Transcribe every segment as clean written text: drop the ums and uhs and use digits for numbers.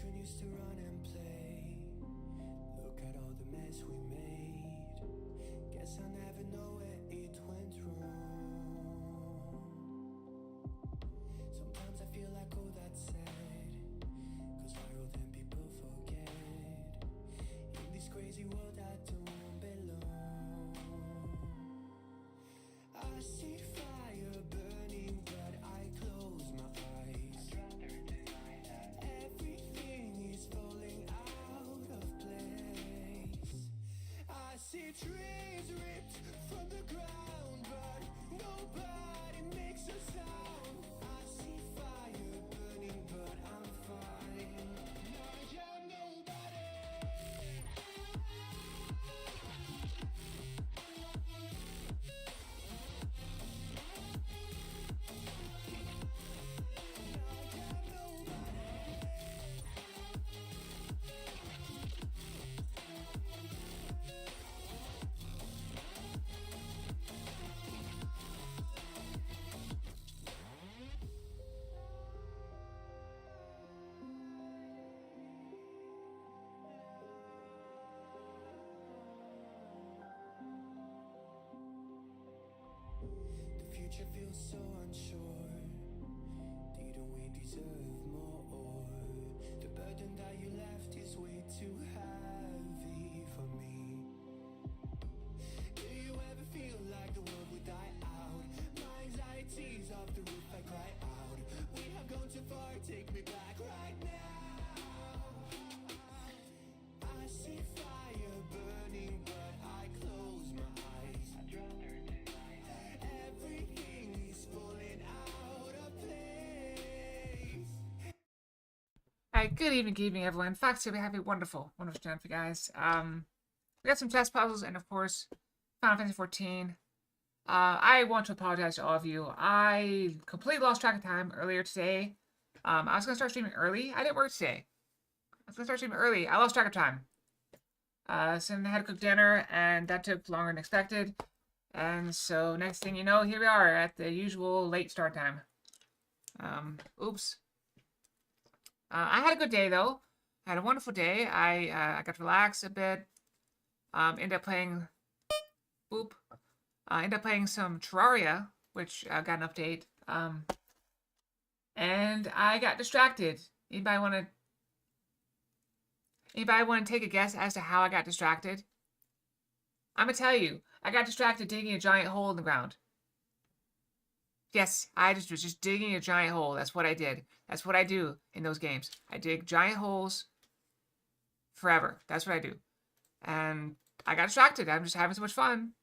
children used to run and play. Look at all the mess we made. Guess I'll never know where it went wrong. Sometimes I feel like all that's sad, 'cause viral then people forget. In this crazy world I don't belong. I see fire burning but I close my eyes. Everything is falling out of place. I see trees ripped from the ground but nobody makes a sound. I see fire burning but I'm fine. I am nobody. The future feels so unsure. Didn't we deserve more? The burden that you left is way too heavy for me. Do you ever feel like the world would die out? My anxiety's off the roof, I cry out. We have gone too far, take me back right now. I see fire burning but I close my eyes. Everything is falling out of place. Alright, good evening, everyone. In fact, we have a wonderful time for you guys. We got some chess puzzles and, of course, Final Fantasy 14. I want to apologize to all of you. I completely lost track of time earlier today. I was going to start streaming early. I didn't work today. I was going to start streaming early. I lost track of time. So then I had to cook dinner, and that took longer than expected. And so, next thing you know, here we are at the usual late start time. Oops. I had a good day, though. I had a wonderful day. I got to relax a bit. Ended up playing... ended up playing some Terraria, which got an update. And I got distracted. Anybody want to take a guess as to how I got distracted? I'm gonna tell you. I got distracted digging a giant hole in the ground. Yes, I was just digging a giant hole. That's what I did. That's what I do in those games. I dig giant holes forever. That's what I do. And I got distracted. I'm just having so much fun.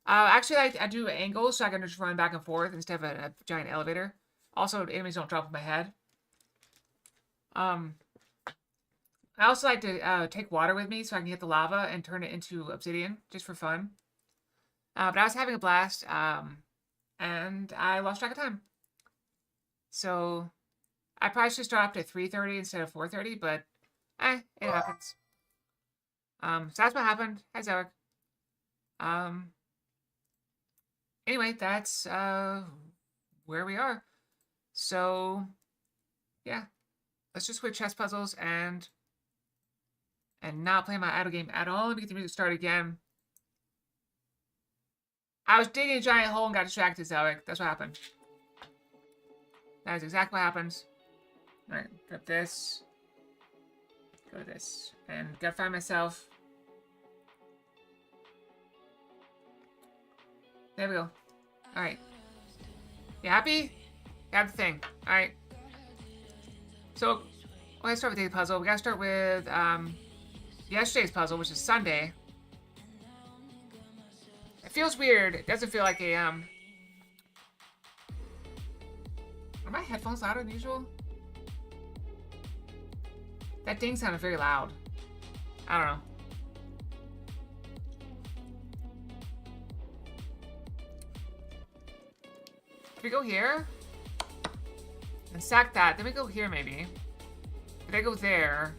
Actually, I do angles so I can just run back and forth instead of a giant elevator. Also, enemies don't drop on my head. I also like to take water with me so I can hit the lava and turn it into obsidian, just for fun. But I was having a blast, and I lost track of time. So, I probably should start up at 3:30 instead of 4:30, but, it happens. So that's what happened. Hi, Zarek. Anyway, that's, where we are. So, yeah. Let's just quit chess puzzles and not play my idle game at all. Let me get the music started again. I was digging a giant hole and got distracted, Zarek. That's what happened. That is exactly what happens. Alright, grab this. Go to this. And gotta find myself. There we go. Alright. You happy? Got the thing. Alright. So, let's start with the puzzle. We gotta start with yesterday's puzzle, which is Sunday. It feels weird. It doesn't feel like a Are my headphones louder than usual? That ding sounded very loud. I don't know. If we go here and sack that, then we go here maybe. If I go there.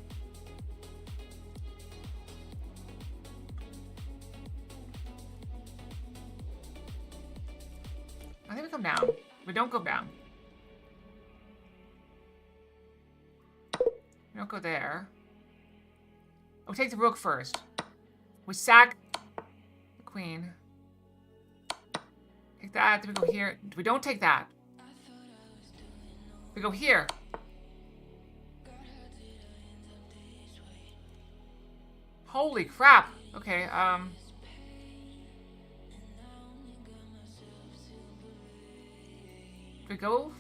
I think we come down. We don't go down. We don't go there. We take the rook first. We sack the queen. Take that. Then we go here. We don't take that. We go here. Holy crap. Okay, we go?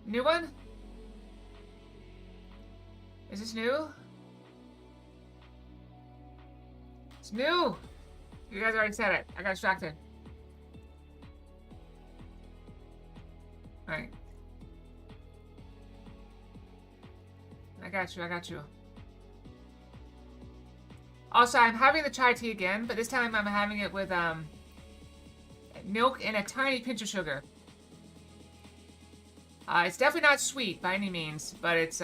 New one? Is this new? It's new! You guys already said it. I got distracted. Alright. I got you, I got you. Also, I'm having the chai tea again, but this time I'm having it with milk and a tiny pinch of sugar. It's definitely not sweet by any means, but it's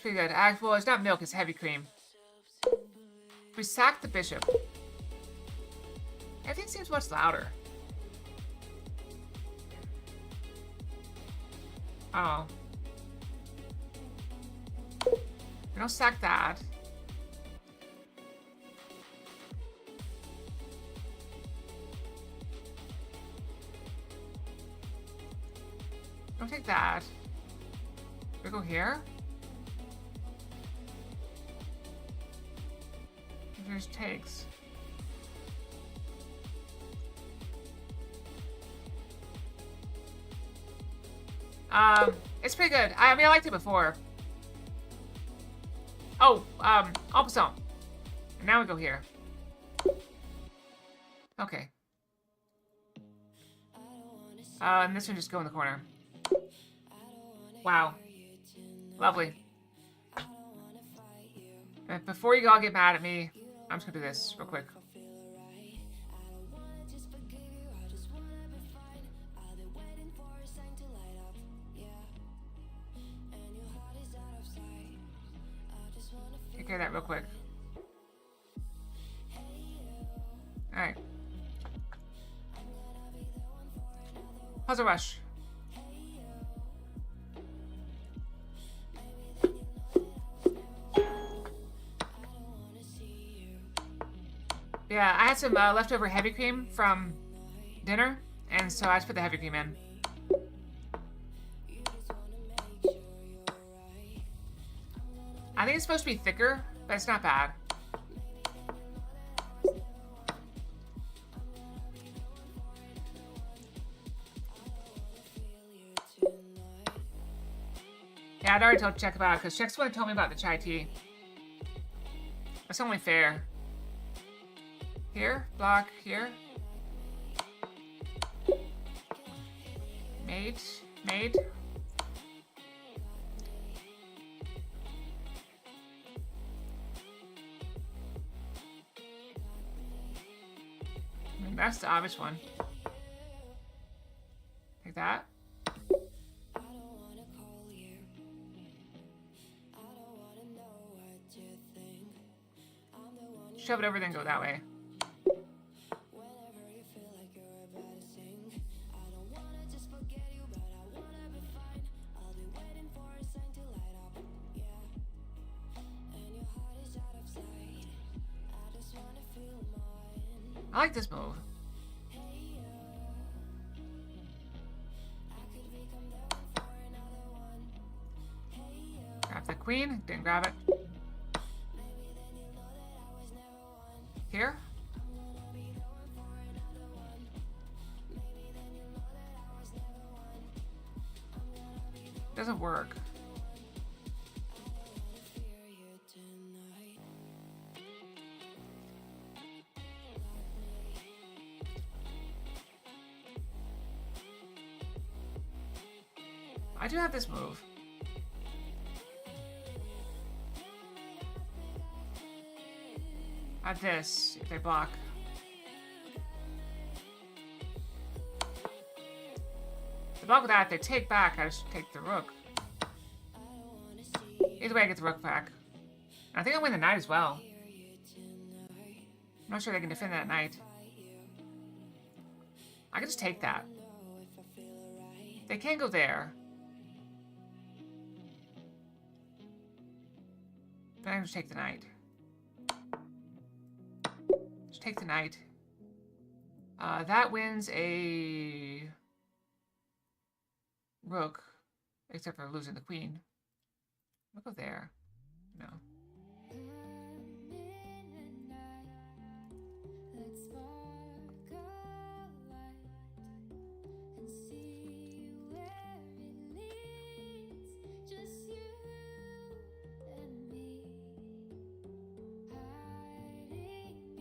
pretty good. Well, it's not milk, it's heavy cream. We sacked the bishop. Everything seems much louder. Oh. We don't sack that. Don't take that. We go here. There's takes. It's pretty good. I mean, I liked it before. Oh, en passant. And now we go here. Okay. And this one just go in the corner. Wow. Lovely. Before you all get mad at me, I'm just gonna do this real quick. Take care of that real quick. Alright. Puzzle rush. Yeah, I had some leftover heavy cream from dinner, and so I just put the heavy cream in. I think it's supposed to be thicker, but it's not bad. Yeah, I'd already told Czech about it, because Czech's the one who told me about the chai tea. That's only fair. Here, block, here. Mate. I mean, that's the obvious one. Like that. Shove it over, then go that way. I like this move. Grab the queen, didn't grab it. Here. Doesn't work. I do have this move. I have this if they block. If they block with that, if they take back, I just take the rook. Either way, I get the rook back. And I think I win the knight as well. I'm not sure they can defend that knight. I can just take that. They can go there. But I can just take the knight. Just take the knight. That wins a rook, except for losing the queen. I'll go there. No.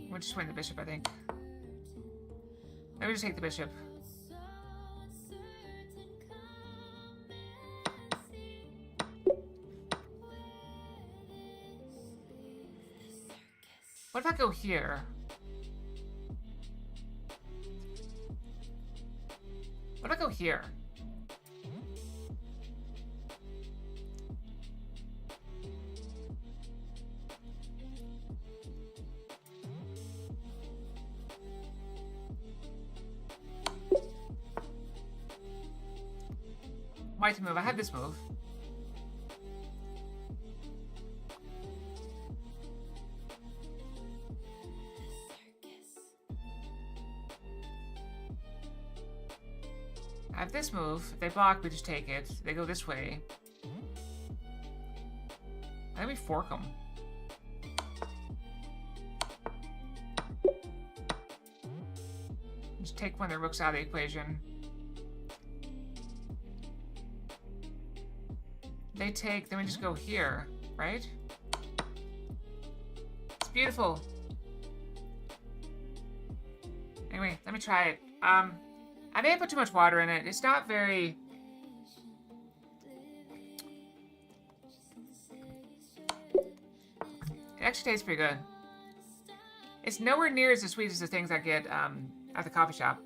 We'll just win the bishop, I think. Let me just take the bishop. What if I go here? What if I go here? White to move. I have this move. I have this move. If they block, we just take it. They go this way. I think we fork them. Just take one of their rooks out of the equation. They take, then we just go here, right? It's beautiful. Anyway, let me try it. I may have put too much water in it. It's not very... It actually tastes pretty good. It's nowhere near as sweet as the things I get at the coffee shop.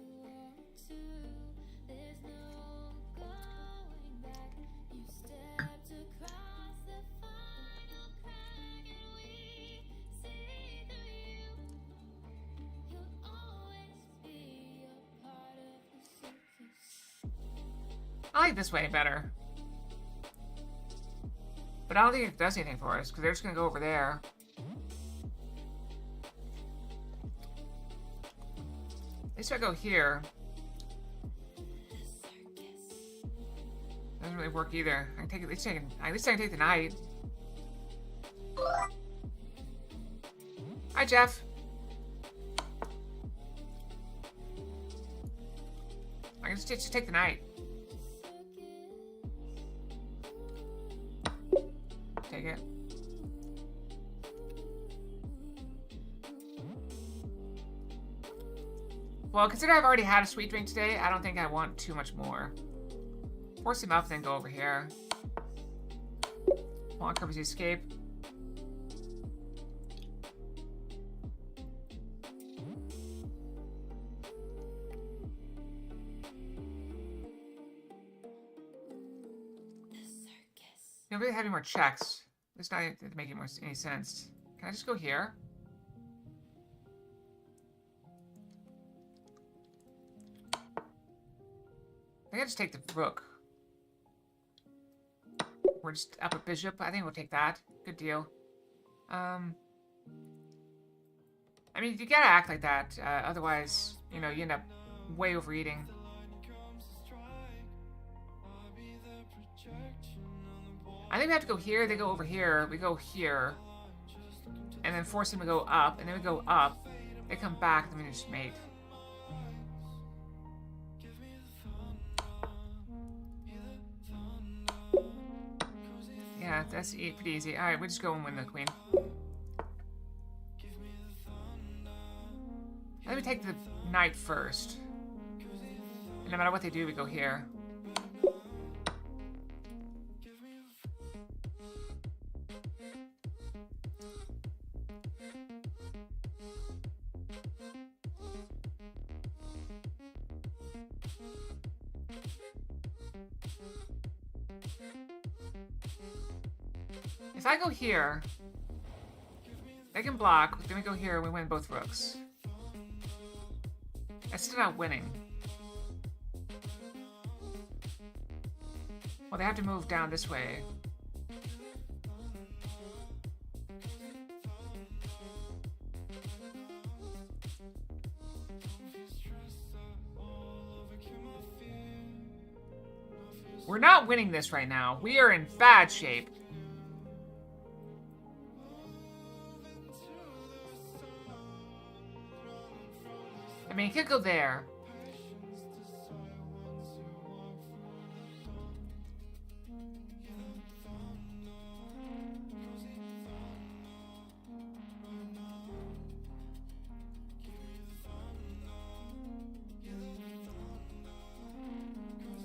I like this way better. But I don't think it does anything for us, because they're just going to go over there. At least if I go here. Doesn't really work either. I can take at least I can take the knight. Hi, Jeff. I can just take the knight. Take it. Well, consider I've already had a sweet drink today, I don't think I want too much more. Force him up, then go over here. Long covers the escape. You don't really have any more checks. It's not making any sense. Can I just go here? I think I just take the rook. We're just up a bishop. I think we'll take that. Good deal. I mean, you gotta act like that. Otherwise, you know, you end up way overeating. I think we have to go here. They go over here. We go here. And then force them to go up. And then we go up. They come back. Then we just mate. Yeah, that's pretty easy. Alright, we just go and win the queen. Let me take the knight first. And no matter what they do, we go here. If I go here, they can block, then we go here, we win both rooks. That's still not winning. Well, they have to move down this way. We're not winning this right now. We are in bad shape. I mean, he could go there.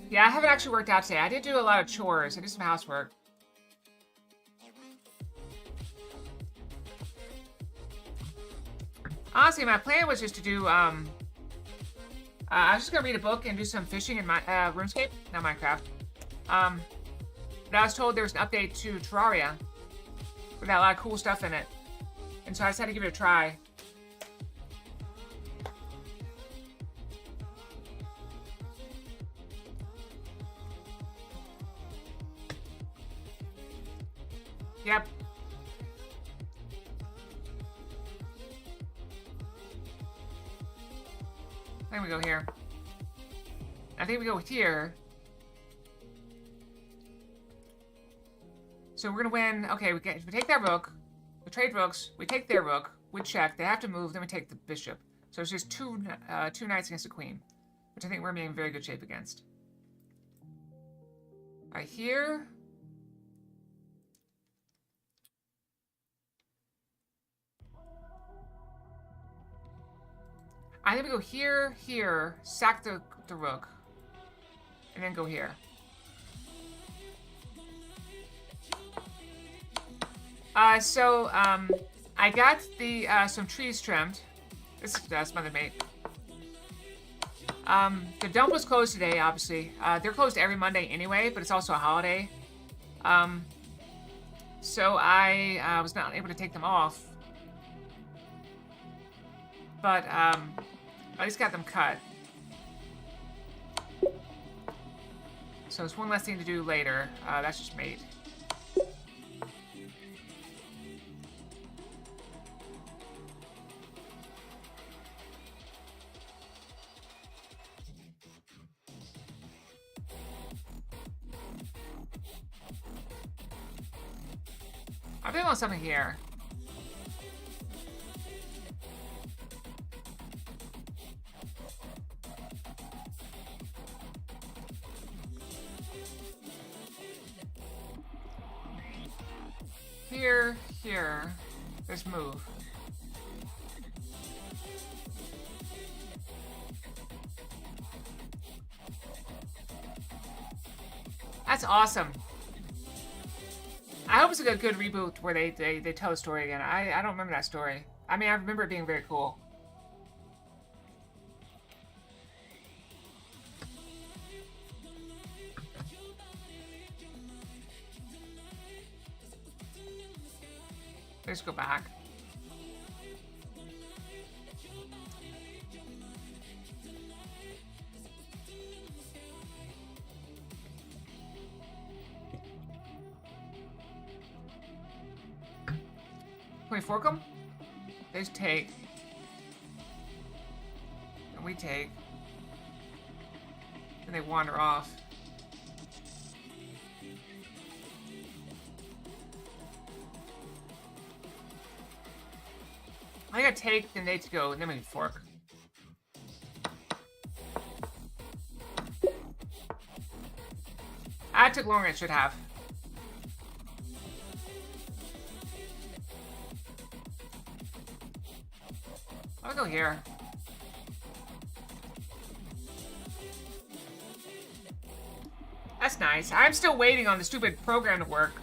Yeah, I haven't actually worked out today. I did do a lot of chores. I did some housework. Honestly, my plan was just to do, I was just gonna read a book and do some fishing in my, RuneScape, not Minecraft. But I was told there was an update to Terraria with a lot of cool stuff in it. And so I decided to give it a try. Yep. I think we go here. I think we go here. So we're gonna win. Okay, we take that rook. We trade rooks. We take their rook. We check. They have to move. Then we take the bishop. So it's just two knights against a queen, which I think we're being in very good shape against. Right here. I think we go here, here, sack the rook, and then go here. I got the some trees trimmed. This is Mother Mate. The dump was closed today, obviously. They're closed every Monday anyway, but it's also a holiday. So I was not able to take them off. But, I at least got them cut. So it's one less thing to do later. That's just mate. I think I want something here. Here. Let's move. That's awesome. I hope it's a good reboot where they tell the story again. I don't remember that story. I mean, I remember it being very cool. Let's go back. Can we fork them? They just take. And we take. And they wander off. I gotta take, then they to go, and then we can fork. I took longer than it should have. I'll go here. That's nice. I'm still waiting on the stupid program to work.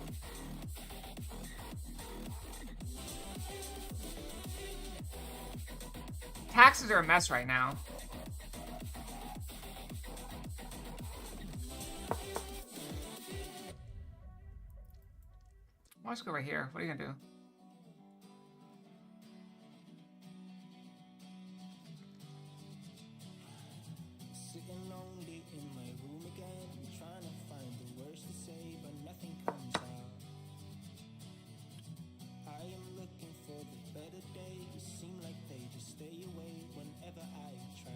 Taxes are a mess right now. Well, let's go right here. What are you gonna do? Sitting lonely in my room again, trying to find the words to stay away whenever I try.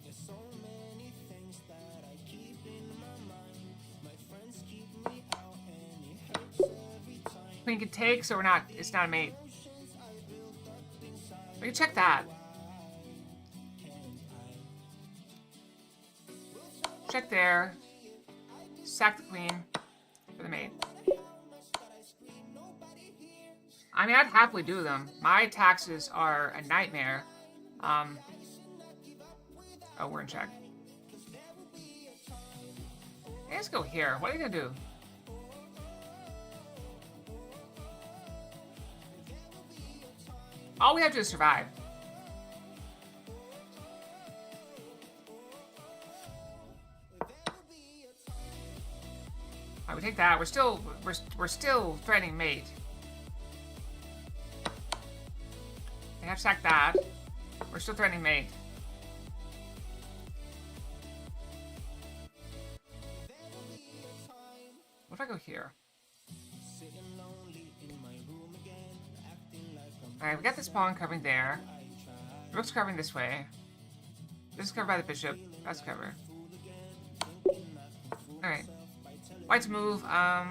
There's so many things that I keep in my mind. My friends keep me out and it hurts every time. Queen can take, so we're not. It's not a mate. We can check that. Check there. Sack the queen for the mate. I mean, I'd happily do them. My taxes are a nightmare. Oh, we're in check. Hey, let's go here. What are you gonna do? All we have to do is survive. Alright, we take that. We're still threatening mate. I have to sack that. We're still threatening mate. What if I go here? Alright, we got this pawn covering there. Rook's covering this way. This is covered by the bishop. That's covered. Alright. White's move, I'll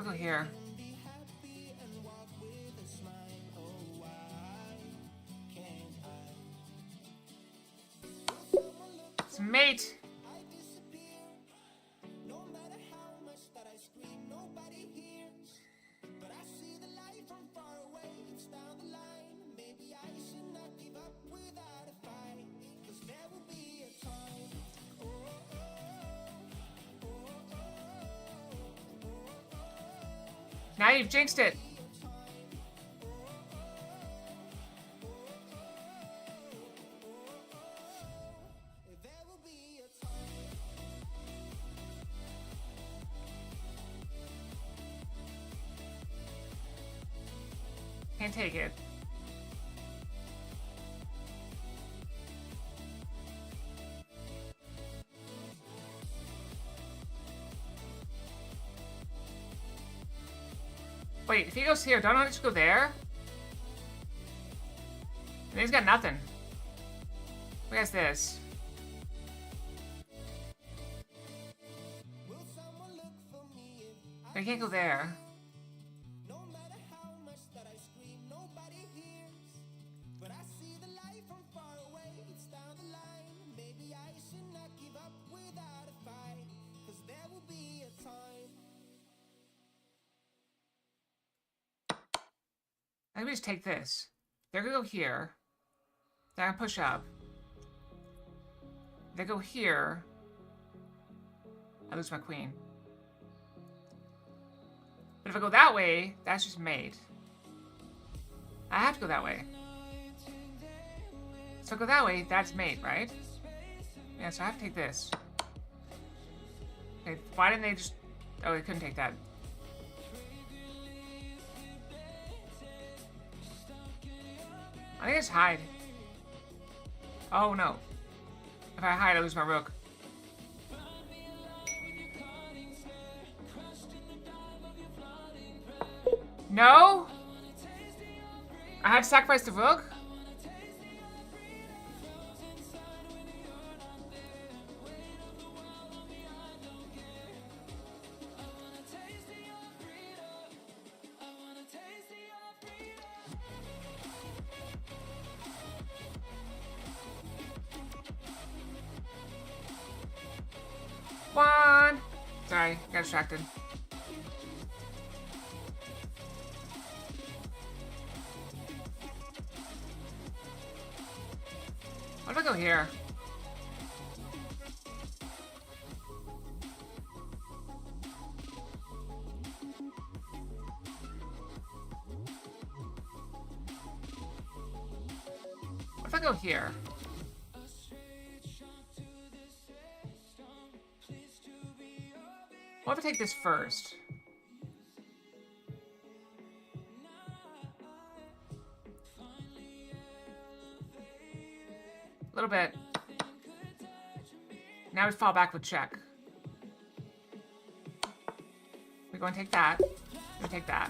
go here. It's mate. Now you've jinxed it. Can't take it. Wait, if he goes here, don't I just go there? And he's got nothing. Where's this? I can't go there. Let me just take this. They're gonna go here. Then I push up. They go here. I lose my queen. But if I go that way, that's just mate. I have to go that way. So go that way, that's mate, right? Yeah, so I have to take this. Okay, why didn't they just... Oh, they couldn't take that. I think I just hide. Oh no. If I hide, I lose my rook. No? I had to sacrifice the rook? One. Sorry, got distracted. What if I go here? What if I go here? What if I take this first? A little bit. Now we fall back with check. We go and take that. We take that.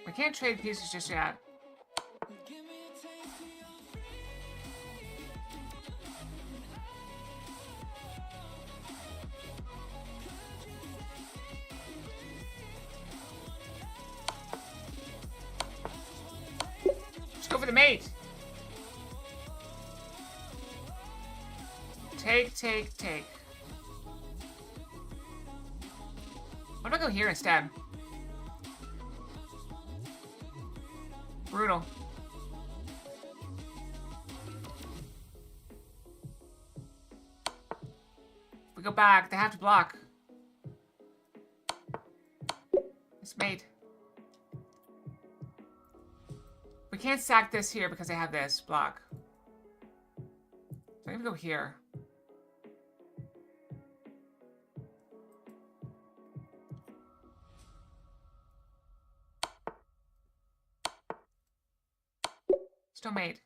We can't trade pieces just yet. Let's go for the mate. Take, take, take. What if I go here instead? Brutal. If we go back, they have to block. It's mate. We can't sack this here because they have this block. So I'm gonna go here. Still mate.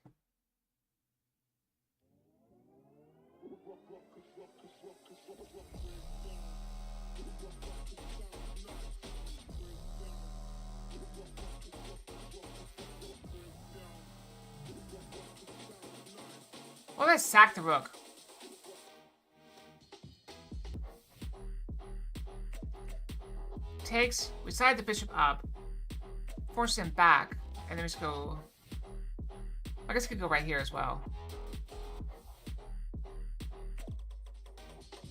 Well, let's sack the rook. Takes, we slide the bishop up, force him back, and then we just go. I guess we could go right here as well.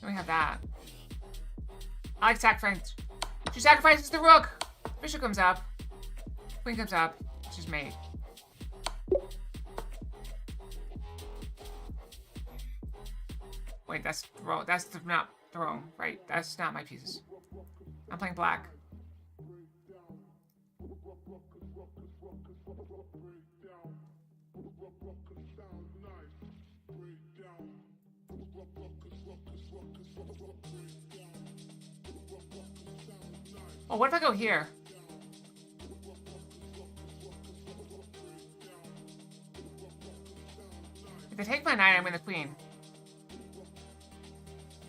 Then we have that. I like sacrifice. She sacrifices the rook. Bishop comes up. Queen comes up. She's mate. Wait, that's throne. That's not throne, right? That's not my pieces. I'm playing black. Oh, what if I go here? If they take my knight, I win the queen.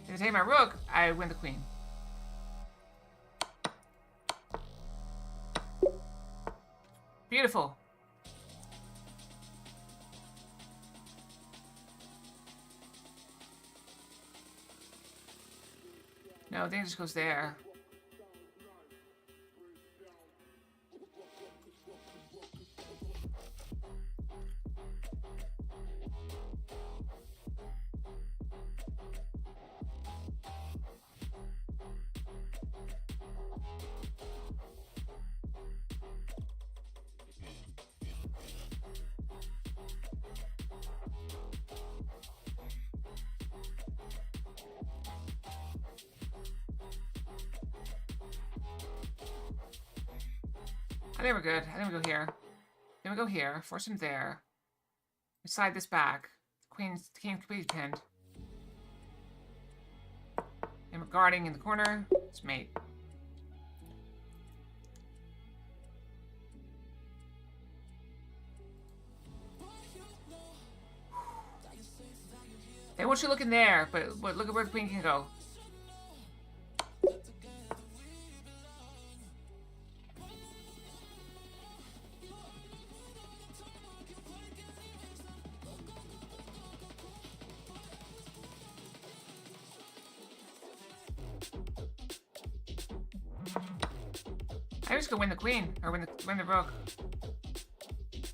If they take my rook, I win the queen. Beautiful. No, I think it just goes there. I think we're good. I think we go here. Then we go here. Force him there. We slide this back. The king completely pinned. And we're guarding in the corner. It's mate. They want you looking there, but look at where the queen can go. I just go win the queen, or win the rook.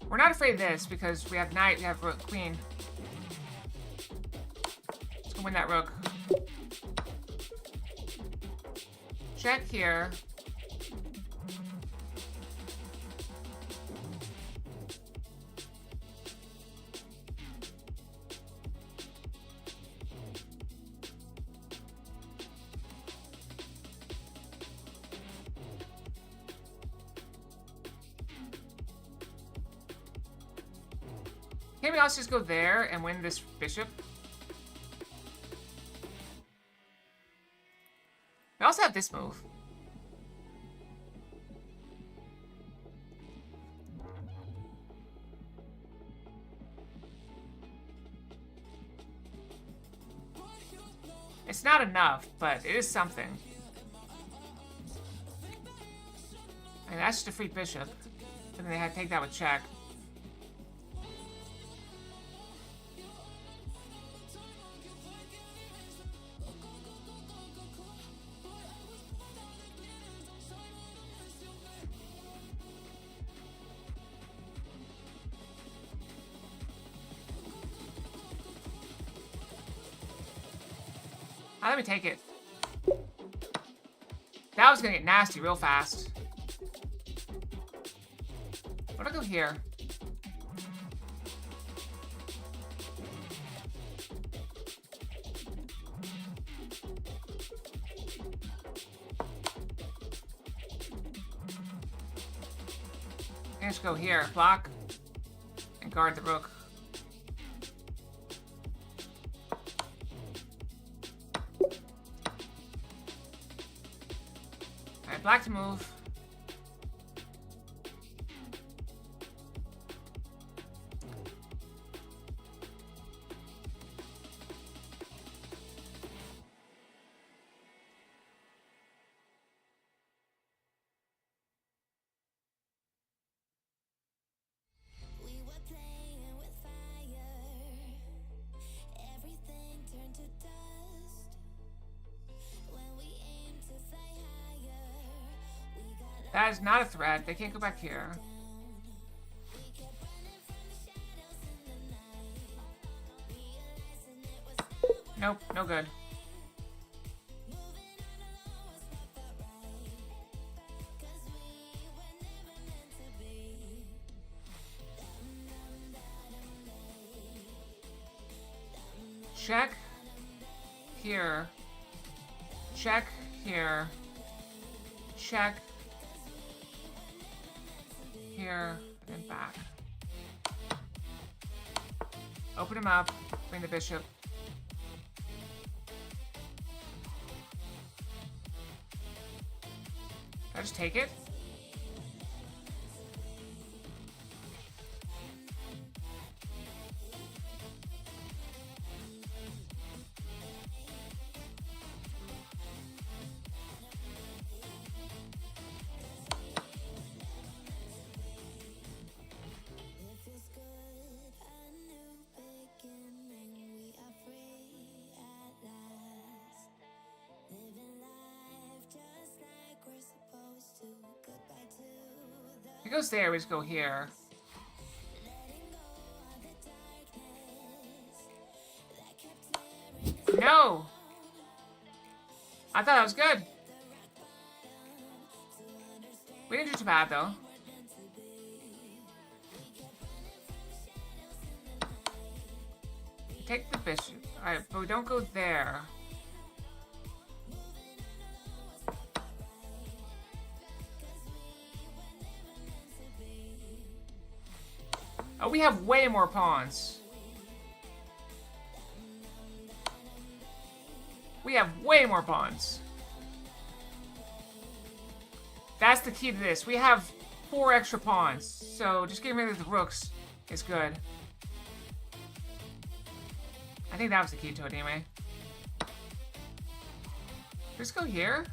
We're not afraid of this because we have knight, we have rook, queen. Let's go win that rook. Check here. Maybe I'll just go there and win this bishop. I also have this move. It's not enough, but it is something. I mean, that's just a free bishop. But then they had to take that with check. Let me take it. That was gonna get nasty real fast. What do I go here? I just go here, block, and guard the rook. Black to move. We were playing with fire. Everything turned to dust. When we aim to fly higher. That is not a threat. They can't go back here. Nope, no good. Check here. Check here. Check here and back. Open him up. Bring the bishop. Can I just take it? If it goes there, we just go here. No! I thought that was good. We didn't do too bad, though. Take the bishop. Alright, but we don't go there. Oh, we have way more pawns. We have way more pawns. That's the key to this. We have 4 extra pawns. So just getting rid of the rooks is good. I think that was the key to it anyway. Just go here.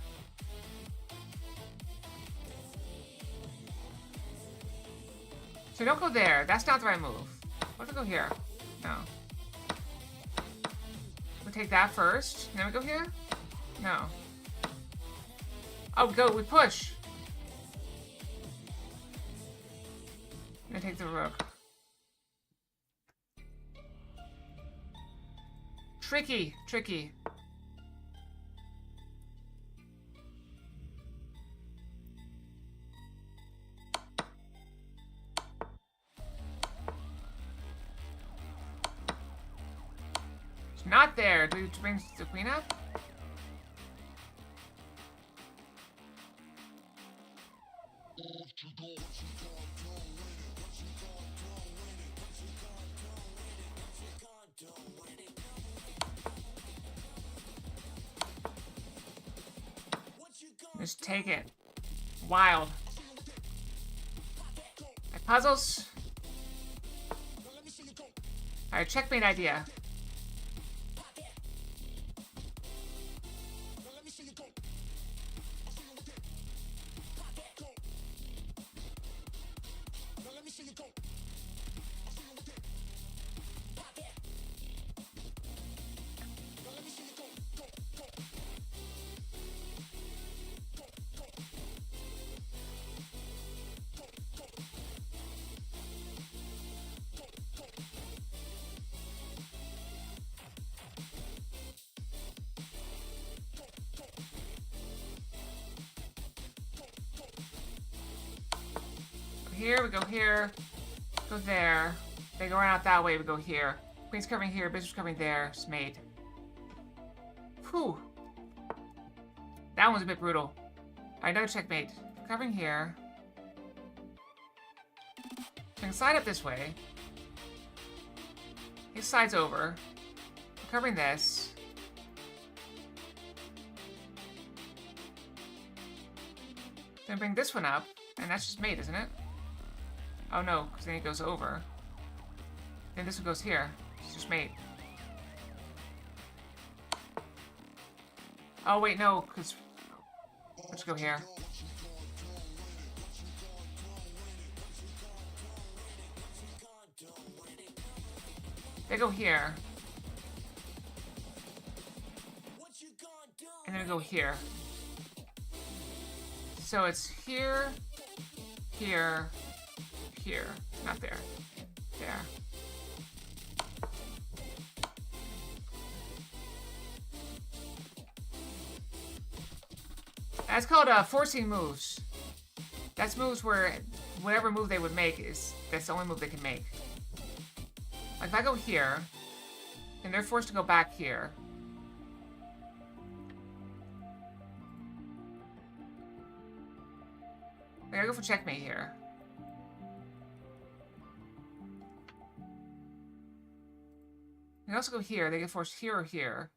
So don't go there. That's not the right move. Let's go here. No. We take that first. Then we go here? No. Oh, go. We push. I'm gonna take the rook. Tricky. Tricky. not there. Do we bring the queen up? Just take it. Wild. My puzzles. Alright, checkmate idea. Here, we go here, go there. They go out that way, we go here. Queen's covering here, bishop's covering there, it's mate. Whew. That one's a bit brutal. Alright, another checkmate. Covering here. I can slide up this way. He slides over. I'm covering this. Then bring this one up, and that's just mate, isn't it? Oh no, because then it goes over. Then this one goes here. It's just mate. Oh wait, no, because... Let's go here. They go here. And then we go here. So it's here, here, here. Not there. There. That's called forcing moves. That's moves where whatever move they would make that's the only move they can make. Like if I go here, then they're forced to go back here. I gotta go for checkmate here. You can also go here. They get forced here or here.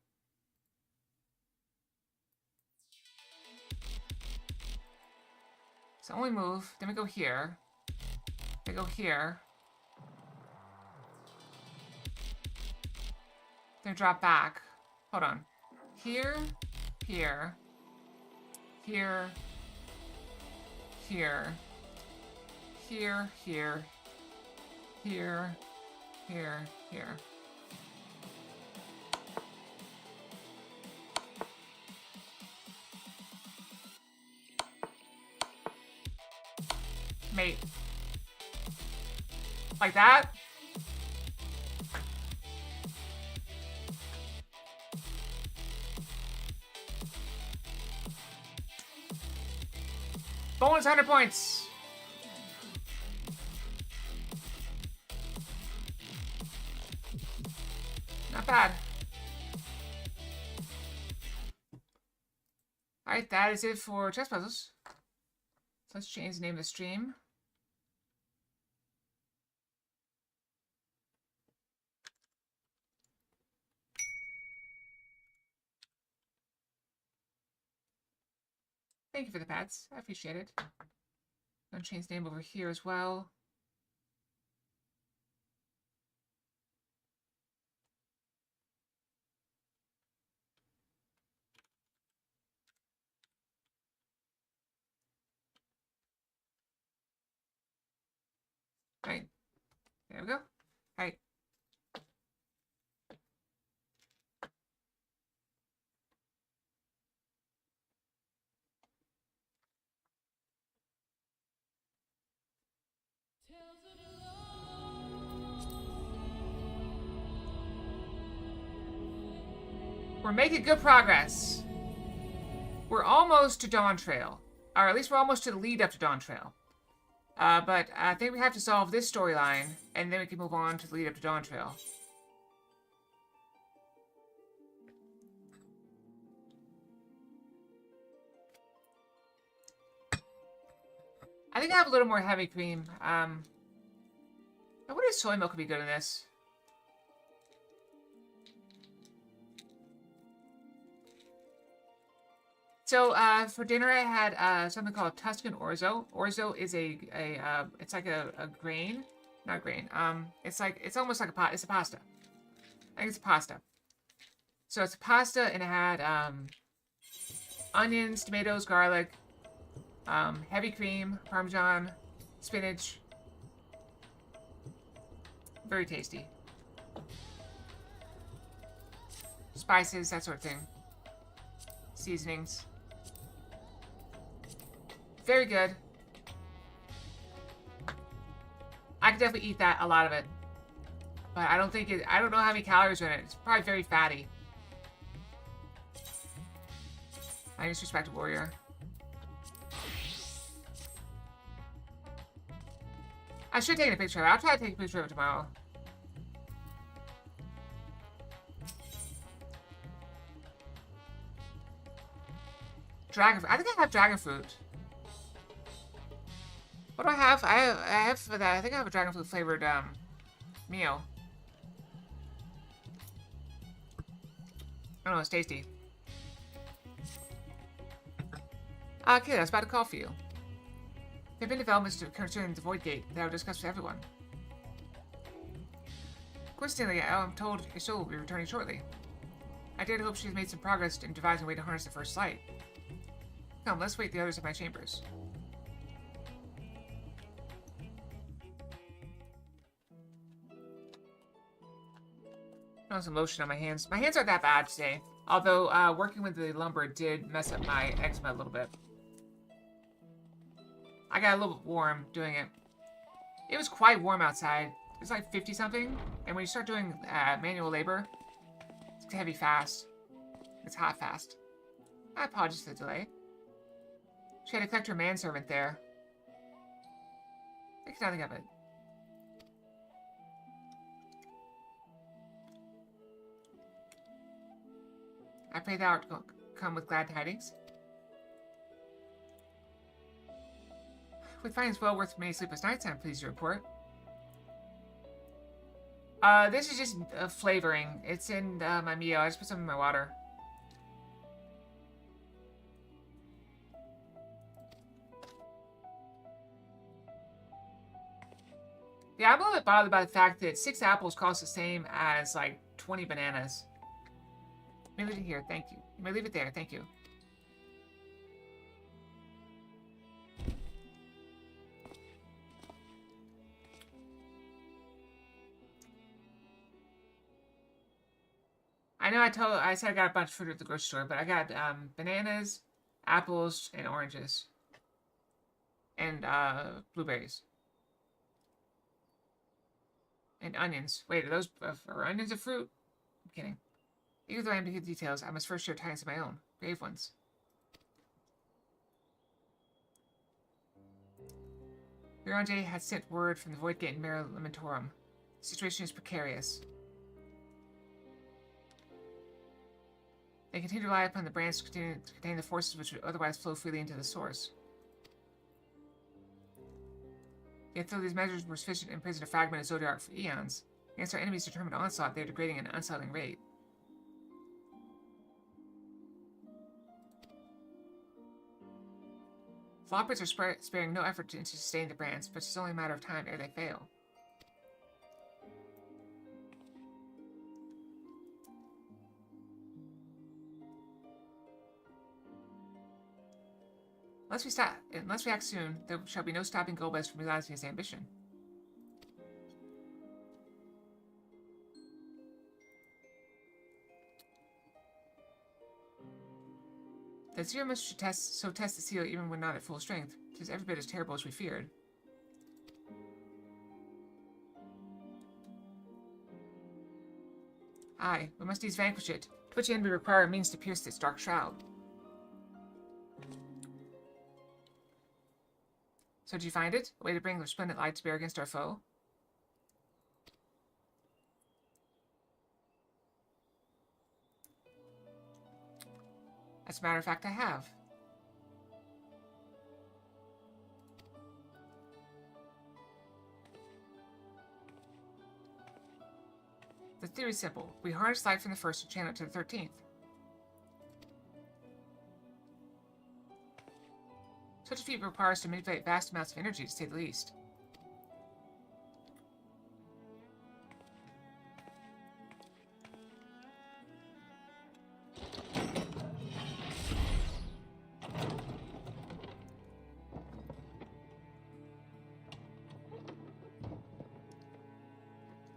It's the only move. Then we go here. They go here. Then drop back. Hold on. Here, here, here, here, here, here, here, here, here. Mate. Like that? Bonus 100 points. Not bad. Alright, that is it for chess puzzles. So let's change the name of the stream. Thank you for the pats. I appreciate it. I'm going to change the name over here as well. All right. There we go. All right. We're making good progress. We're almost to Dawn Trail. Or at least we're almost to the lead up to Dawn Trail. But I think we have to solve this storyline, and then we can move on to the lead up to Dawn Trail. I think I have a little more heavy cream. I wonder if soy milk would be good in this. So, for dinner I had, something called Tuscan orzo. Orzo is it's like a grain. Not grain. It's almost like it's a pasta. I think it's a pasta. So it's a pasta, and it had, onions, tomatoes, garlic, heavy cream, parmesan, spinach. Very tasty. Spices, that sort of thing. Seasonings. Very good. I could definitely eat that, a lot of it. But I don't know how many calories are in it. It's probably very fatty. I disrespect a warrior. I should take a picture of it. I'll try to take a picture of it tomorrow. Dragon fruit. I think I have dragon fruit. What do I have? I have for that. I think I have a dragon fruit flavored meal. I don't know, it's tasty. Okay, I was about to call for you. There have been developments concerning the Void Gate that I will discuss with everyone. Coincidentally, I'm told Isolde will be returning shortly. I dare to hope she has made some progress in devising a way to harness the First Light. Come, let's wait the others at my chambers. Some lotion on my hands. My hands aren't that bad today. Although, working with the lumber did mess up my eczema a little bit. I got a little bit warm doing it. It was quite warm outside. It's like 50 something. And when you start doing manual labor, it's heavy fast. It's hot fast. I apologize for the delay. She had to collect her manservant there. Think nothing of it. I pray thou art come with glad tidings. With findings well worth many sleepless nights, I'm pleased to report. This is just flavoring. It's in my meal. I just put some in my water. Yeah, I'm a little bit bothered by the fact that 6 apples cost the same as, like, 20 bananas. Let me leave it here, thank you. You may leave it there, thank you. I know I said I got a bunch of fruit at the grocery store, but I got bananas, apples, and oranges. And blueberries. And onions. Wait, are onions a fruit? I'm kidding. Even though I am to get the details, I must first share tidings of my own. Grave ones. Mirande has sent word from the Void Gate in Mare Lamentorum. The situation is precarious. They continue to rely upon the branch to contain the forces which would otherwise flow freely into the source. Yet though these measures were sufficient to imprison a fragment of Zodiac for eons, against our enemies' determined onslaught, they are degrading at an unsettling rate. Floppers are sparing no effort to sustain the brands, but it's only a matter of time ere they fail. Unless we act soon, there shall be no stopping Golbez from realizing his ambition. The Zeromus should test the seal even when not at full strength. It is every bit as terrible as we feared. Aye, we must needs vanquish it. To which end we require a means to pierce its dark shroud. So did you find it? A way to bring the resplendent light to bear against our foe? As a matter of fact, I have. The theory is simple. We harness light from the first and channel it to the 13th. Such a feat requires to manipulate vast amounts of energy, to say the least.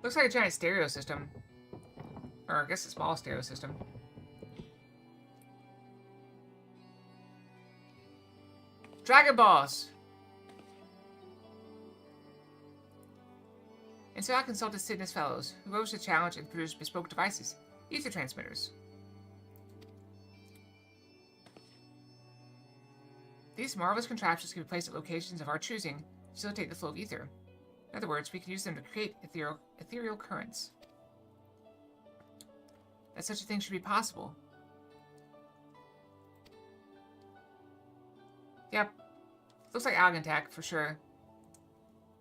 Looks like a giant stereo system. Or I guess a small stereo system. Dragon Balls! And so I consulted Sid and his fellows, who rose to the challenge and produced bespoke devices, ether transmitters. These marvelous contraptions can be placed at locations of our choosing to facilitate the flow of ether. In other words, we can use them to create ethereal currents. That such a thing should be possible. Yep. Looks like algae tech, for sure.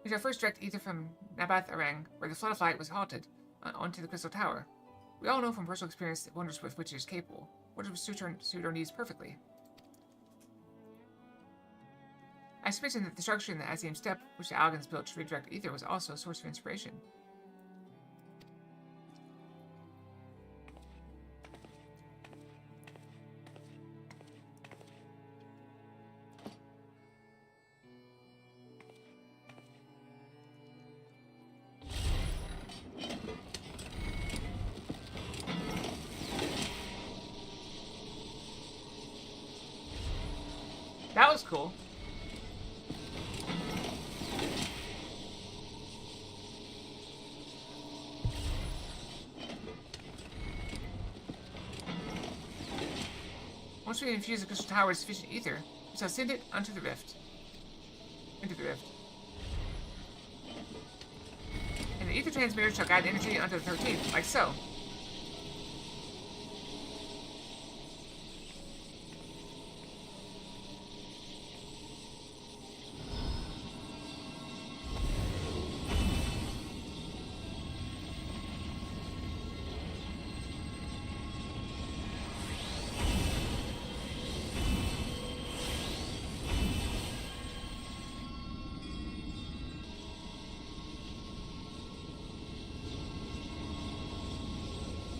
We shall first direct ether from Nabath Arang, where the flood of light was halted, onto the Crystal Tower. We all know from personal experience the wonders with which it is capable. Wonders which suit our needs perfectly. I suspicion that the structure in the Azium step, which the Algans built to redirect ether, was also a source of inspiration. That was cool. Once we infuse the Crystal Tower with sufficient ether, we shall send it into the rift. And the ether transmitter shall guide the energy onto the 13th, like so.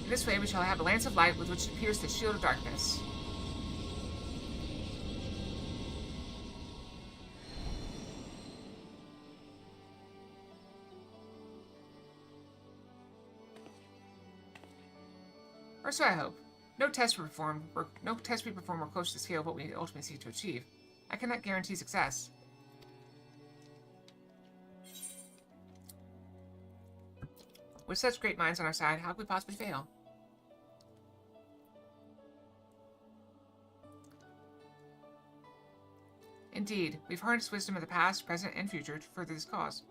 This way we shall have a lance of light with which to pierce the shield of darkness. Or so I hope. No test we perform were close to the scale of what we ultimately seek to achieve. I cannot guarantee success. With such great minds on our side, how could we possibly fail? Indeed, we've harnessed wisdom of the past, present, and future to further this cause.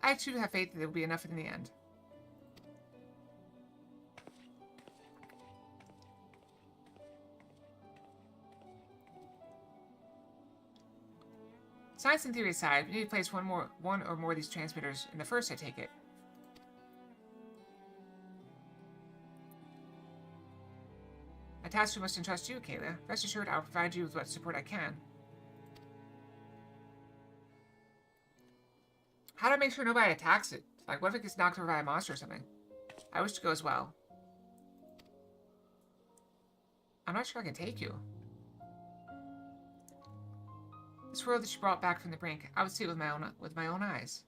I too have faith that there will be enough in the end. Science and theory aside, we need to place one or more of these transmitters in the first, I take it. A task we must entrust you, Kayla. Rest assured I'll provide you with what support I can. How do I make sure nobody attacks it? Like, what if it gets knocked over by a monster or something? I wish to go as well. I'm not sure I can take you. This world that you brought back from the brink, I would see it with my own eyes.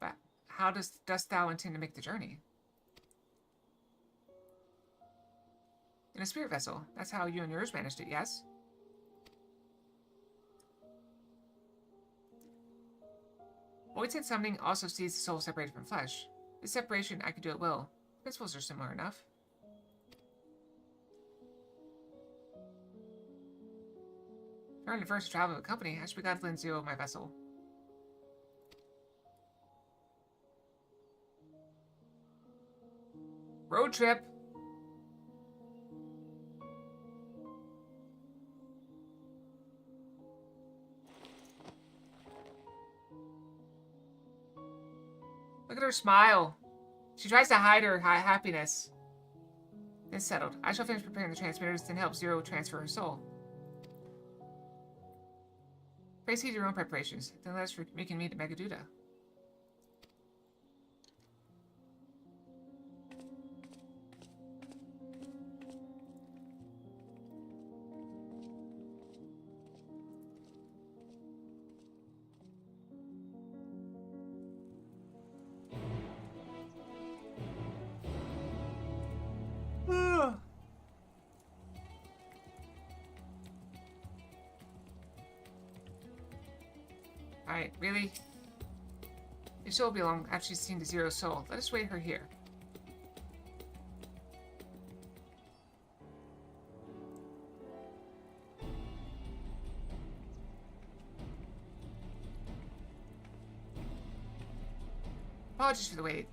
But how dost thou intend to make the journey? In a spirit vessel. That's how you and yours managed it, yes? Void-Sense summoning also sees the soul separated from flesh. This separation I could do at will. Principles are similar enough. If I'm the first to travel with a company, I should be glad to lend Zero my vessel. Road trip! Look at her smile. She tries to hide her happiness. It's settled. I shall finish preparing the transmitters, then help Zero transfer her soul. Proceed your own preparations, then let us reconvene at Megaduda. Alright, really? Your soul will be along after she's seen the Zero soul. Let us wait her here. Apologies for the wait.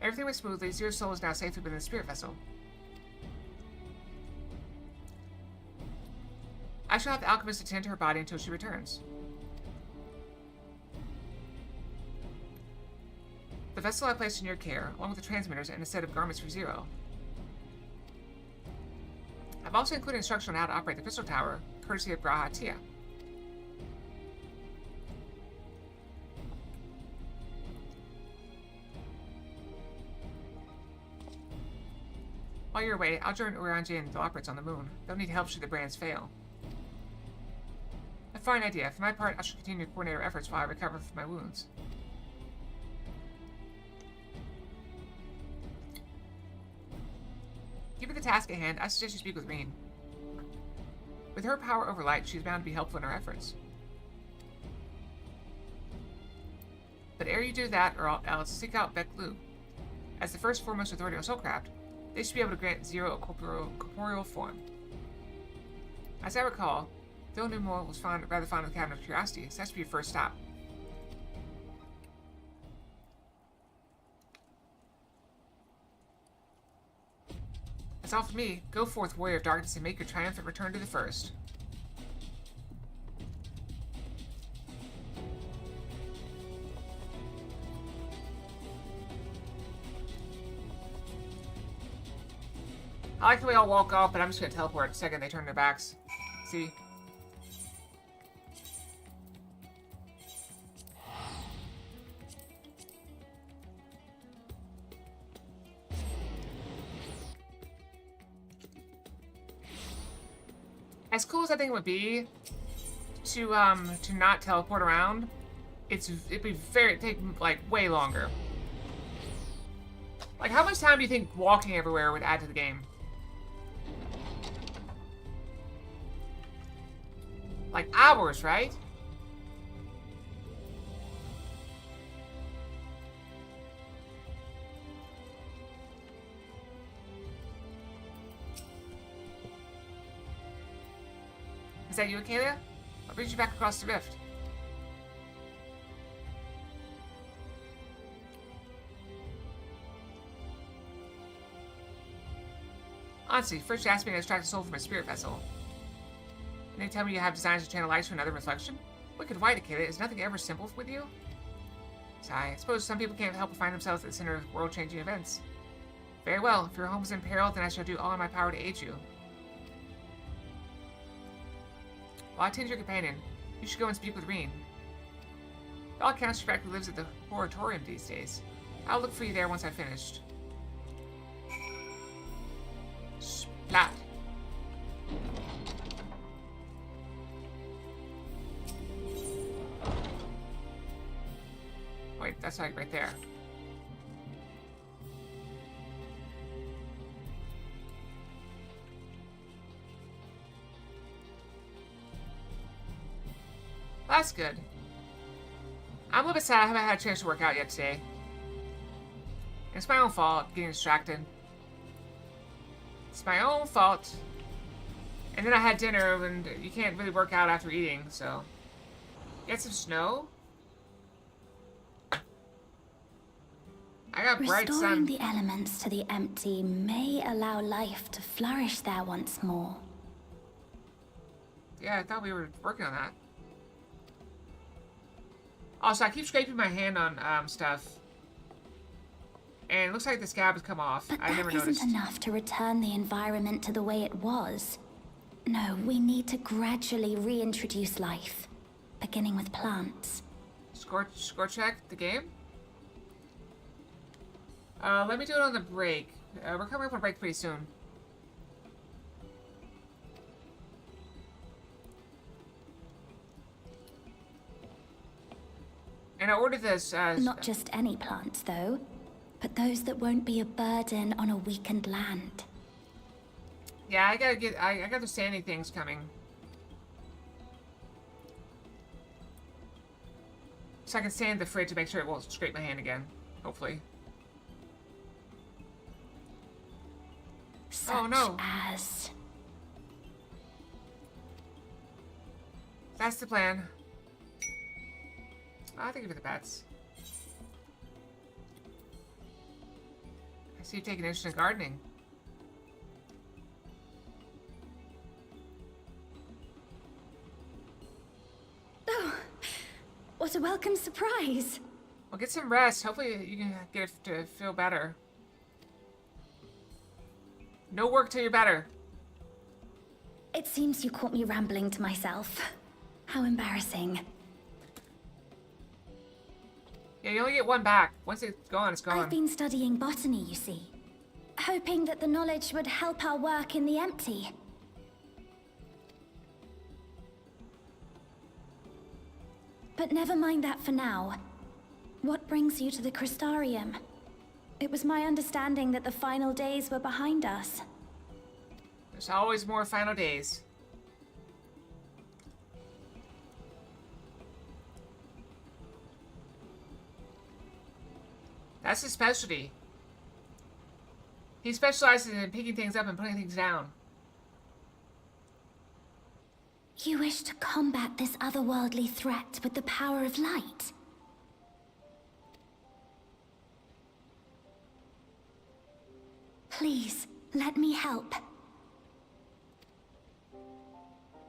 Everything went smoothly. Zero's soul is now safely within the spirit vessel. I shall have the alchemist attend to her body until she returns. The vessel I placed in your care, along with the transmitters and a set of garments for Zero. I've also included instruction on how to operate the crystal tower, courtesy of Graha Tia. While you're away, I'll join Uranji and the operates on the moon. They'll need help should the brands fail. A fine idea. For my part, I shall continue to coordinate our efforts while I recover from my wounds. Given the task at hand, I suggest you speak with Reen. With her power over light, she is bound to be helpful in our efforts. But ere you do that, or I'll seek out Beck Lu. As the first foremost authority on Soulcraft, they should be able to grant Zero a corporeal form. As I recall, Phil Newmore was rather fond of the Cabinet of Curiosity, so that should be your first stop. That's all for me. Go forth, Warrior of Darkness, and make your triumphant return to the First. I like the way I'll walk off, but I'm just gonna teleport the second they turn their backs. See? As cool as I think it would be to not teleport around, it'd take like way longer. Like, how much time do you think walking everywhere would add to the game? Like hours, right? Is that you, Acalia? I'll bring you back across the rift. Honestly, first you asked me to extract a soul from a spirit vessel. And then tell me you have designs to channel lights to another reflection? Wicked white, Acalia. Is nothing ever simple with you? Sigh. I suppose some people can't help but find themselves at the center of world-changing events. Very well. If your home is in peril, then I shall do all in my power to aid you. While I tend your companion, you should go and speak with Reen. By all accounts, she practically lives at the Oratorium these days. I'll look for you there once I've finished. Splat. Wait, that's like right there. That's good. I'm a little bit sad I haven't had a chance to work out yet today. It's my own fault, getting distracted. It's my own fault. And then I had dinner, and you can't really work out after eating, so... Get some snow? I got bright sun. Restoring the elements to the empty may allow life to flourish there once more. Yeah, I thought we were working on that. Also, I keep scraping my hand on stuff. And it looks like the scab has come off. But I never that noticed. isn't enough to return the environment to the way it was. No, we need to gradually reintroduce life, beginning with plants. Score check the game? Let me do it on the break. We're coming up on a break pretty soon. And I ordered this, Not just any plants, though, but those that won't be a burden on a weakened land. yeah, I got the sandy things coming. So I can sand the fridge to make sure it won't scrape my hand again. Hopefully. Such Oh no. as... That's the plan. I think of the bats. I see you taking an interest in gardening. Oh, what a welcome surprise. Well, get some rest. Hopefully you can get it to feel better. No work till you're better. It seems you caught me rambling to myself. How embarrassing. Yeah, you only get one back. Once it's gone, it's gone. I've been studying botany, you see. Hoping that the knowledge would help our work in the empty. But never mind that for now. What brings you to the Crystarium? It was my understanding that the final days were behind us. There's always more final days. That's his specialty. He specializes in picking things up and putting things down. You wish to combat this otherworldly threat with the power of light? Please, let me help.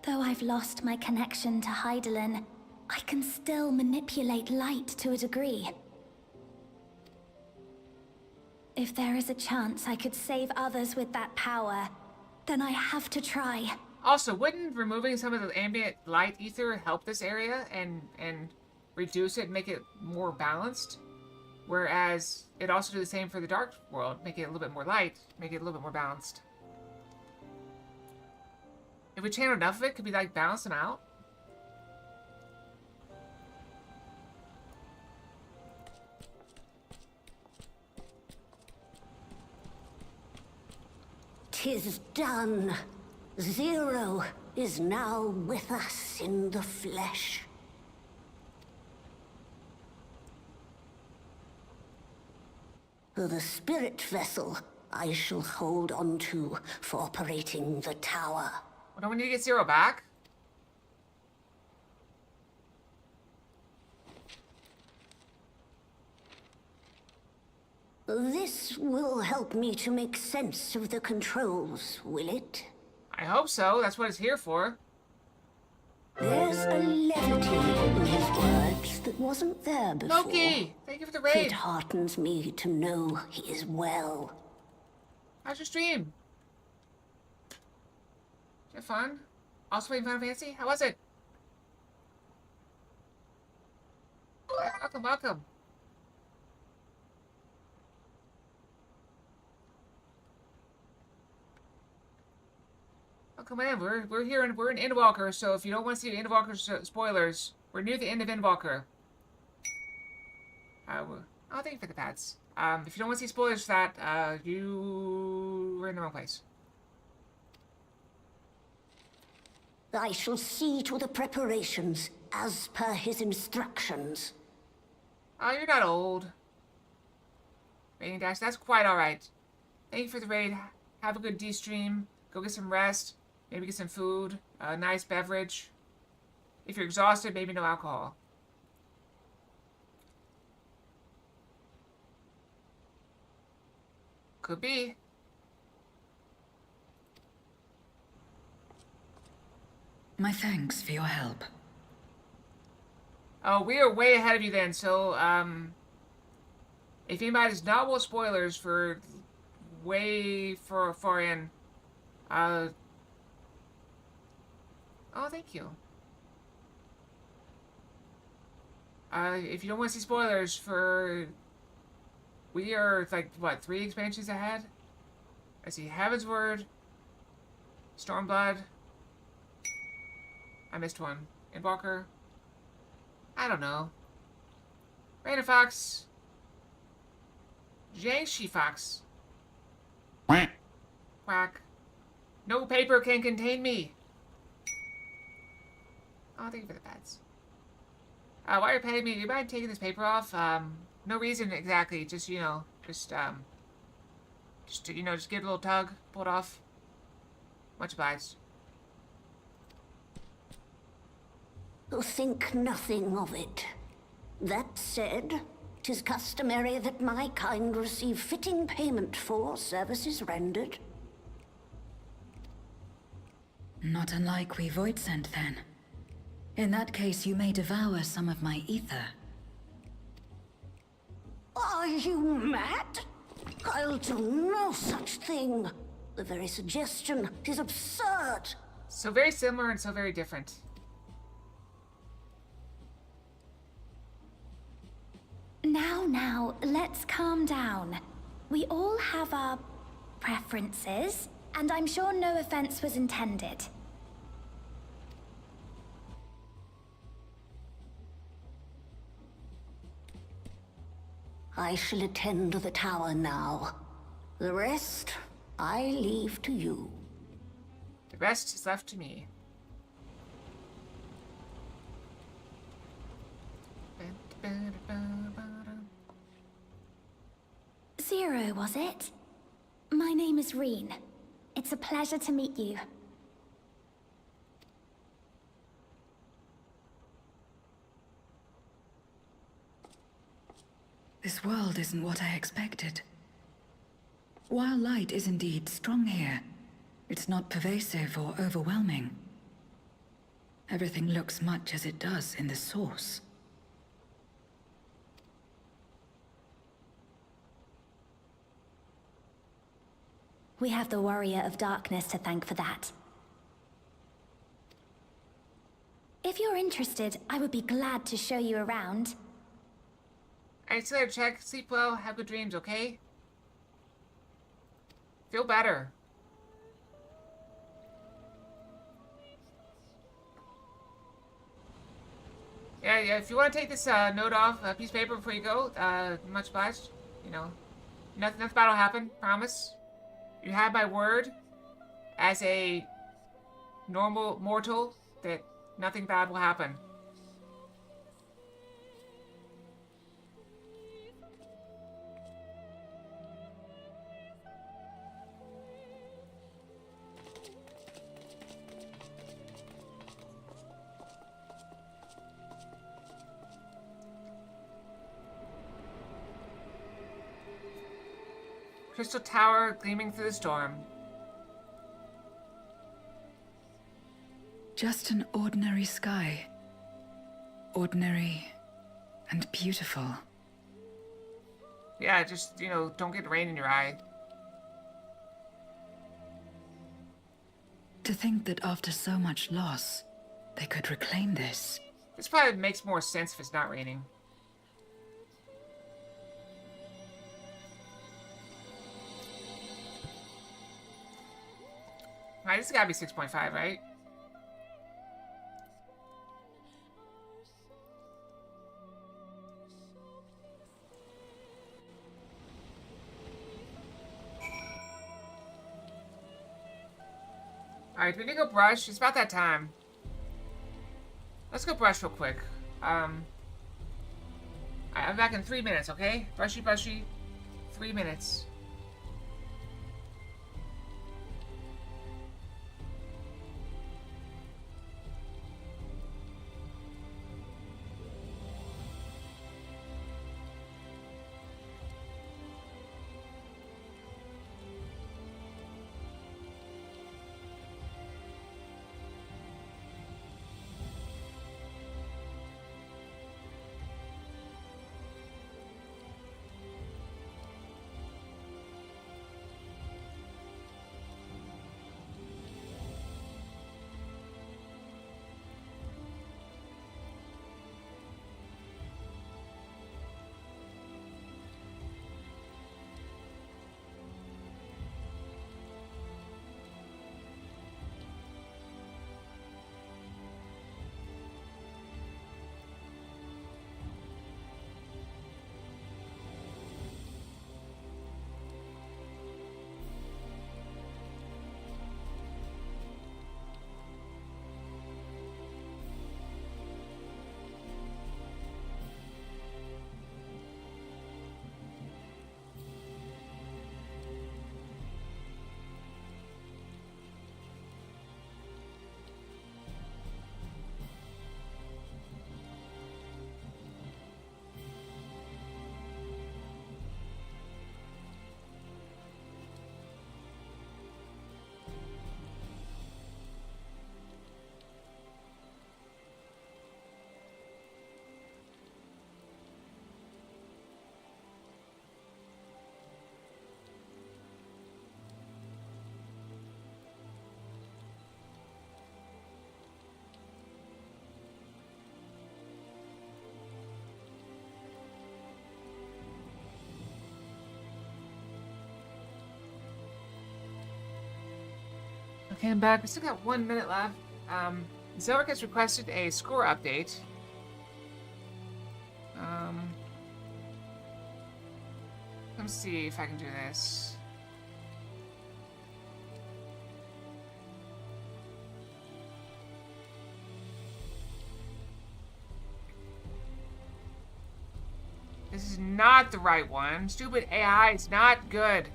Though I've lost my connection to Hydaelyn, I can still manipulate light to a degree. If there is a chance I could save others with that power, then I have to try. Also, wouldn't removing some of the ambient light ether help this area and reduce it, make it more balanced? Whereas it also do the same for the dark world, make it a little bit more light, make it a little bit more balanced. If we channel enough of it, could we like balance them out? "'Tis done. Zero is now with us in the flesh." The spirit vessel I shall hold on to for operating the tower. Well, don't we need to get Zero back? This will help me to make sense of the controls, will it? I hope so. That's what it's here for. There's a levity in his words that wasn't there before. Loki, thank you for the raid. It heartens me to know he is well. How's your stream? Did you have fun? Also playing Final Fantasy? How was it? Welcome, welcome. Oh, come on, we're here and we're in Endwalker, so if you don't want to see Endwalker spoilers, we're near the end of Endwalker. Oh, thank you for the pads. If you don't want to see spoilers for that, you were in the wrong place. I shall see to the preparations as per his instructions. Oh, you're not old. Raiding Dash, that's quite alright. Thank you for the raid. Have a good D-stream. Go get some rest. Maybe get some food. A nice beverage. If you're exhausted, maybe no alcohol. Could be. My thanks for your help. Oh, we are way ahead of you then. So, if anybody does not want spoilers for way far in, oh, thank you. If you don't want to see spoilers for, we are like what, 3 expansions ahead? I see Heaven's Word, Stormblood. I missed one. Endwalker. I don't know. Raina Fox. Jiangxi Fox. Quack. No paper can contain me. Oh, thank you for the pets. While you're petting me, do you mind taking this paper off? No reason exactly. Just, you know, just give it a little tug. Pull it off. Much obliged. Think nothing of it. That said, 'tis customary that my kind receive fitting payment for services rendered. Not unlike we void sent, then. In that case, you may devour some of my ether. Are you mad? I'll do no such thing. The very suggestion is absurd. So very similar and so very different. Now, let's calm down. We all have our preferences, and I'm sure no offense was intended. I shall attend to the tower now. The rest, I leave to you. The rest is left to me. Zero, was it? My name is Reen. It's a pleasure to meet you. This world isn't what I expected. While light is indeed strong here, it's not pervasive or overwhelming. Everything looks much as it does in the source. We have the Warrior of Darkness to thank for that. If you're interested, I would be glad to show you around. Alright, so check. Sleep well. Have good dreams, okay? Feel better. Yeah, if you want to take this note off, a piece of paper before you go, much obliged. You know, nothing bad will happen, promise. You have my word as a normal mortal that nothing bad will happen. Crystal Tower gleaming through the storm. Just an ordinary sky. Ordinary and beautiful. Yeah, just, you know, don't get rain in your eye. To think that after so much loss, they could reclaim this. This probably makes more sense if it's not raining. Alright, this has gotta be 6.5, right? Alright, we need to go brush. It's about that time. Let's go brush real quick. I'm back in 3 minutes, okay? Brushy, brushy. 3 minutes. Okay, I'm back. We still got 1 minute left. Zelric has requested a score update. Let's see if I can do this. This is not the right one. Stupid AI is not good.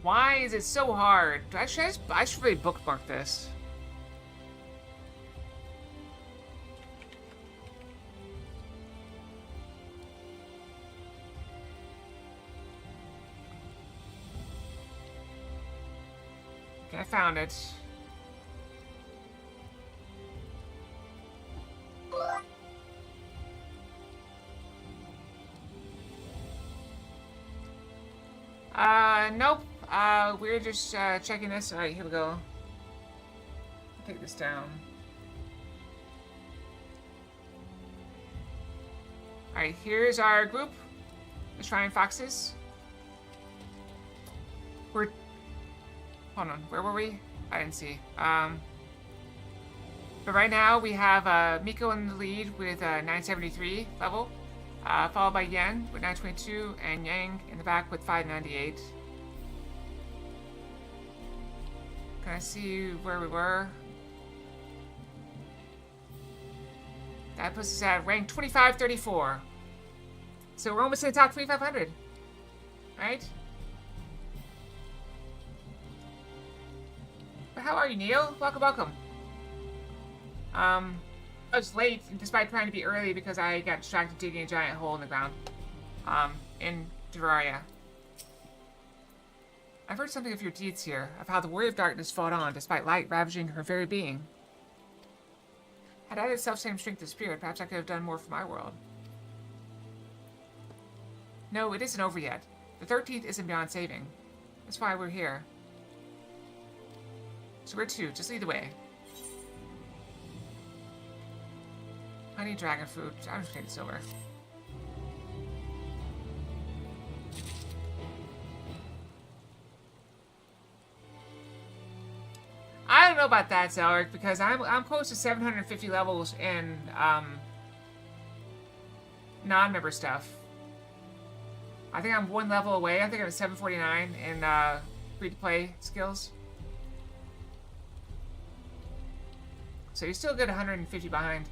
Why is it so hard? I should really bookmark this. Okay, I found it. Nope. We're just checking this. Alright, here we go. Take this down. Alright, here's our group. The Shrine Foxes. Hold on, where were we? I didn't see. But right now we have Miko in the lead with 973 level, followed by Yen with 922, and Yang in the back with 598. Can I see where we were? That puts us at rank 2534. So we're almost in the top 2500. Right? But how are you, Neo? Welcome, welcome. I was late despite trying to be early because I got distracted digging a giant hole in the ground. In Terraria. I've heard something of your deeds here, of how the Warrior of Darkness fought on despite light ravaging her very being. Had I the self-same strength of spirit, perhaps I could have done more for my world. No, it isn't over yet. The 13th isn't beyond saving. That's why we're here. So where to? Just lead the way. I need dragon food. I'm just taking silver. I don't know about that, Zelric, because I'm close to 750 levels in non-member stuff. I think I'm 1 level away. I think I'm at 749 in free-to-play skills. So you're still good 150 behind.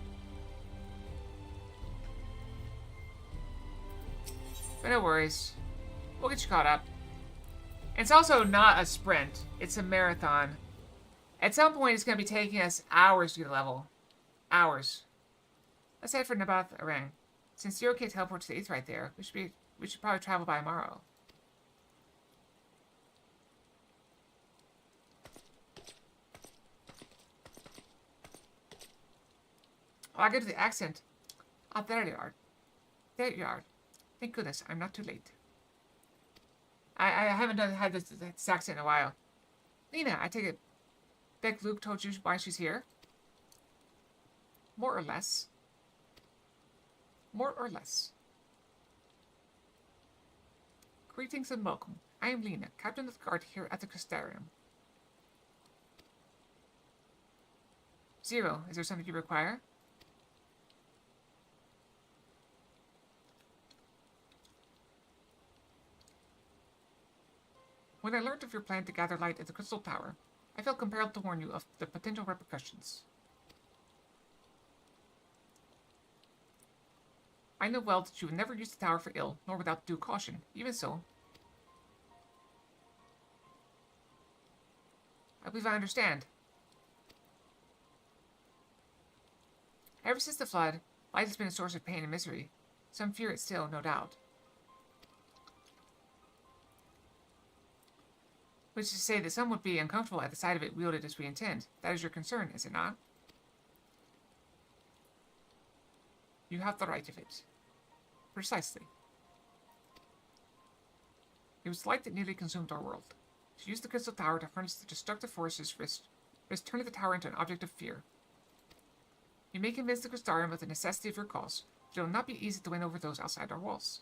But no worries. We'll get you caught up. It's also not a sprint. It's a marathon. At some point, it's going to be taking us hours to get a level. Hours. Let's head for Nabath Arang. Since Zero K teleports to the 8th right there, we should probably travel by tomorrow. Oh, I get to the accent. Oh, there you are. There you are. Thank goodness, I'm not too late. I haven't had this accent in a while. Lena, I take it Big Luke told you why she's here? More or less. More or less. Greetings and welcome. I am Lena, captain of the guard here at the Crystarium. Zero, is there something you require? When I learned of your plan to gather light at the Crystal Tower, I felt compelled to warn you of the potential repercussions. I know well that you would never use the tower for ill, nor without due caution. Even so, I believe I understand. Ever since the flood, light has been a source of pain and misery. Some fear it still, no doubt. Which is to say that some would be uncomfortable at the sight of it wielded as we intend. That is your concern, is it not? You have the right of it. Precisely. It was light that nearly consumed our world. To use the Crystal Tower to harness the destructive forces risked turning the tower into an object of fear. You may convince the Crystarium of the necessity of your cause, but it will not be easy to win over those outside our walls.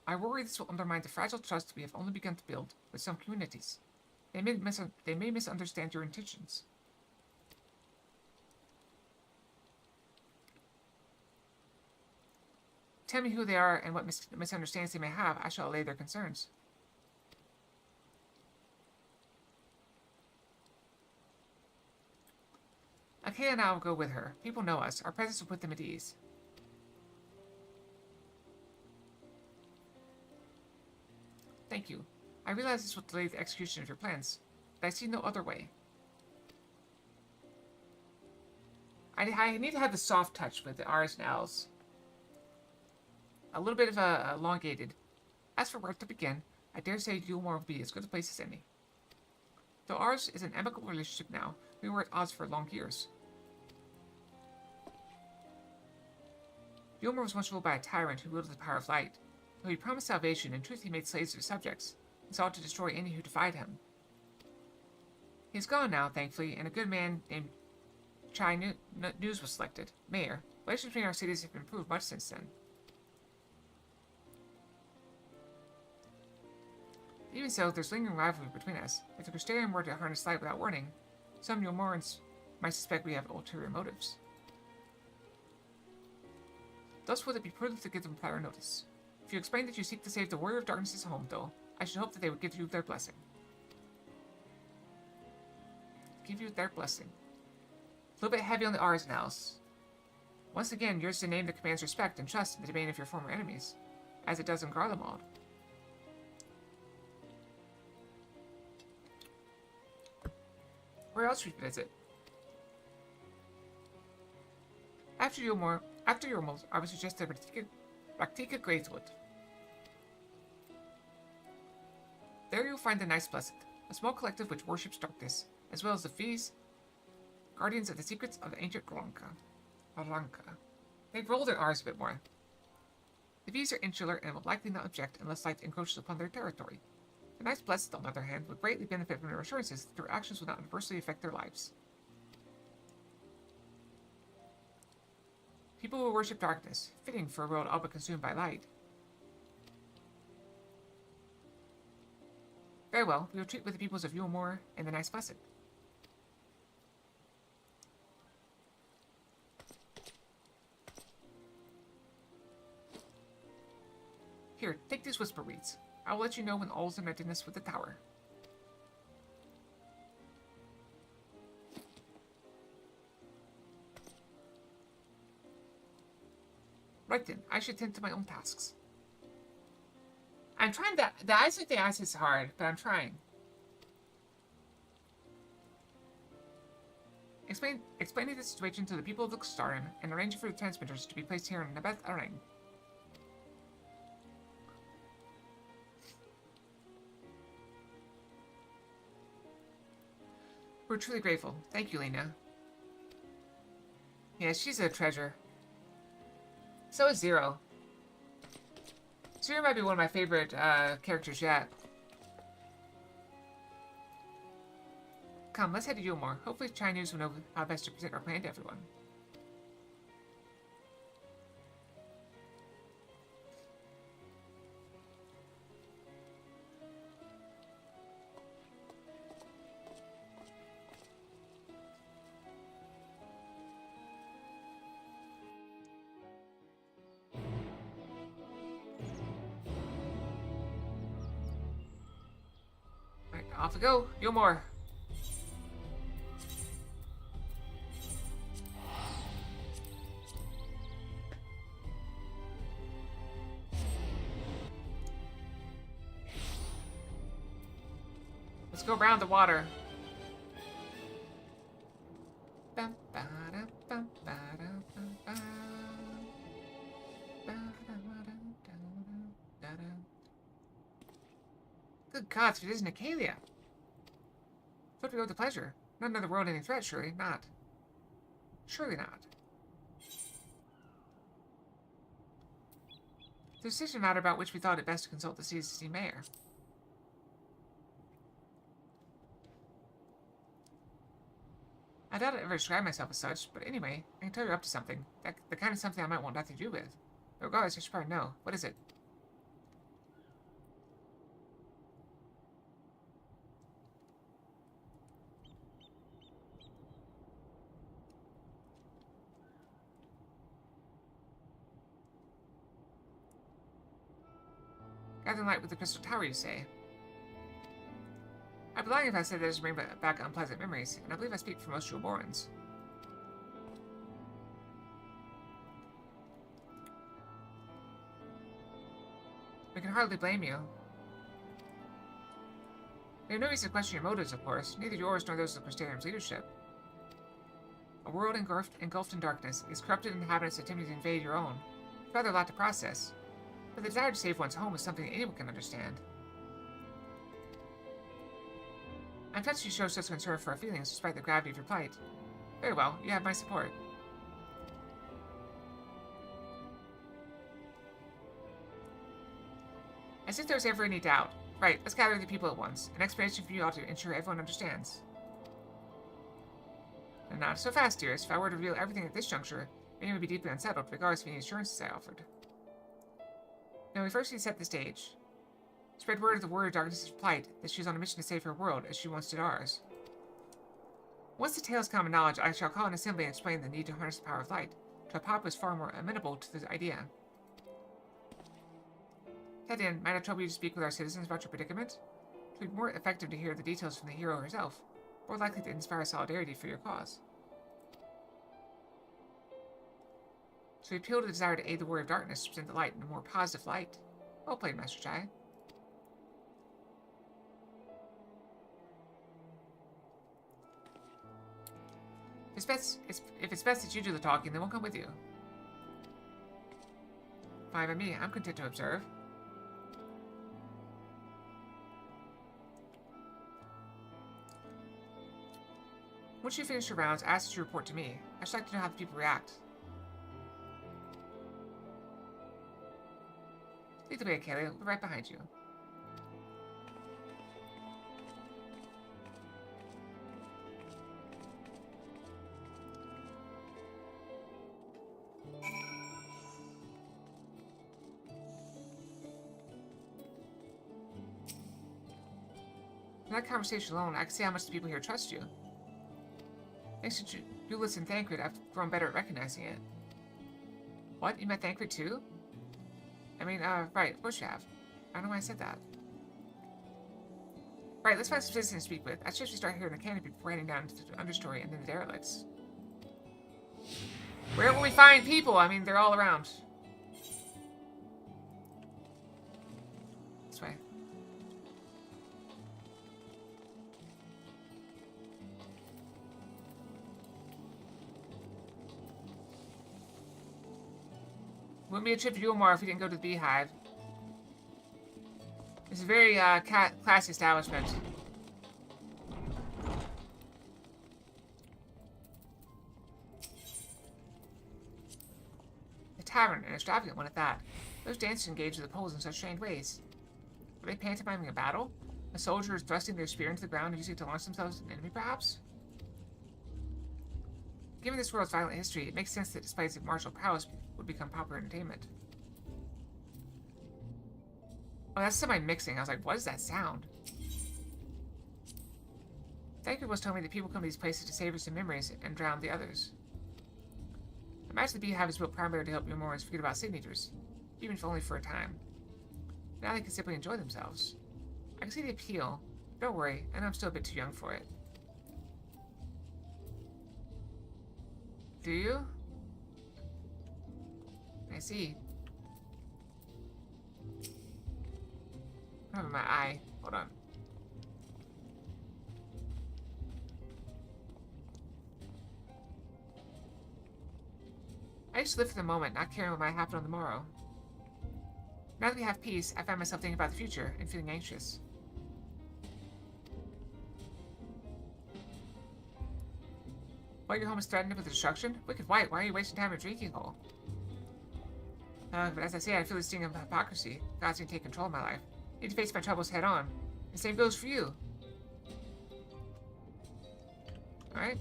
I worry this will undermine the fragile trust we have only begun to build with some communities. They may misunderstand your intentions. Tell me who they are and what misunderstandings they may have. I shall allay their concerns. Achaea and I will go with her. People know us. Our presence will put them at ease. Thank you. I realize this will delay the execution of your plans, but I see no other way. I need to have the soft touch with the R's and L's. A little bit of a elongated. As for where to begin, I dare say Yulmore will be as good a place as any. Though ours is an amicable relationship now, we were at odds for long years. Yulmore was once ruled by a tyrant who wielded the power of light. Though he promised salvation, in truth he made slaves of his subjects, and sought to destroy any who defied him. He is gone now, thankfully, and a good man named Chai News was selected, mayor. Relations between our cities have improved much since then. Even so, there's lingering rivalry between us. If the Crystarium were to harness light without warning, some Yulmorans might suspect we have ulterior motives. Thus would it be prudent to give them prior notice. If you explain that you seek to save the Warrior of Darkness's home, though, I should hope that they would give you their blessing. Give you their blessing. A little bit heavy on the R's and L's. Once again, yours is a name that commands respect and trust in the domain of your former enemies, as it does in Garlemald. Where else should we visit? After Yulmore, I would suggest Raktika Gravewood. There you'll find the Nice Blessed, a small collective which worships darkness, as well as the Fees, guardians of the secrets of the ancient Aranka. They've rolled their R's a bit more. The Fees are insular and will likely not object unless light encroaches upon their territory. The Nice Blessed, on the other hand, would greatly benefit from their assurances that their actions will not adversely affect their lives. People who worship darkness, fitting for a world all but consumed by light. Very well, we will treat with the peoples of Yulmore and the Nice Blessed. Here, take these whisper reeds. I will let you know when all is in readiness with the tower. Right then, I should tend to my own tasks. I'm trying that. The eyes like the eyes is hard, but I'm trying. Explaining the situation to the people of the Crystarium and arranging for the transmitters to be placed here in Nabeth Arang. We're truly grateful. Thank you, Lena. Yeah, she's a treasure. So is Zero. Zero might be one of my favorite characters yet. Come, let's head to Yulmore. Hopefully Chinese will know how best to present our plan to everyone. Alright, off we go. Yulmore. Let's go around the water. Good gods, if it isn't Achaea. Thought we owed the pleasure. Not another world any threat, surely not. Surely not. The decision matter about which we thought it best to consult the CCC mayor. I doubt I'd ever describe myself as such, but anyway, I can tell you're up to something. The kind of something I might want nothing to do with. But regardless, I should probably know. What is it? Gathering light with the crystal tower, you say? I'd be lying if I said that it doesn't bring back unpleasant memories, and I believe I speak for most Juborans. We can hardly blame you. We have no reason to question your motives, of course, neither yours nor those of Crystarium's leadership. A world engulfed in darkness, its corrupted inhabitants attempting to invade your own. It's rather a lot to process, but the desire to save one's home is something anyone can understand. I'm touched you show such concern for our feelings despite the gravity of your plight. Very well, you have my support. As if there was ever any doubt. Right, let's gather the people at once. An explanation for you all to ensure everyone understands. And not so fast, dearest. If I were to reveal everything at this juncture, many would be deeply unsettled, regardless of any assurances I offered. Now, we first need to set the stage. Spread word of the warrior darkness's plight, that she is on a mission to save her world, as she once did ours. Once the tale is common knowledge, I shall call an assembly and explain the need to harness the power of light, to a populace far more amenable to the idea. That end, might I trouble you to speak with our citizens about your predicament? It would be more effective to hear the details from the hero herself, more likely to inspire solidarity for your cause. So we appeal to the desire to aid the warrior of darkness to present the light in a more positive light. Well played, Master Chai. If it's best that you do the talking, then we'll come with you. Fine by me, I'm content to observe. Once you finish your rounds, ask that you report to me. I'd like to know how the people react. Lead the way, Kaylee. We'll be right behind you. In that conversation alone, I can see how much the people here trust you. Thanks to Julius and Thancred, I've grown better at recognizing it. What? You met Thancred too? I mean, right, of course you have. I don't know why I said that. Right, let's find some citizens to speak with. I suggest we start here in the canopy before heading down to the understory and then the derelicts. Where will we find people? I mean, they're all around. This way. Wouldn't be a trip to Ulmar if we didn't go to the Beehive. It's a very classy establishment. The tavern, an extravagant one at that. Those dancers engaged with the poles in such strange ways. Were they pantomiming a battle? The soldiers thrusting their spear into the ground and using it to launch themselves at an enemy, perhaps? Given this world's violent history, it makes sense that displays of martial prowess would become popular entertainment. Oh, that's somebody mixing. I was like, what is that sound? Thancred was telling me that people come to these places to savor some memories and drown the others. I imagine the Beehive is built primarily to help Umorans forget about Sign-Eaters, even if only for a time. Now they can simply enjoy themselves. I can see the appeal. Don't worry, I know I'm still a bit too young for it. Do you? I see. Oh, my eye. Hold on. I just live for the moment, not caring what might happen on the morrow. Now that we have peace, I find myself thinking about the future and feeling anxious. While your home is threatened with destruction? Wicked White, why are you wasting time in a drinking hole? But as I say, I feel the sting of hypocrisy. God's gonna take control of my life. I need to face my troubles head on. The same goes for you. Alright.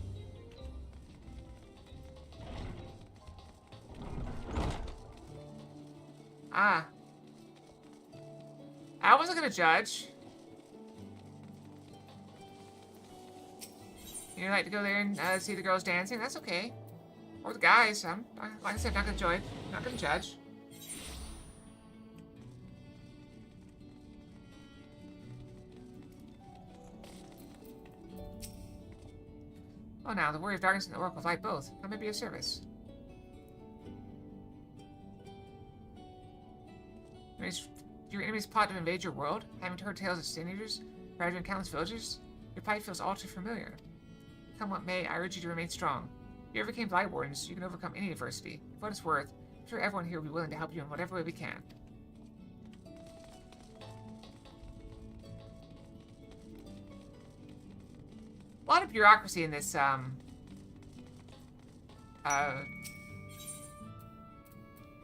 Ah. I wasn't gonna judge. You like to go there and see the girls dancing? That's okay. Or the guys. Like I said, not gonna judge. Not gonna judge. Oh, now the Warrior of Darkness and the Oracle of Light both. That may be of service. Your enemies plot to invade your world, having heard tales of sin eaters, ravaging countless villages. Your plight feels all too familiar. Come what may, I urge you to remain strong. If you overcame Light Wardens, you can overcome any adversity. For what it's worth, I'm sure everyone here will be willing to help you in whatever way we can. A lot of bureaucracy in this,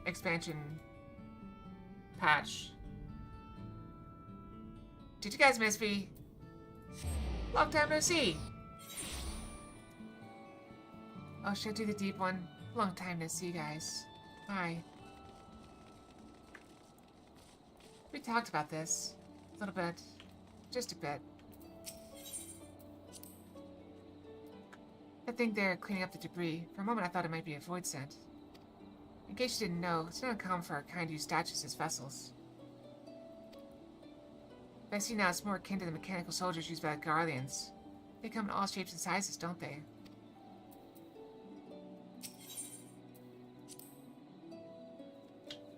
expansion patch. Did you guys miss me? Long time no see. Oh, should I do the deep one? Long time no see, guys. Hi. We talked about this. A little bit. Just a bit. That thing there cleaning up the debris. For a moment I thought it might be a void scent. In case you didn't know, it's not uncommon for our kind to use statues as vessels. But I see now it's more akin to the mechanical soldiers used by the Garleans. They come in all shapes and sizes, don't they?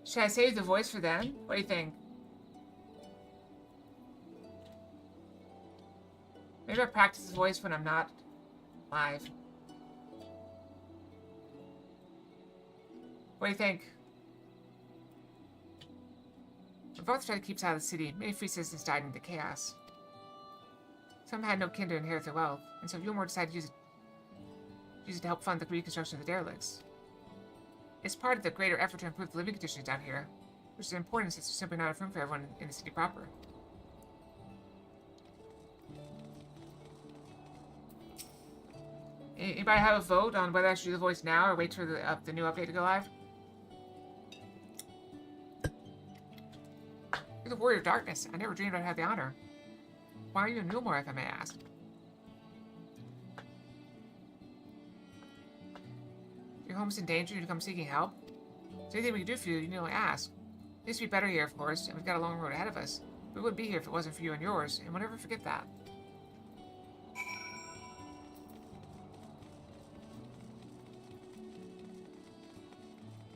Should I save the voice for them? What do you think? Maybe I practice the voice when I'm not live. What do you think? When Voth tried to keep us out of the city, many free citizens died in the chaos. Some had no kin to inherit their wealth, and so Yulmore decided to use it to help fund the reconstruction of the derelicts. It's part of the greater effort to improve the living conditions down here, which is important since there's simply not enough room for everyone in the city proper. Anybody have a vote on whether I should do the voice now or wait for the new update to go live? You're the Warrior of Darkness. I never dreamed I'd have the honor. Why are you in Newmore, if I may ask? Your home's in danger, you come seeking help? Is there anything we can do for you, you need only ask. It needs to be better here, of course, and we've got a long road ahead of us. We wouldn't be here if it wasn't for you and yours, and we'll never forget that.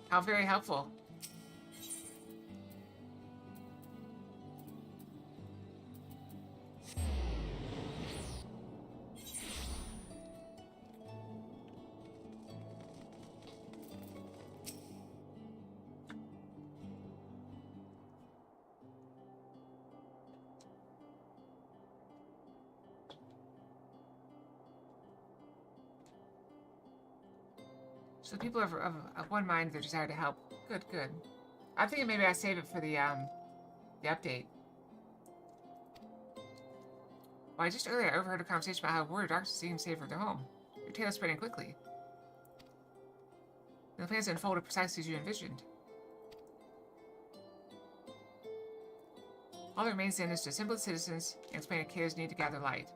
How very helpful. So the people of one mind, their desire to help. Good, good. I'm thinking maybe I save it for the update. Well, just earlier I overheard a conversation about how Warrior of Darkness is seeking to save their home. Your tale is spreading quickly. And the plans unfolded precisely as you envisioned. All that remains then is to assemble the citizens and explain Achaea's need to gather light.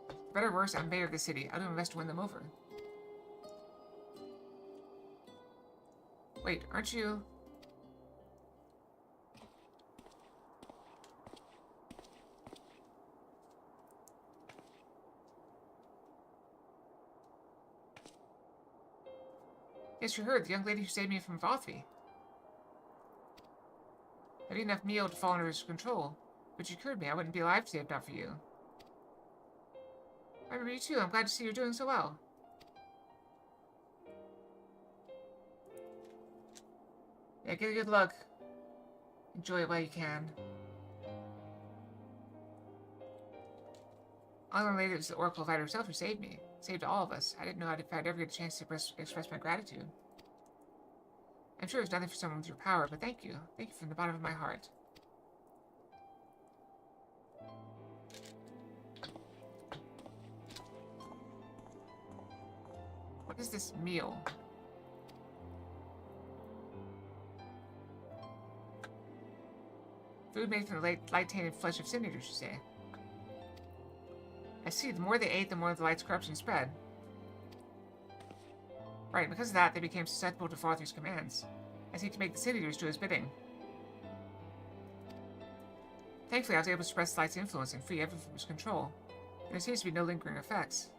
For better or worse, I'm mayor of the city. I'll do my best to win them over. Wait, aren't you... Yes, you heard. The young lady who saved me from Vothvi. I had enough meal to fall under his control, but you cured me. I wouldn't be alive today if not for you. I remember you too. I'm glad to see you're doing so well. Yeah, get a good look. Enjoy it while you can. I learned later it was the Oracle of Light herself who saved me. Saved all of us. I didn't know if I'd ever get a chance to express my gratitude. I'm sure it was nothing for someone with your power, but thank you. Thank you from the bottom of my heart. What is this meal? Food made from the light-tainted flesh of sin eaters, you say? I see, the more they ate, the more the light's corruption spread. Right, because of that, they became susceptible to Father's commands. I seek to make the sin eaters do his bidding. Thankfully, I was able to suppress the light's influence and free everyone from his control. And there seems to be no lingering effects.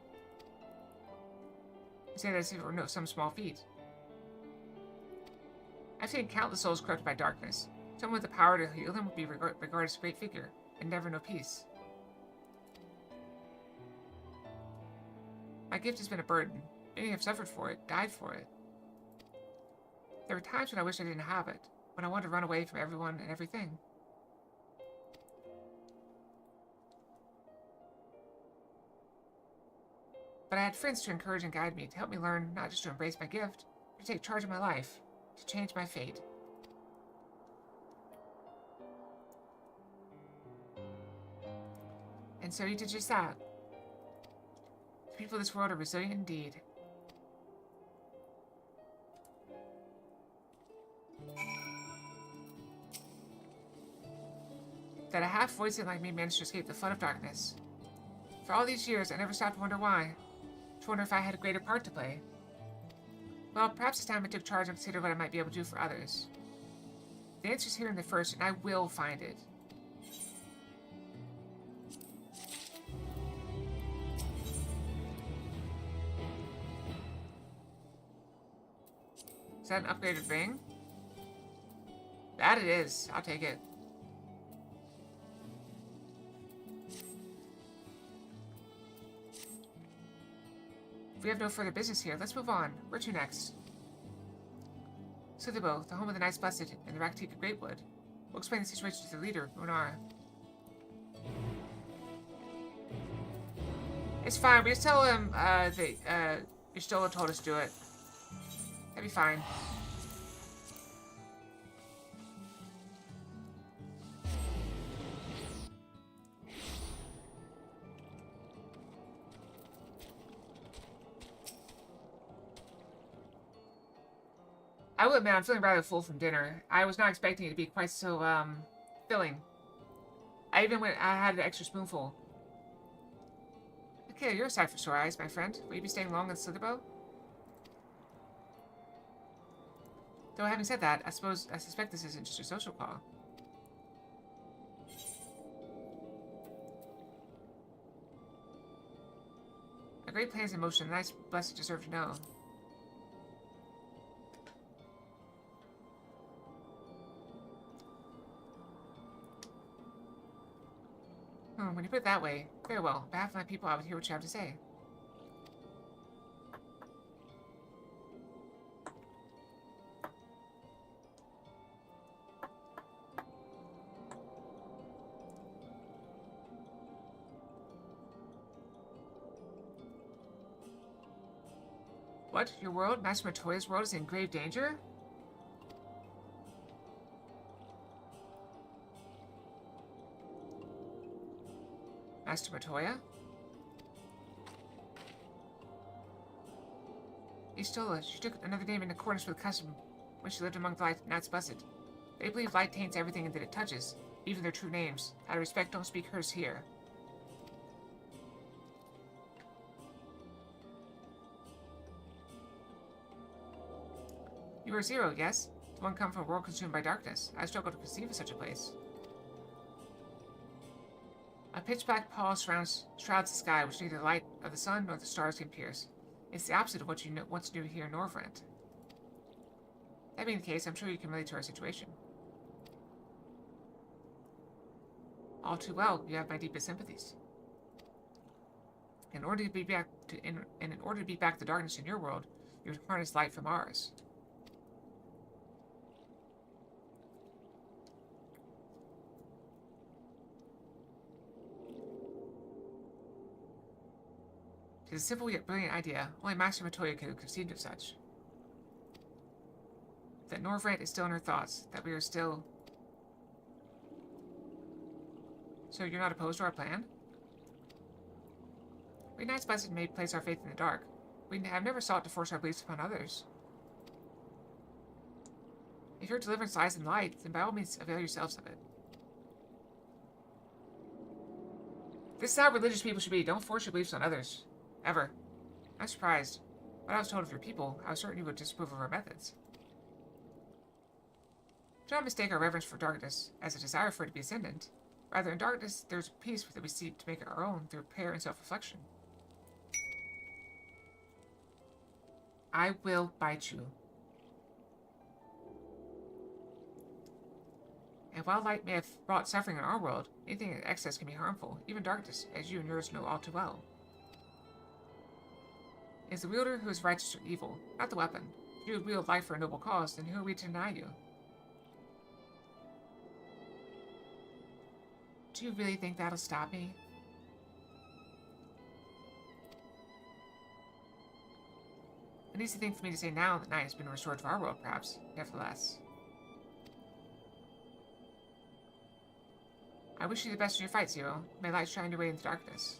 You say that as if it were some small feat. I've seen countless souls corrupted by darkness. Someone with the power to heal them would be regarded as a great figure, and never know peace. My gift has been a burden. Many have suffered for it, died for it. There were times when I wished I didn't have it, when I wanted to run away from everyone and everything. But I had friends to encourage and guide me, to help me learn not just to embrace my gift, but to take charge of my life, to change my fate. And so you did just that. The people of this world are resilient indeed. That a half-voiced like me managed to escape the flood of darkness. For all these years, I never stopped to wonder why. To wonder if I had a greater part to play. Well, perhaps it's time I took charge and considered what I might be able to do for others. The answer's here in the first, and I will find it. Is that an upgraded ring? That it is. I'll take it. If we have no further business here, let's move on. Where to next? Slitherbow, the home of the Knights Blessed, and the Raktik of Greatwood. We'll explain the situation to the leader, Runar. It's fine. We just tell him that Y'shtola told us to do it. That'd be fine. I will admit, I'm feeling rather full from dinner. I was not expecting it to be quite so, filling. I had an extra spoonful. Okay, you're a sight for sore eyes, my friend. Will you be staying long in Slitherbow? Though having said that, I suspect this isn't just a social call. A great plan's in motion, the Knights Blessed deserve to know. When you put it that way, very well. On behalf of my people, I would hear what you have to say. What? Your world? Master Matoya's world is in grave danger? Master Matoya? Y'shtola, she took another name in accordance with custom when she lived among the Knights Blessed. They believe light taints everything that it touches, even their true names. Out of respect, don't speak hers here. You are Zero, yes? The one come from a world consumed by darkness. I struggle to conceive of such a place. A pitch-black pall shrouds the sky, which neither the light of the sun nor the stars can pierce. It's the opposite of what you once knew here in Norvrent. That being the case, I'm sure you can relate to our situation. All too well, you have my deepest sympathies. In order to beat back the darkness in your world, you would harness light from ours. It's a simple yet brilliant idea. Only Master Matoya could have conceived of such. That Norvrent is still in her thoughts. That we are still... So you're not opposed to our plan? We Knights Blessed may place our faith in the dark. We have never sought to force our beliefs upon others. If your deliverance lies in light, then by all means avail yourselves of it. This is how religious people should be. Don't force your beliefs on others. Ever. I'm surprised. When I was told of your people, I was certain you would disapprove of our methods. Do not mistake our reverence for darkness as a desire for it to be ascendant. Rather, in darkness, there is peace that we seek to make it our own through prayer and self-reflection. I will bite you. And while light may have brought suffering in our world, anything in excess can be harmful, even darkness, as you and yours know all too well. It is the wielder who is righteous or evil, not the weapon. If you would wield life for a noble cause, then who are we to deny you? Do you really think that'll stop me? An easy thing for me to say now that night has been restored to our world, perhaps, nevertheless. I wish you the best in your fight, Zero. May light shine your way in the darkness.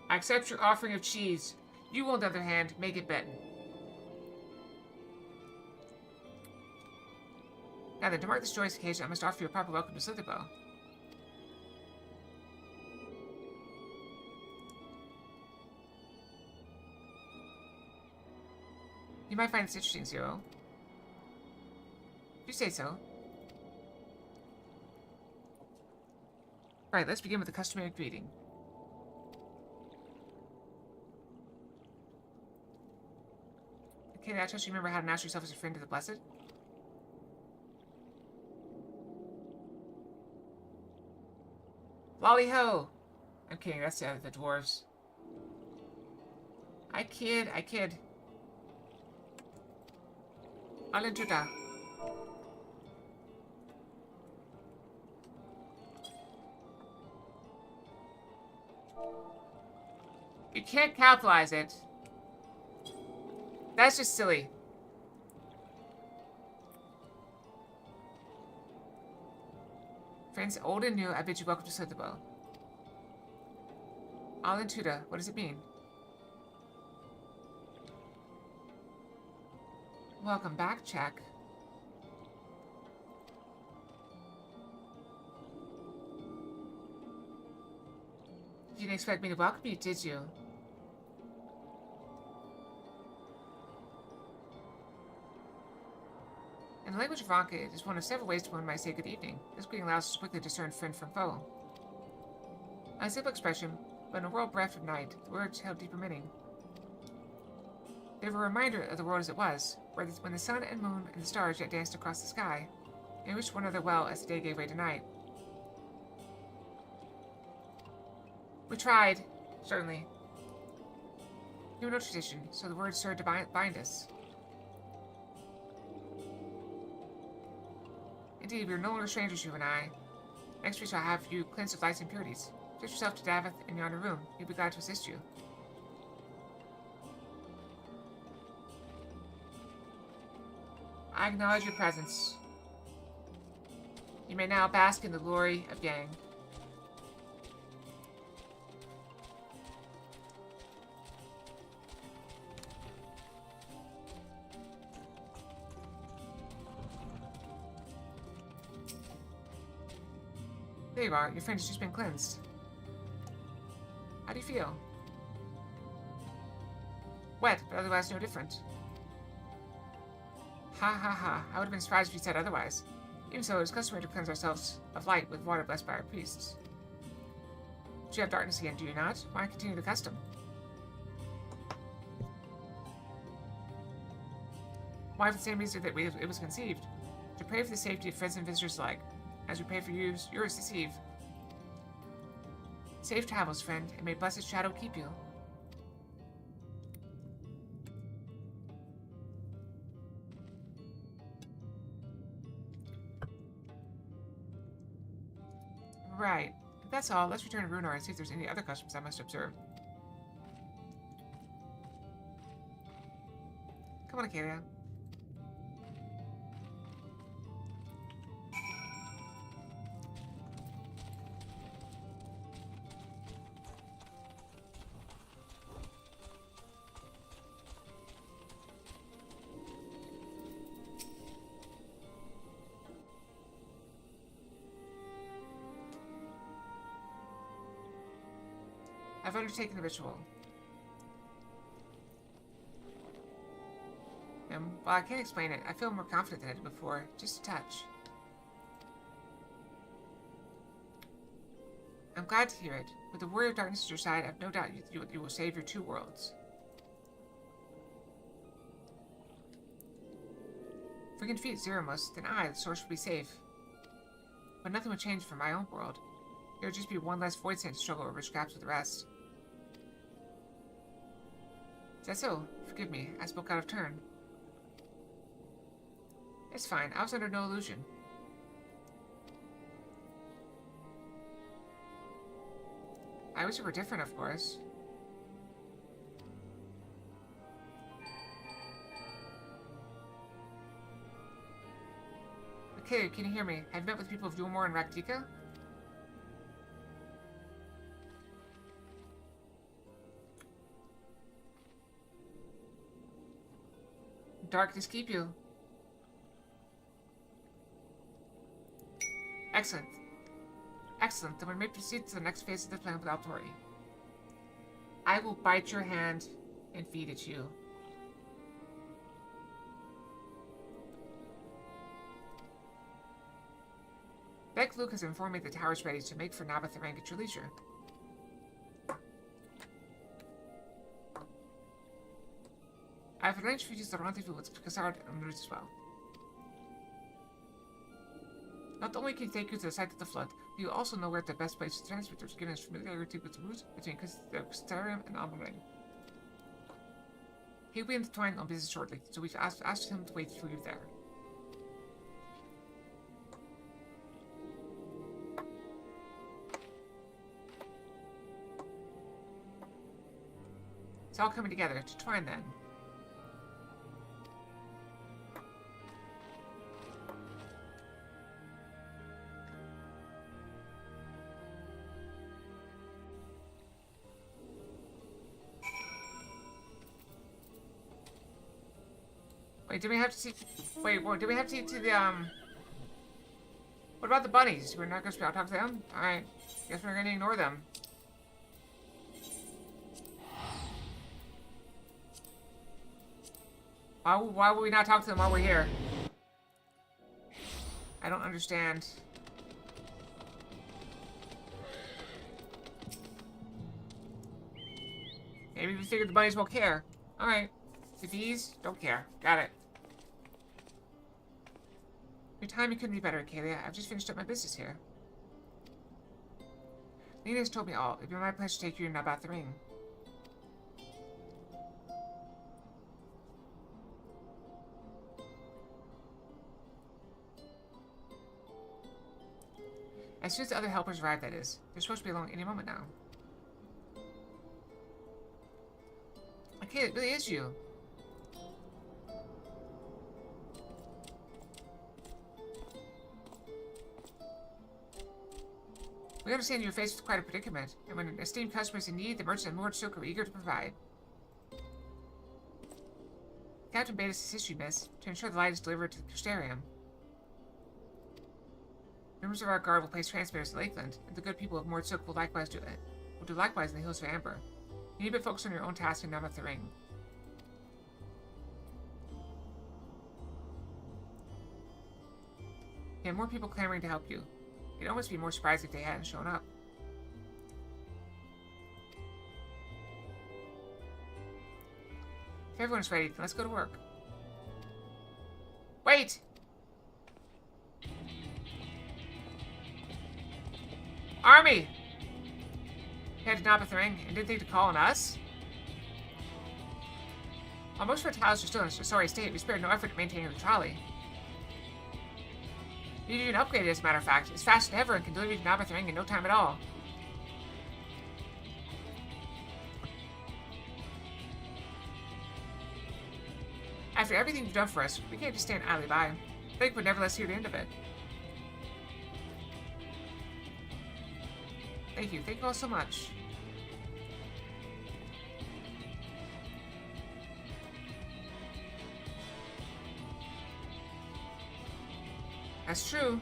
I accept your offering of cheese. You, on the other hand, make it better. Now then, to mark this joyous occasion, I must offer you a proper welcome to Slitherbow. You might find this interesting, Zero. If you say so. Right, let's begin with the customary greeting. Okay, I trust you remember how to announce yourself as a friend to the Blessed? Lolly ho! I'm kidding, that's the dwarves. I kid. Alentuta. You can't capitalize it. That's just silly. Friends old and new, I bid you welcome to Slitherbow. Alentuta, what does it mean? Welcome back, check. You didn't expect me to welcome you, did you? In the language of Ronka, it is one of several ways to one might say good evening. This greeting allows us to quickly discern friend from foe. A simple expression, but in a world bereft of night, the words held deeper meaning. They were a reminder of the world as it was, when the sun and moon and the stars yet danced across the sky, and wished one another well as the day gave way to night. We tried, certainly. We were no tradition, so the words served to bind us. Indeed, we are no longer strangers, you and I. Next we shall have you cleansed of life's impurities. Take yourself to Davith in yonder room. He'll be glad to assist you. I acknowledge your presence. You may now bask in the glory of Yang. There you are. Your friend has just been cleansed. How do you feel? Wet, but otherwise no different. Ha ha ha. I would have been surprised if you said otherwise. Even so, it is customary to cleanse ourselves of light with water blessed by our priests. But you have darkness again, do you not? Why continue the custom? Why, for the same reason that it was conceived. To pray for the safety of friends and visitors alike, as we pray for yours this eve. Safe travels, friend, and may blessed shadow keep you. Right. If that's all, let's return to Runar and see if there's any other customs I must observe. Come on, Acadia. I've undertaken the ritual. And while I can't explain it, I feel more confident than I did before. Just a touch. I'm glad to hear it. With the warrior of darkness at your side, I have no doubt you will save your two worlds. If we can defeat Zeromus, then I, the source, will be safe. But nothing would change for my own world. There would just be one less void saint to struggle over scraps with the rest. Is that so? Forgive me, I spoke out of turn. It's fine, I was under no illusion. I wish it were different, of course. Okay, can you hear me? Have you met with people of Yulmore and Raktika? Darkness keep you. Excellent. Excellent, then we may proceed to the next phase of the plan without worry. I will bite your hand and feed it you. Beck Luke has informed me the tower is ready to make for Nabatharang at your leisure. I have arranged for you to rendezvous with Kassard and Root as well. Not only can he take you to the site of the flood, but you also know where the best place to transfer to, given his familiarity with the route between Castarium and Almaring. He'll be intertwined on business shortly, so we've asked him to wait for you there. It's all coming together. To try and then. Wait, do we have to see? Wait, what? Do we have to see to the What about the bunnies? We're not going to talk to them. All right. Guess we're going to ignore them. Why would we not talk to them while we're here? I don't understand. Maybe we figured the bunnies won't care. Alright. The bees don't care. Got it. Your timing couldn't be better, Kalia. I've just finished up my business here. Lena has told me all. It'd be my pleasure to take you to Nabatharang. As soon as the other helpers arrive, that is. They're supposed to be along any moment now. Okay, it really is you. We understand you're faced with quite a predicament, and when an esteemed customer is in need, the merchant and Lord Silk are eager to provide. Captain bade us assist you, miss, to ensure the light is delivered to the Custarium. Members of our guard will place transmitters to Lakeland, and the good people of Mord Silk will likewise do it. Will do likewise in the Hills of Amber. You need to focus on your own task in Nabatharang. You have more people clamoring to help you. You'd almost be more surprised if they hadn't shown up. If everyone's ready, then let's go to work. Wait! Army! Head to Nabatharang and didn't think to call on us? While most of our towers are still in a sorry state, we spared no effort in maintaining the trolley. You've even upgraded, as a matter of fact. It's faster than ever and can deliver you to Nabatharang in no time at all. After everything you've done for us, we can't just stand idly by. Blake would never let us hear the end of it. Thank you. Thank you all so much. That's true.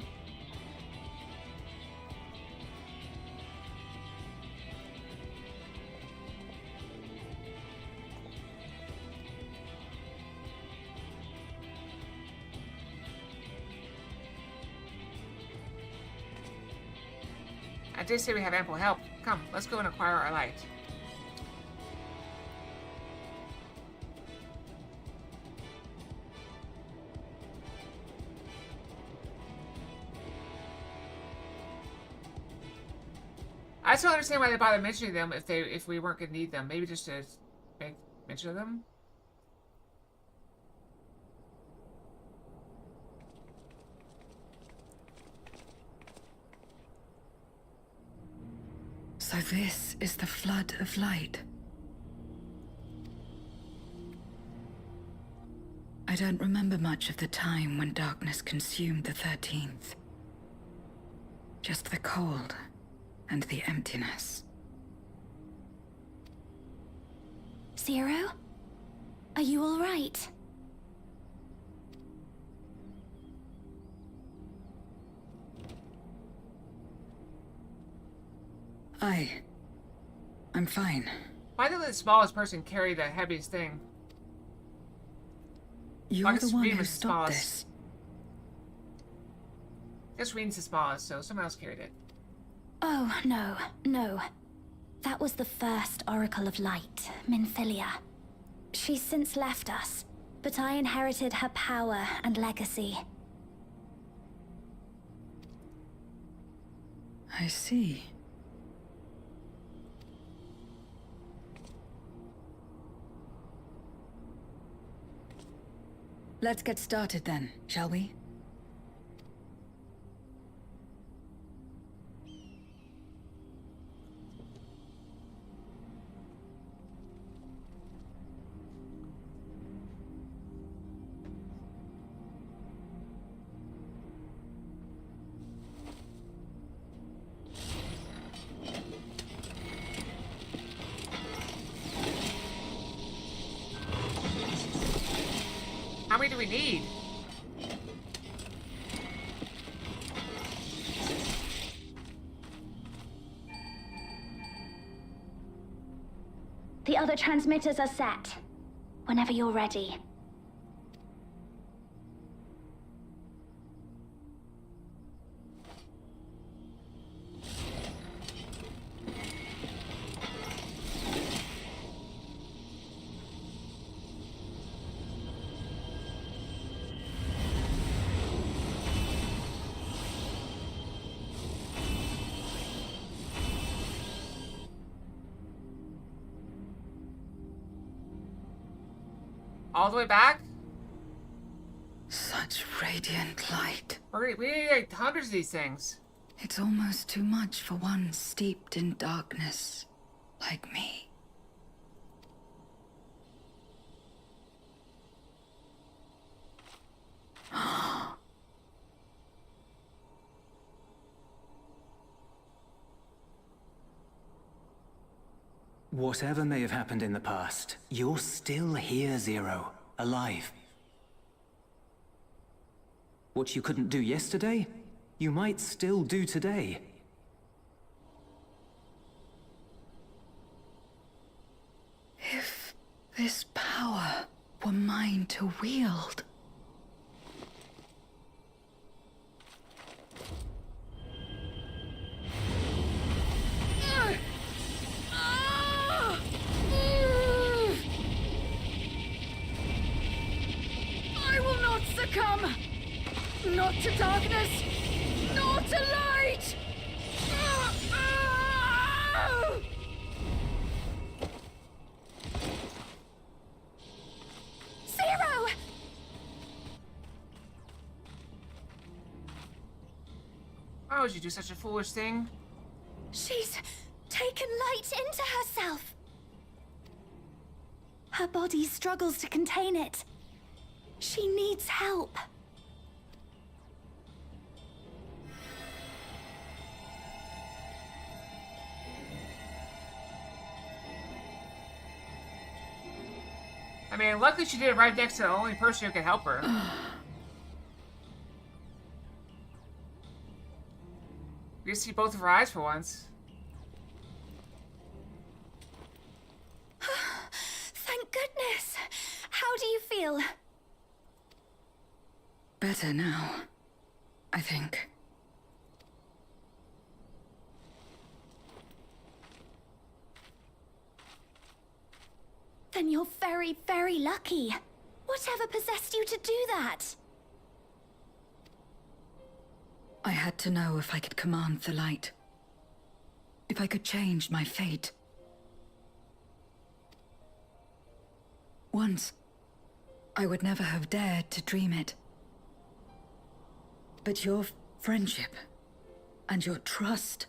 did say we have ample help. Come, let's go and acquire our light. I still understand why they bother mentioning them if we weren't gonna need them. Maybe just to make mention of them. So this is the flood of light. I don't remember much of the time when darkness consumed the 13th. Just the cold and the emptiness. Zero? Are you all right? I'm fine. Why did the smallest person carry the heaviest thing? You're Like the one Reed who was the stopped smallest. this. This Reed's the smallest, so someone else carried it. Oh, no, no. That was the first Oracle of Light, Minfilia. She's since left us, but I inherited her power and legacy. I see. Let's get started then, shall we? How many do we need? The other transmitters are set. Whenever you're ready. All the way back? Such radiant light. We need like hundreds of these things. It's almost too much for one steeped in darkness like me. Whatever may have happened in the past, you're still here, Zero. Alive. What you couldn't do yesterday, you might still do today. If this power were mine to wield. I will not succumb! Not to darkness! Nor to light! Zero! Why would you do such a foolish thing? She's taken light into herself. Her body struggles to contain it. She needs help. I mean, luckily she did it right next to the only person who could help her. We get to see both of her eyes for once. Thank goodness. How do you feel? Better now, I think. Then you're very, very lucky. Whatever possessed you to do that? I had to know if I could command the light. If I could change my fate. Once, I would never have dared to dream it. But your friendship and your trust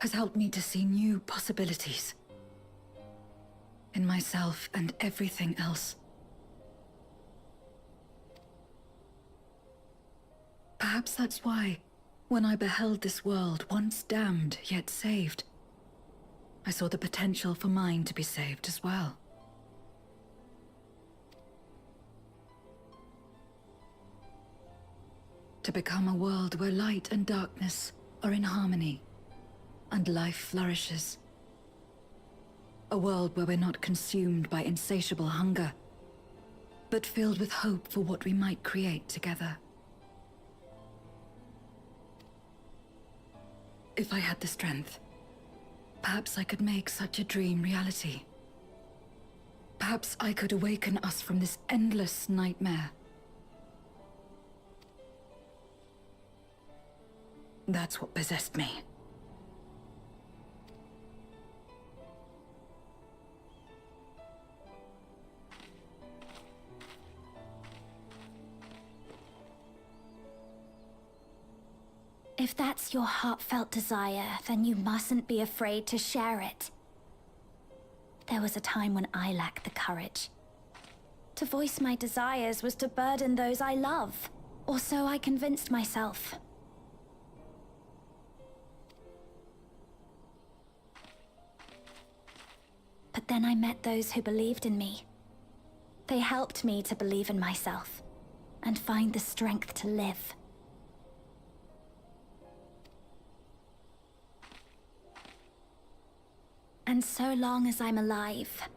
has helped me to see new possibilities in myself and everything else. Perhaps that's why, when I beheld this world once damned yet saved, I saw the potential for mine to be saved as well. To become a world where light and darkness are in harmony, and life flourishes. A world where we're not consumed by insatiable hunger, but filled with hope for what we might create together. If I had the strength, perhaps I could make such a dream reality. Perhaps I could awaken us from this endless nightmare. That's what possessed me. If that's your heartfelt desire, then you mustn't be afraid to share it. There was a time when I lacked the courage. To voice my desires was to burden those I love, or so I convinced myself. But then I met those who believed in me. They helped me to believe in myself, and find the strength to live. And so long as I'm alive,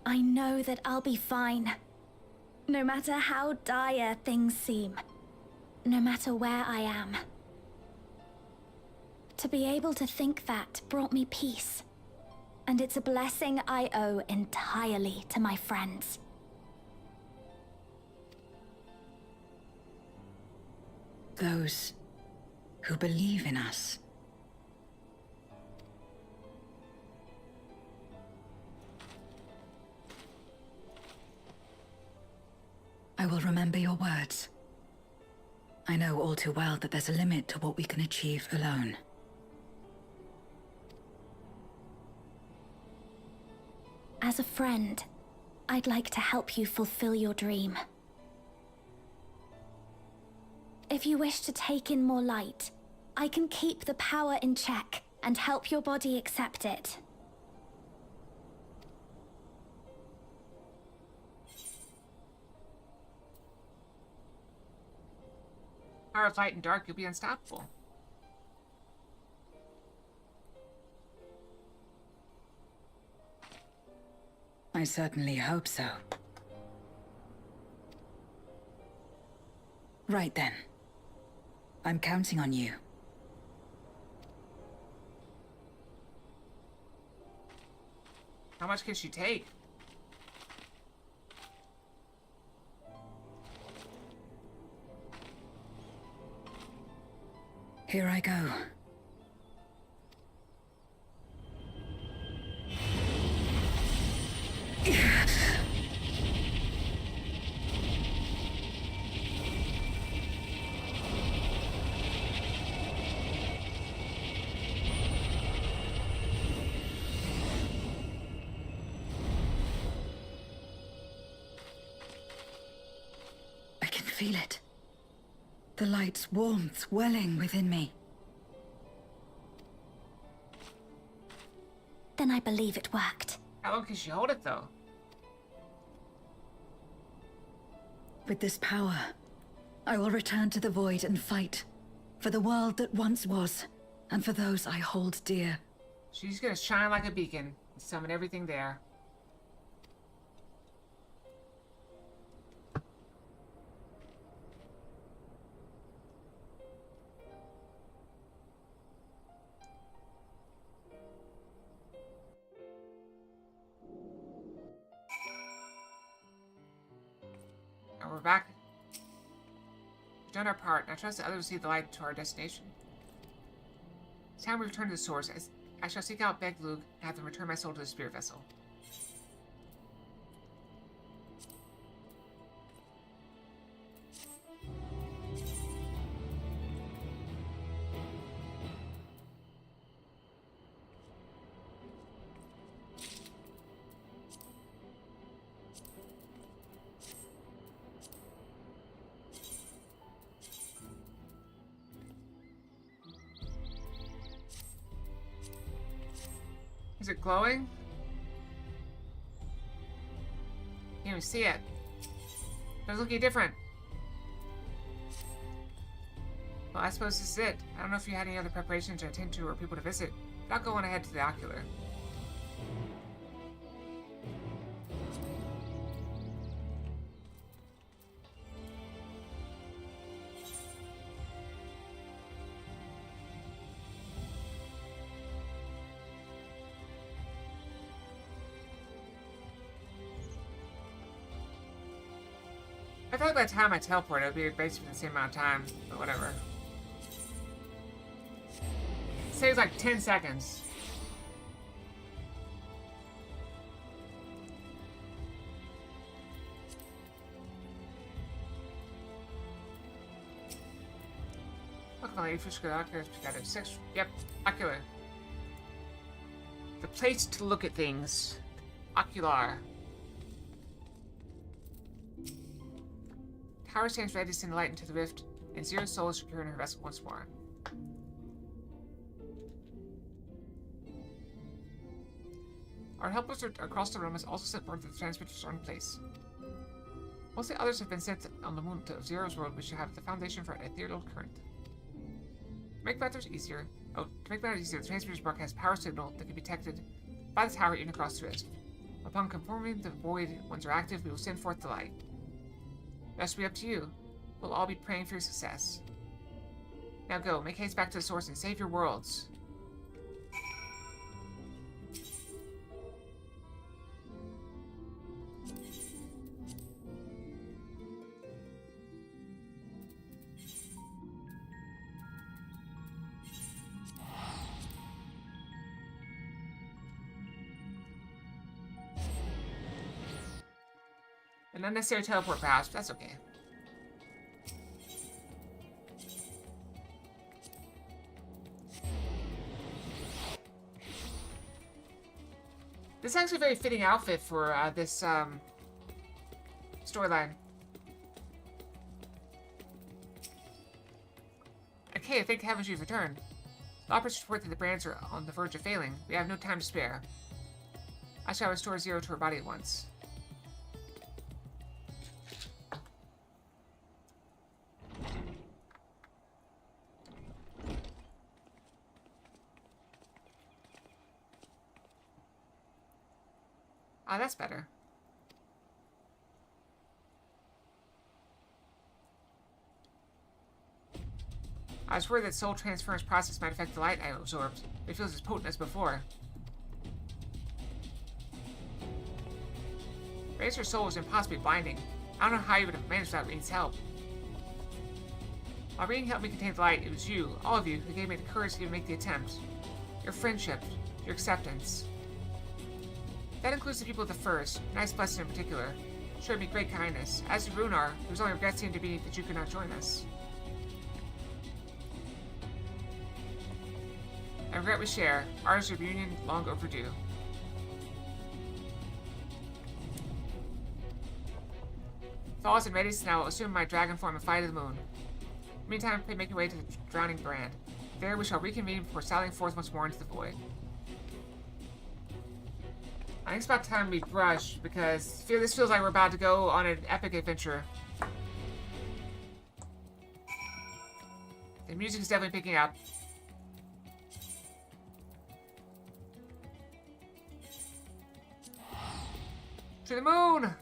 I know that I'll be fine. No matter how dire things seem, no matter where I am. To be able to think that brought me peace. And it's a blessing I owe entirely to my friends. Those who believe in us. I will remember your words. I know all too well that there's a limit to what we can achieve alone. As a friend, I'd like to help you fulfill your dream. If you wish to take in more light, I can keep the power in check and help your body accept it. Power of light and dark, you'll be unstoppable. I certainly hope so. Right then. I'm counting on you. How much can she take? Here I go. I can feel it. The light's warmth welling within me. Then I believe it worked. How long can she hold it, though? With this power, I will return to the void and fight for the world that once was, and for those I hold dear. She's gonna shine like a beacon and summon everything there. We've done our part, and I trust that others will see the light to our destination. It's time we return to the source. I shall seek out Beglug and have them return my soul to the spirit vessel. Is it glowing? Can't even see it. It's looking different. Well, I suppose this is it. I don't know if you had any other preparations to attend to or people to visit, but I'll go on ahead to the ocular. I feel like by the time I teleport, it'll be basically the same amount of time, but whatever. It saves like 10 seconds. Look, my lady, fish good ocular. Got it. 6. Yep, ocular. The place to look at things. Ocular. Tower stands ready to send light into the rift, and Zero's soul is secure in her vessel once more. Our helpers across the room has also sent word that the transmitters are in place. Once the others have been sent on the moon to Zero's world, we should have the foundation for an ethereal current. To make matters easier, the transmitter's broadcast power signal that can be detected by the tower even across the rift. Upon confirming the void, once they're active, we will send forth the light. The rest will be up to you. We'll all be praying for your success. Now go, make haste back to the source and save your worlds. An unnecessary teleport, perhaps, but that's okay. This is actually a very fitting outfit for this storyline. Okay, thank heavens you've returned. The operators report that the brands are on the verge of failing. We have no time to spare. I shall restore Zero to her body at once. Ah, that's better. I was worried that soul transference process might affect the light I absorbed, but it feels as potent as before. Razor's soul was impossibly blinding. I don't know how you would have managed without Reen's help. While Reen helped me contain the light, it was you, all of you, who gave me the courage to even make the attempt. Your friendship, your acceptance. That includes the people of the First, Nice Blessed in particular. Showed me great kindness. As did Runar, whose only regret seemed to be that you could not join us. I regret we share. Ours is a reunion long overdue. Thaws and ready, now I will assume my dragon form and fly to the moon. Meantime, make your way to the drowning brand. There we shall reconvene before sailing forth once more into the void. I think it's about time we brush, because this feels like we're about to go on an epic adventure. The music is definitely picking up. To the moon!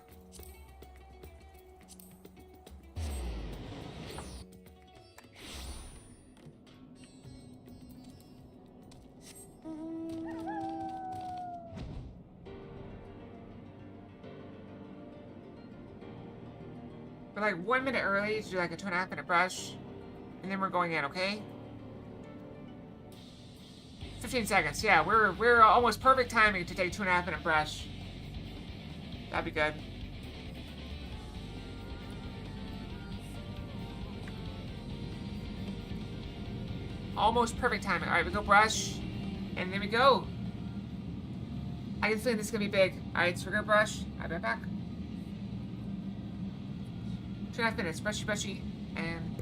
We're like 1 minute early to do like a 2.5 minute brush. And then we're going in, okay? 15 seconds. Yeah, we're almost perfect timing to take 2.5 minute brush. That'd be good. Almost perfect timing. Alright, we go brush. And there we go. I get the feeling this is gonna be big. Alright, so we're gonna brush. I'll be right back. 2.5 minutes. Brushy, brushy. And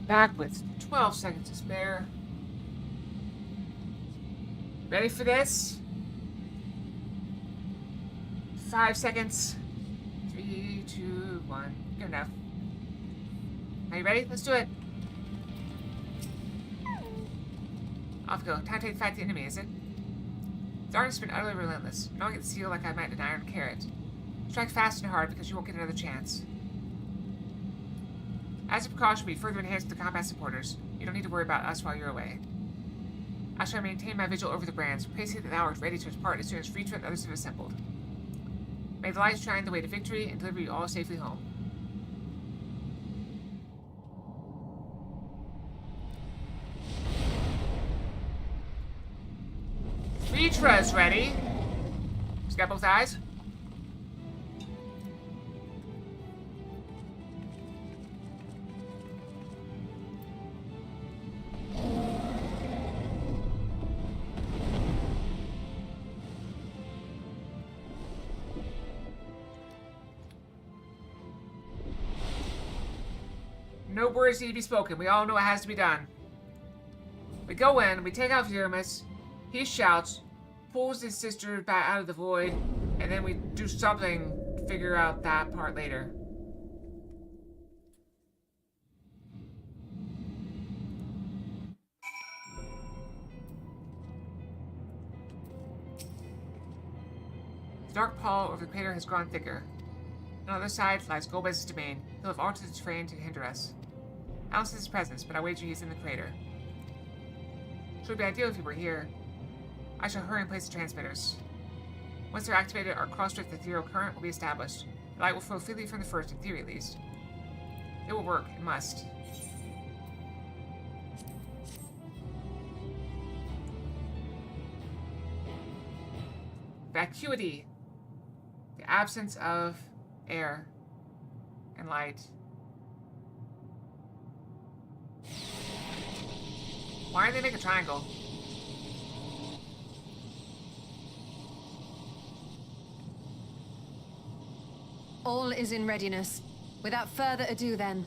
back with 12 seconds to spare. Ready for this? 5 seconds. 3, 2, 1. Good enough. Are you ready? Let's do it. Off we go. Time to fight the enemy, is it? Darkness has been utterly relentless. Knowing its seal like I might an iron carrot. Strike fast and hard because you won't get another chance. As a precaution, we further enhance the combat supporters. You don't need to worry about us while you're away. I shall maintain my vigil over the brands, placing the hour ready to depart as soon as Fritra and others have assembled. May the light shine the way to victory and deliver you all safely home. Fritra's ready. She's got both eyes. No words need to be spoken. We all know it has to be done. We go in, we take out Viramus. He shouts, pulls his sister back out of the void, and then we do something to figure out that part later. The dark pall over the crater has grown thicker. On the other side lies Golbez's domain. He'll have altered the terrain to hinder us. I don't sense his presence, but I wager he's in the crater. It would be ideal if he were here. I shall hurry and place the transmitters. Once they're activated, our cross-drift ethereal current will be established. The light will flow freely from the first, in theory at least. It will work. It must. Vacuity. The absence of air and light. Why did they make a triangle? All is in readiness. Without further ado then.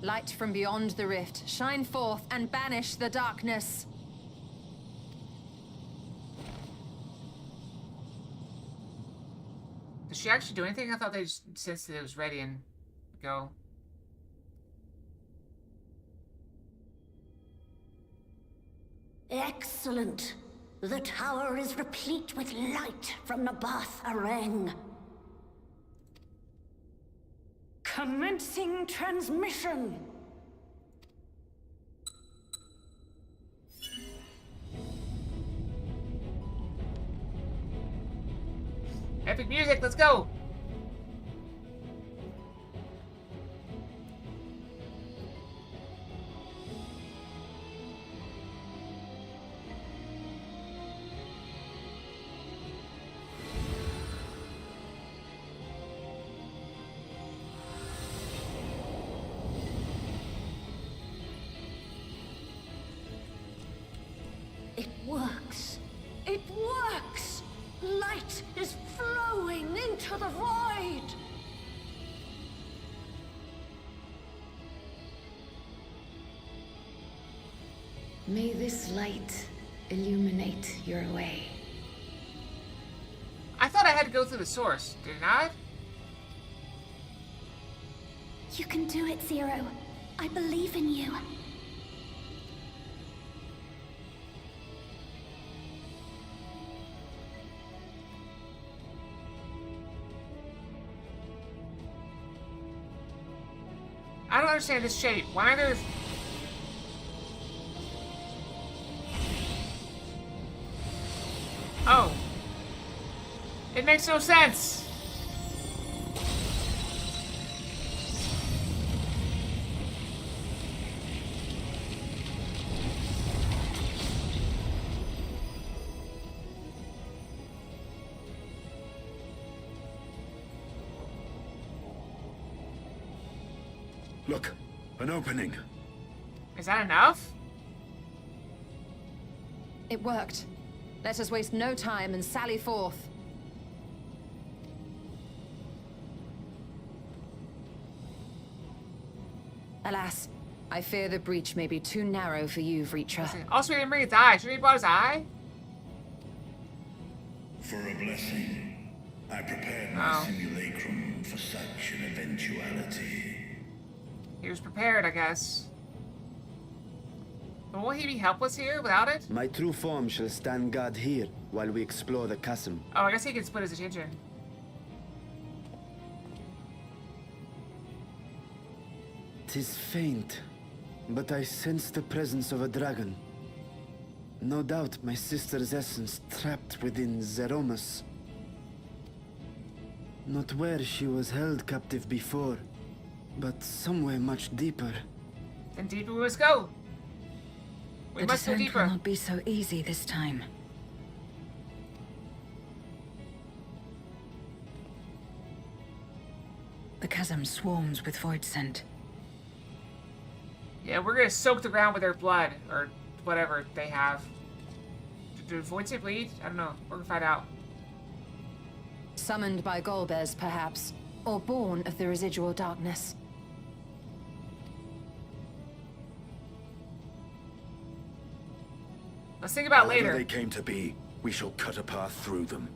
Light from beyond the rift, shine forth and banish the darkness. Does she actually do anything? I thought they just sensed that it was ready and go. Excellent. The tower is replete with light from the Bath Areng. Commencing transmission. Epic music, let's go! It works. It works! Light is flowing into the void! May this light illuminate your way. I thought I had to go through the source, did I not? You can do it, Zero. I believe in you. I don't understand this shape. Why are there... Oh. It makes no sense. Look, an opening. Is that enough? It worked. Let us waste no time and sally forth. Alas, I fear the breach may be too narrow for you, Vreetra. Also, we didn't bring his eye. Should we have brought his eye? For a blessing, I prepared my simulacrum for such an eventuality. He was prepared, I guess. But will he be helpless here without it? My true form shall stand guard here while we explore the chasm. Oh, I guess he can split his attention. Tis faint, but I sense the presence of a dragon. No doubt my sister's essence trapped within Zeromus. Not where she was held captive before, but somewhere much deeper. Then deeper we must go. We The must go descent will deeper. not be so easy this time. The chasm swarms with void scent. Yeah, we're gonna soak the ground with their blood, or whatever they have. Do voids they bleed? I don't know. We're gonna find out. Summoned by Golbez, perhaps, or born of the residual darkness. Let's think about However later. they came to be, we shall cut a path through them.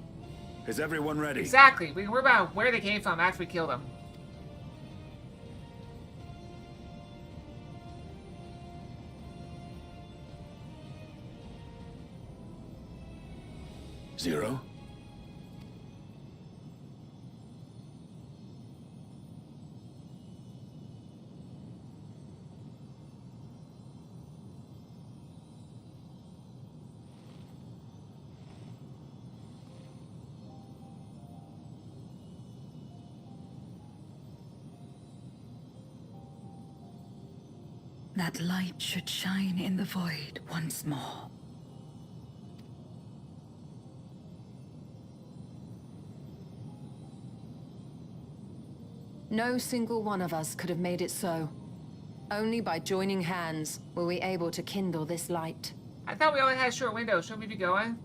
Is everyone ready? Exactly. We can worry about where they came from after we kill them. Zero? That light should shine in the void once more. No single one of us could have made it so. Only by joining hands were we able to kindle this light. I thought we only had a short window. Shouldn't we be going?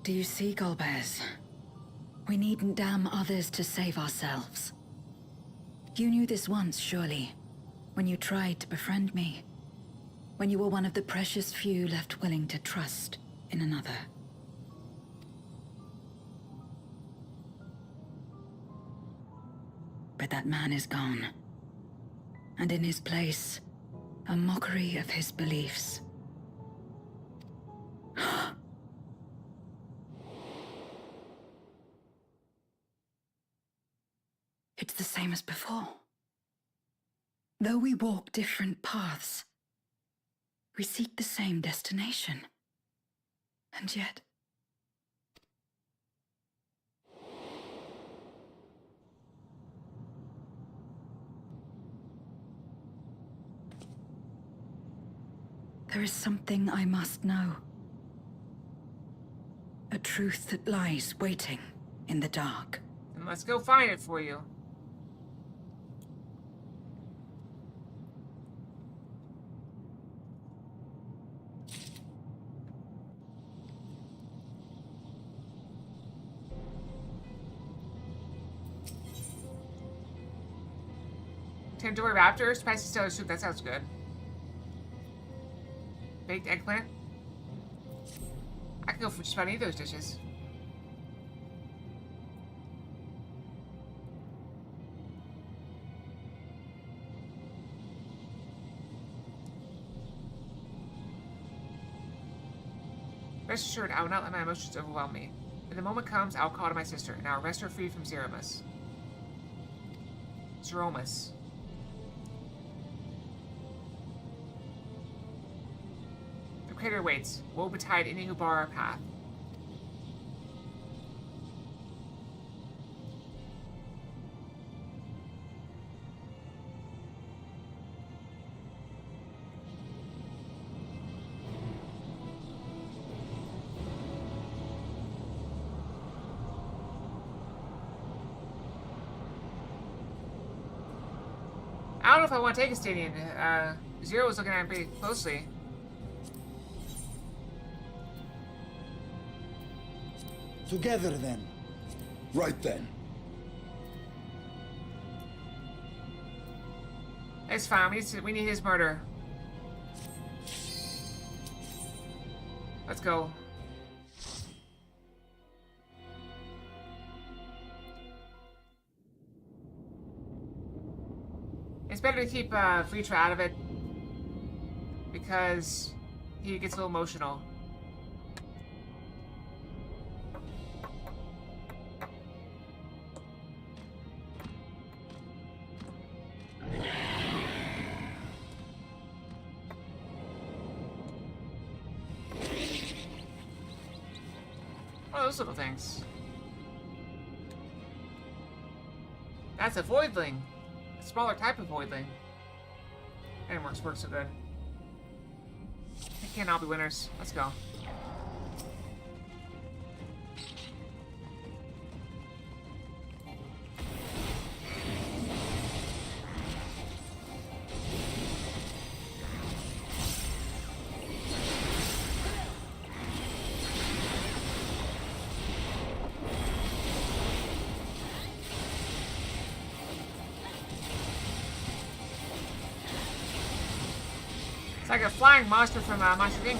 Do you see, Golbez? We needn't damn others to save ourselves. You knew this once, surely, when you tried to befriend me. When you were one of the precious few left willing to trust in another. But that man is gone. And in his place, a mockery of his beliefs. It's the same as before. Though we walk different paths, we seek the same destination. And yet... there is something I must know. A truth that lies waiting in the dark. Then let's go find it for you. Tandoori Raptor, spicy stellar soup, that sounds good. Baked eggplant. I could go for just about any of those dishes. Rest assured, I will not let my emotions overwhelm me. When the moment comes, I will call to my sister, and I will rest her free from Zeromus. Zeromus. The crater waits. Woe betide any who bar our path. I don't know if I want to take a stadium. Zero was looking at me pretty closely. Together, then. Right then. It's fine. We need his murder. Let's go. It's better to keep Fritra out of it because he gets a little emotional. What are those little things? That's a voidling. Smaller type of voidling. And works so good. They can't all be winners. Let's go. It's like a flying monster from Monster Inc.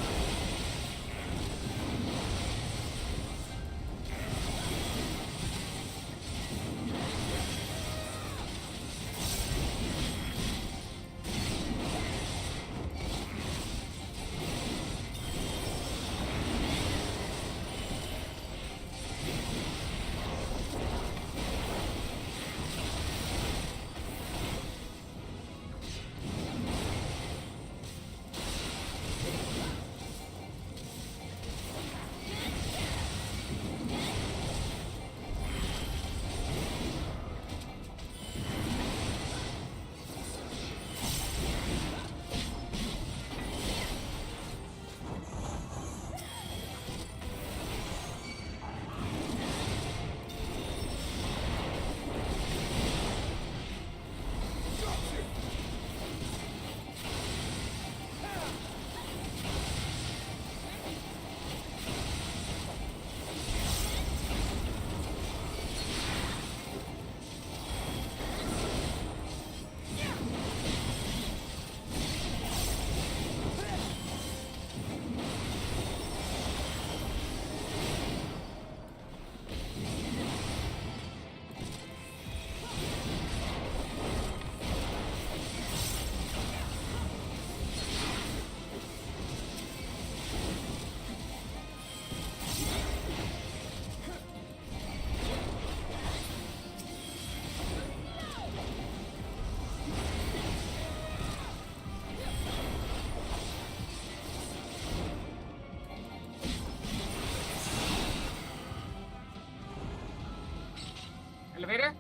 Elevator?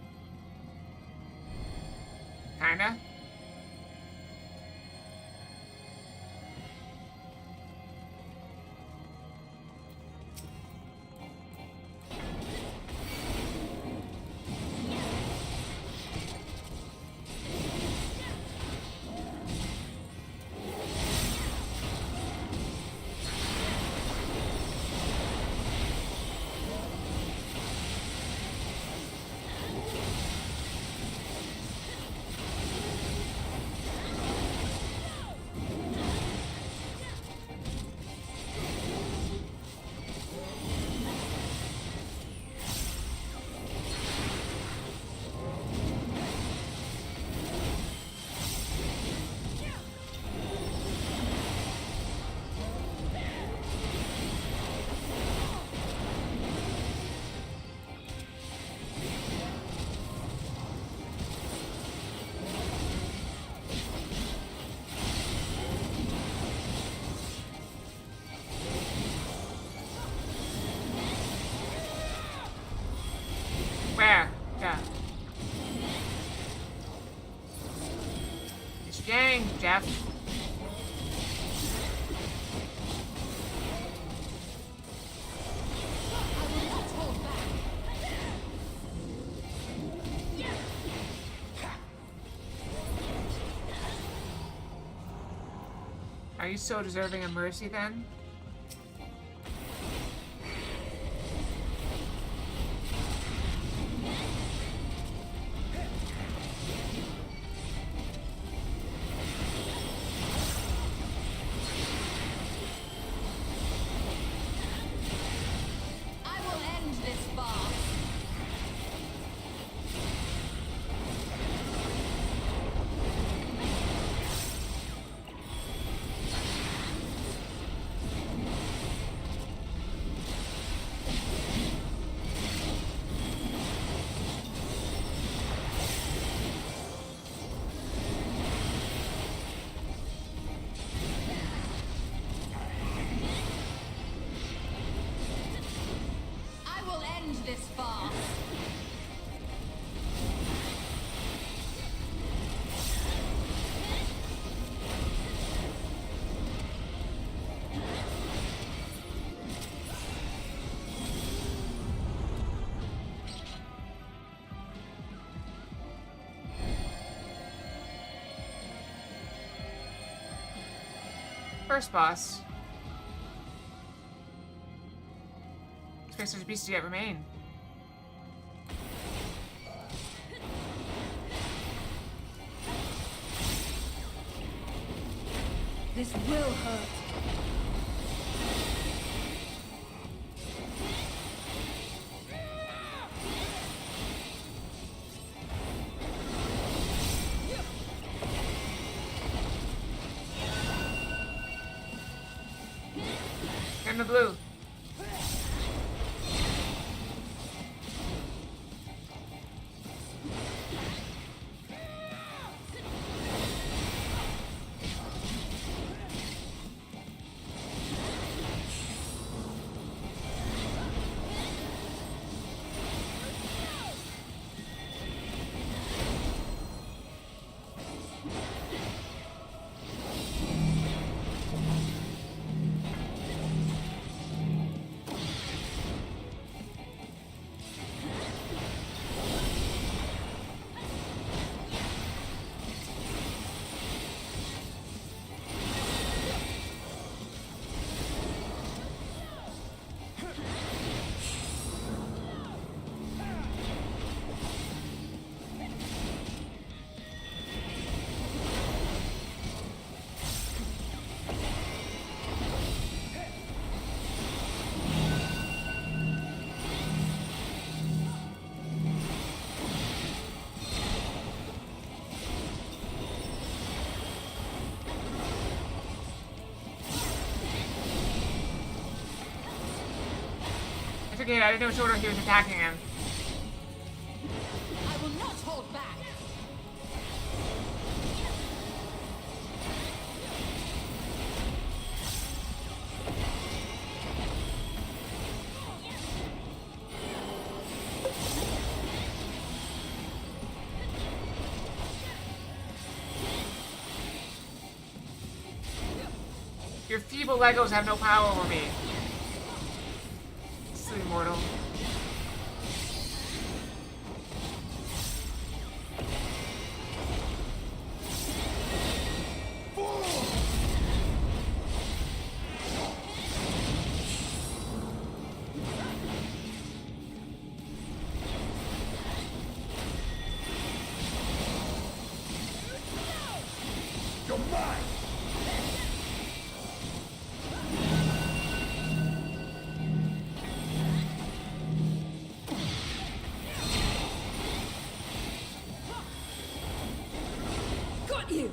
Kinda. Where? Yeah. It's gang, Jeff. Are you so deserving of mercy then? This far. First boss. Such beasts yet remain. This will hurt. In the blue. Okay, I didn't know which order he was attacking in. I will not hold back. Your feeble Legos have no power over me. Silly mortal. You're mine! Got you!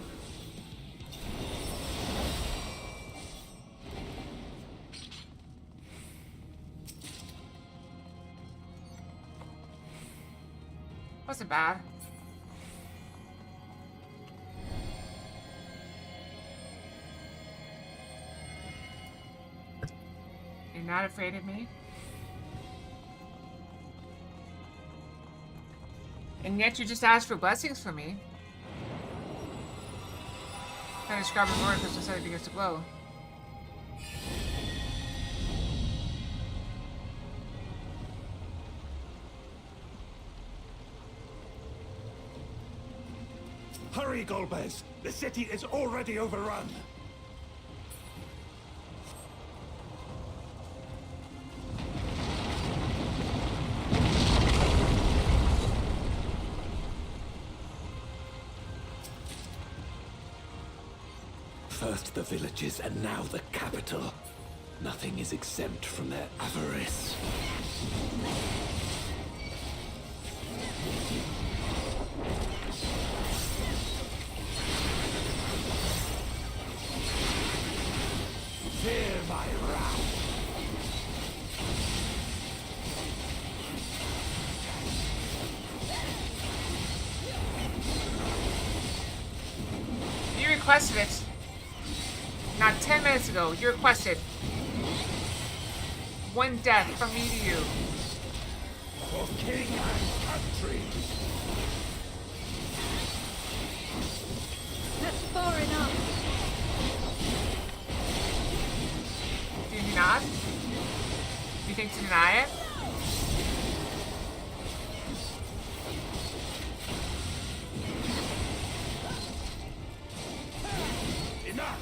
Wasn't bad. You're not afraid of me? And yet you just asked for blessings from me. Kind of describe the word because the sun begins to glow. Hurry, Golbez! The city is already overrun! First the villages, and now the capital. Nothing is exempt from their avarice. Fear my wrath. You requested it. Not 10 minutes ago, you requested one death from me to you. For king and country. That's far enough. Did you not? Do you think to deny it? Enough!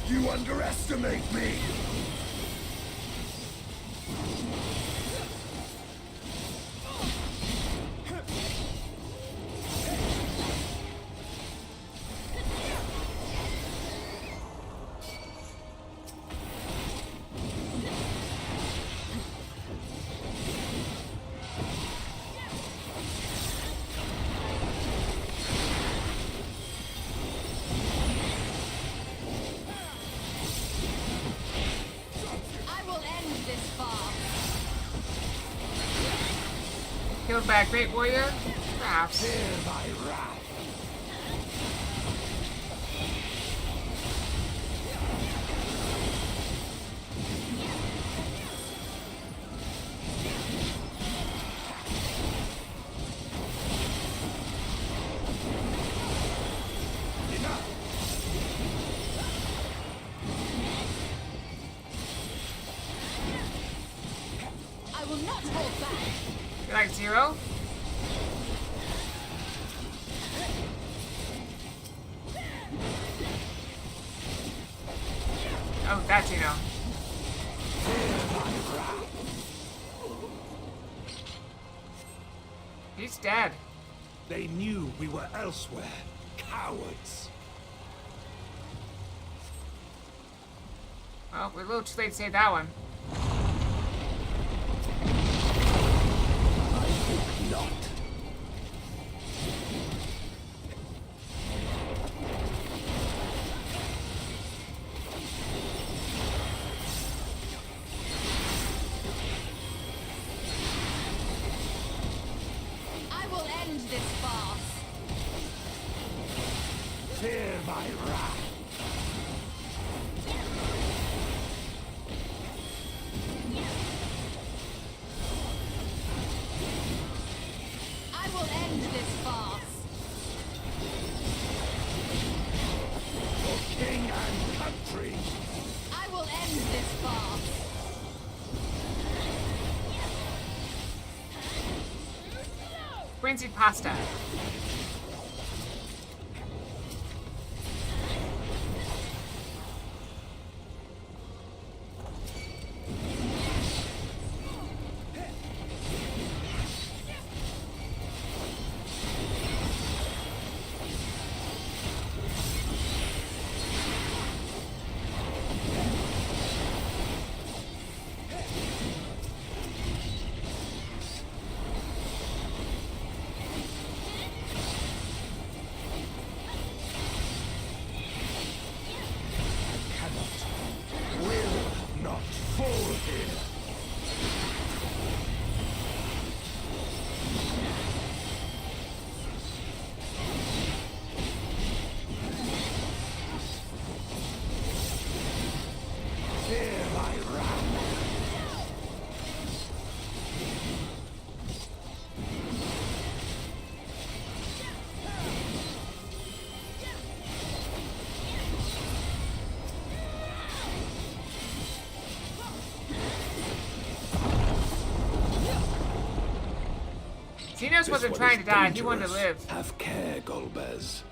You underestimate me! Killed by a great warrior? Perhaps. Fear my wrath. I will not hold back. You're like zero? Oh, that's you know. He's dead. They knew we were elsewhere. Cowards. Well, we're a little too late to say that one. I think not. I will end this farce. Fear my wrath. I will end this farce. For king and Brinzy pasta. Xenos wasn't trying to die, he wanted to live. Have care, Golbez.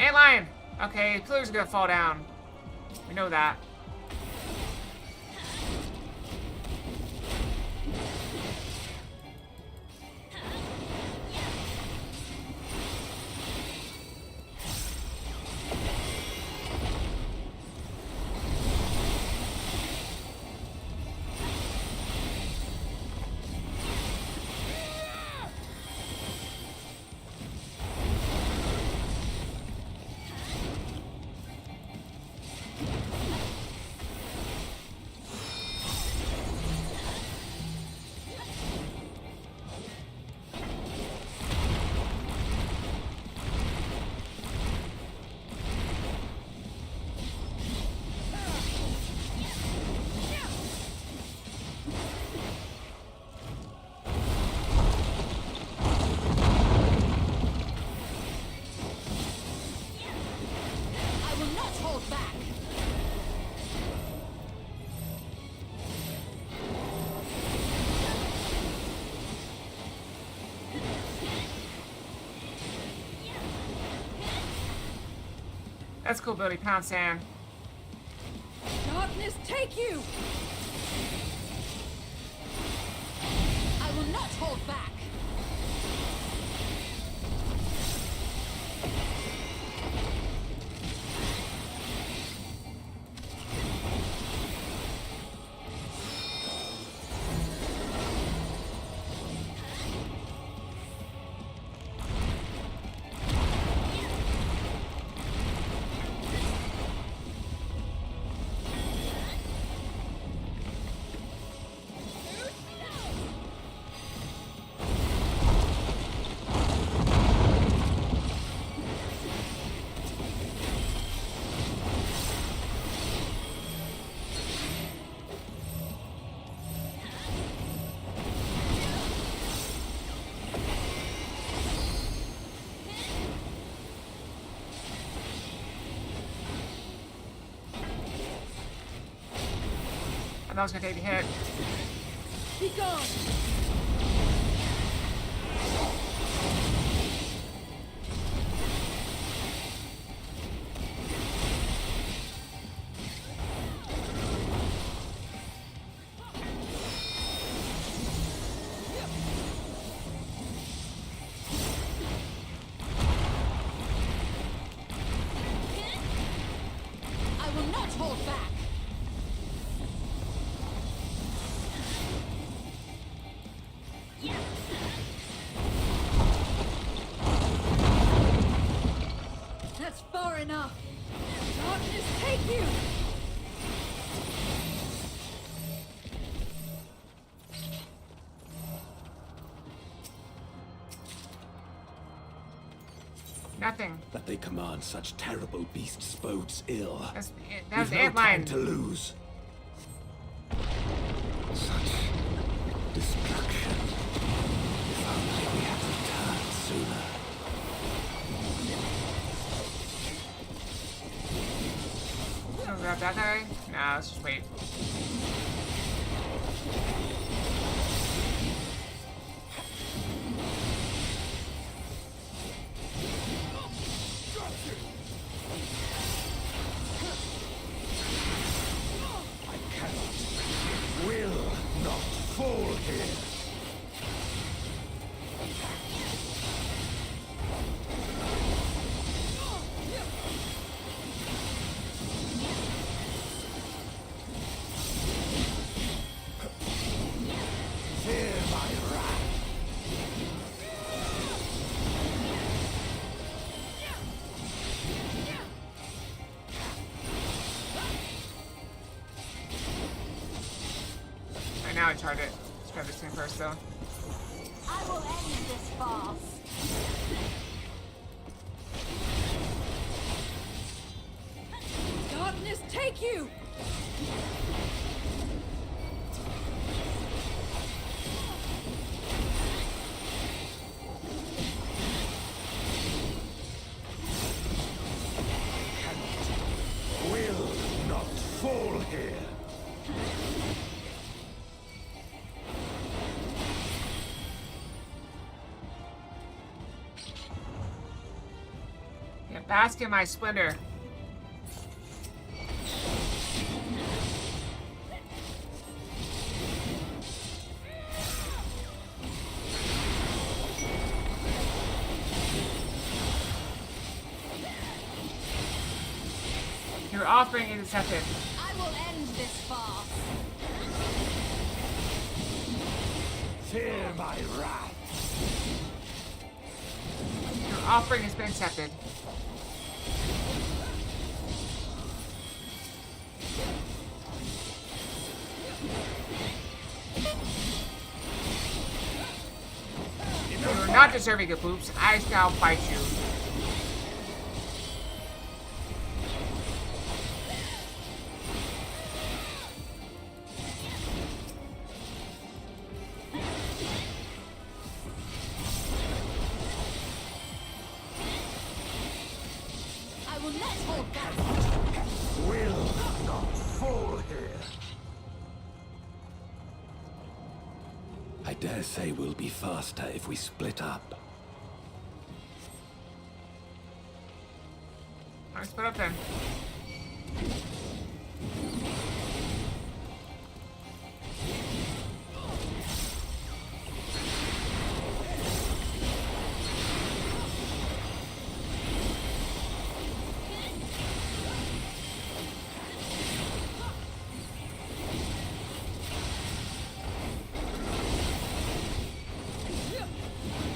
Antlion! Okay, pillar's gonna fall down. We know that. That's cool, Billy. Pound sand. Darkness, take you! I will not hold back. I was gonna take the hit. Be gone! I will not hold back! That's far enough! Darkness, take you! Nothing. That they command such terrible beasts bodes ill. That was We've no time to lose. Such destruction. If only we had returned sooner. grab that guy? Nah, let's just wait. Will not fall here. Fear my wrath. Right now I charge it. Let's grab this thing first though. I will end this farce. Darkness, take you! Will not fall here. Yeah, bask in my splendor. Your offering is accepted. I will end this farce. Fear my wrath. Your offering has been accepted. You are not deserving of boops. I shall fight you. I will let all go. Will not fall here. I dare say we'll be faster if we split up. Alright, split up then.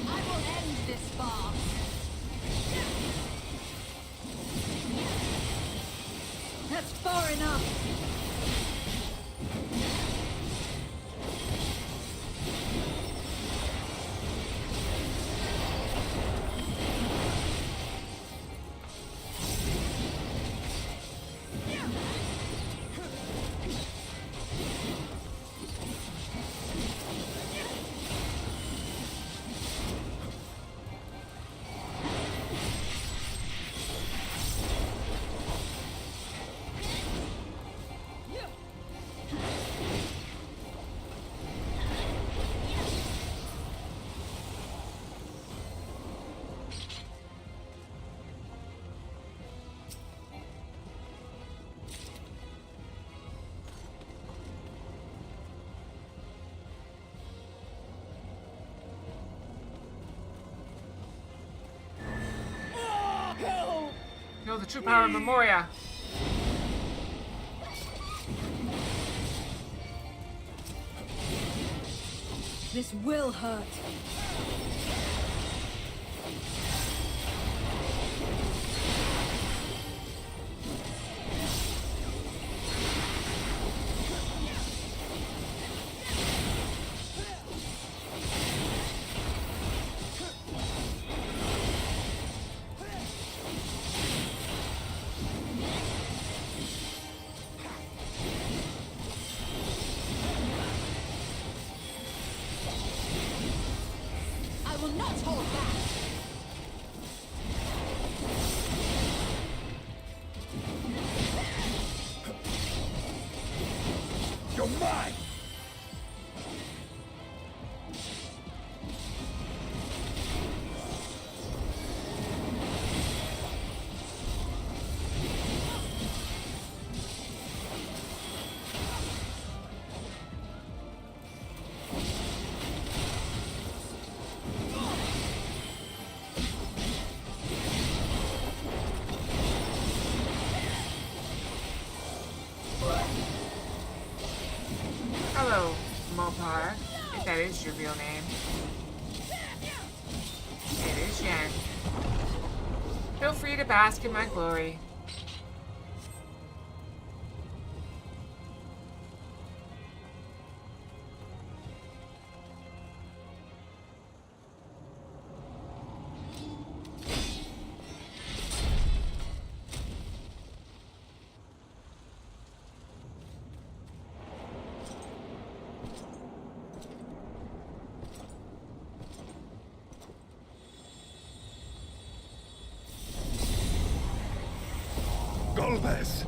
I will end this farce. That's far enough. Know the true power of Memoria. This will hurt. mine! Hello, Mopar, if that is your real name. It is Yen. Feel free to bask in my glory. Golbez!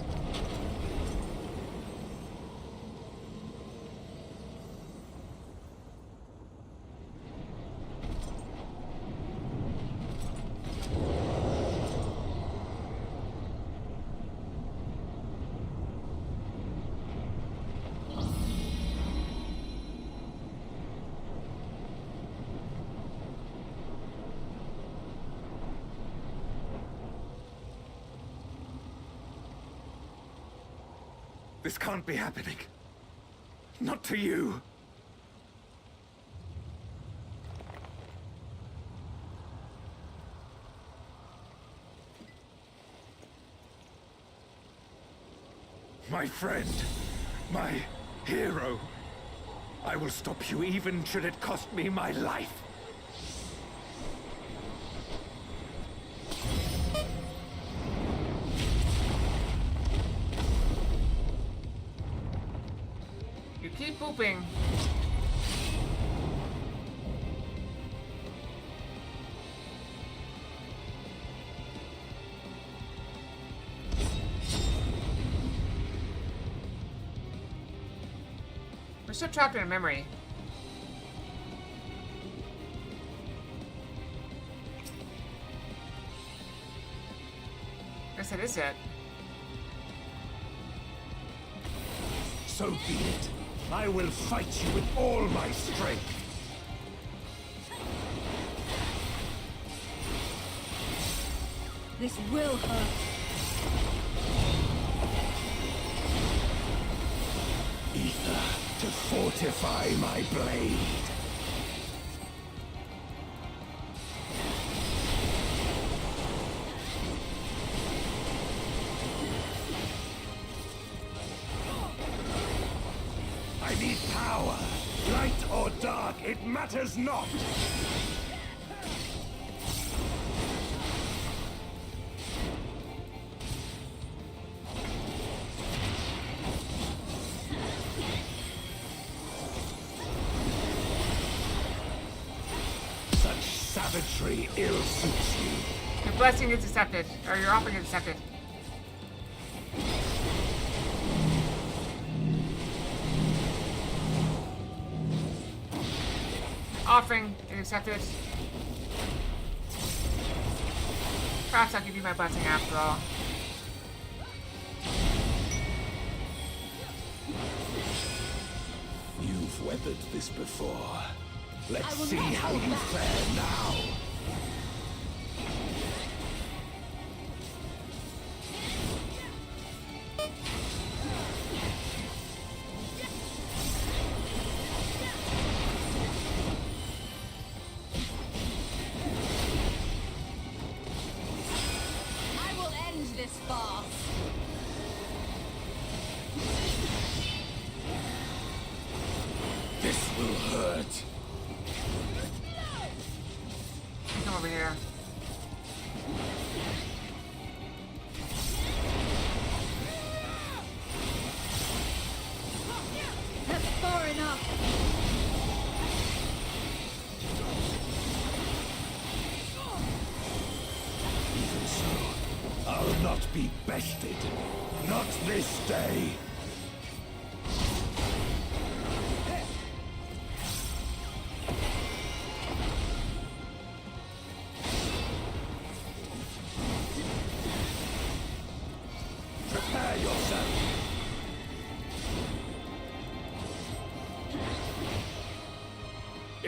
This can't be happening. Not to you. My friend, my hero. I will stop you even should it cost me my life. You keep pooping. We're still trapped in a memory. Guess that is it. So be it. I will fight you with all my strength. This will hurt. Ether to fortify my blade. I need power. Light or dark, it matters not. Such savagery ill suits you. Your blessing is accepted, or your offering is accepted. Offering is accepted. Perhaps I'll give you my blessing after all. You've weathered this before. Let's see how you fare now. I will end this farce. This will hurt. Come over here. That's far enough. Even so, I'll not be bested. Not this day.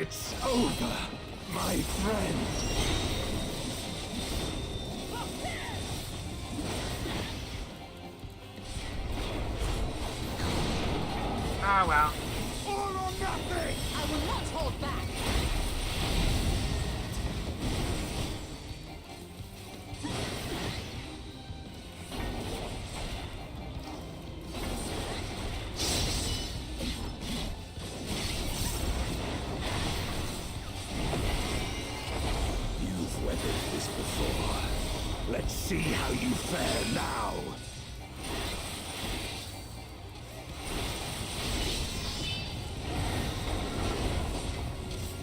It's over, my friend. Ah, well. All or nothing! I will not hold back. You've weathered this before. Let's see how you fare now.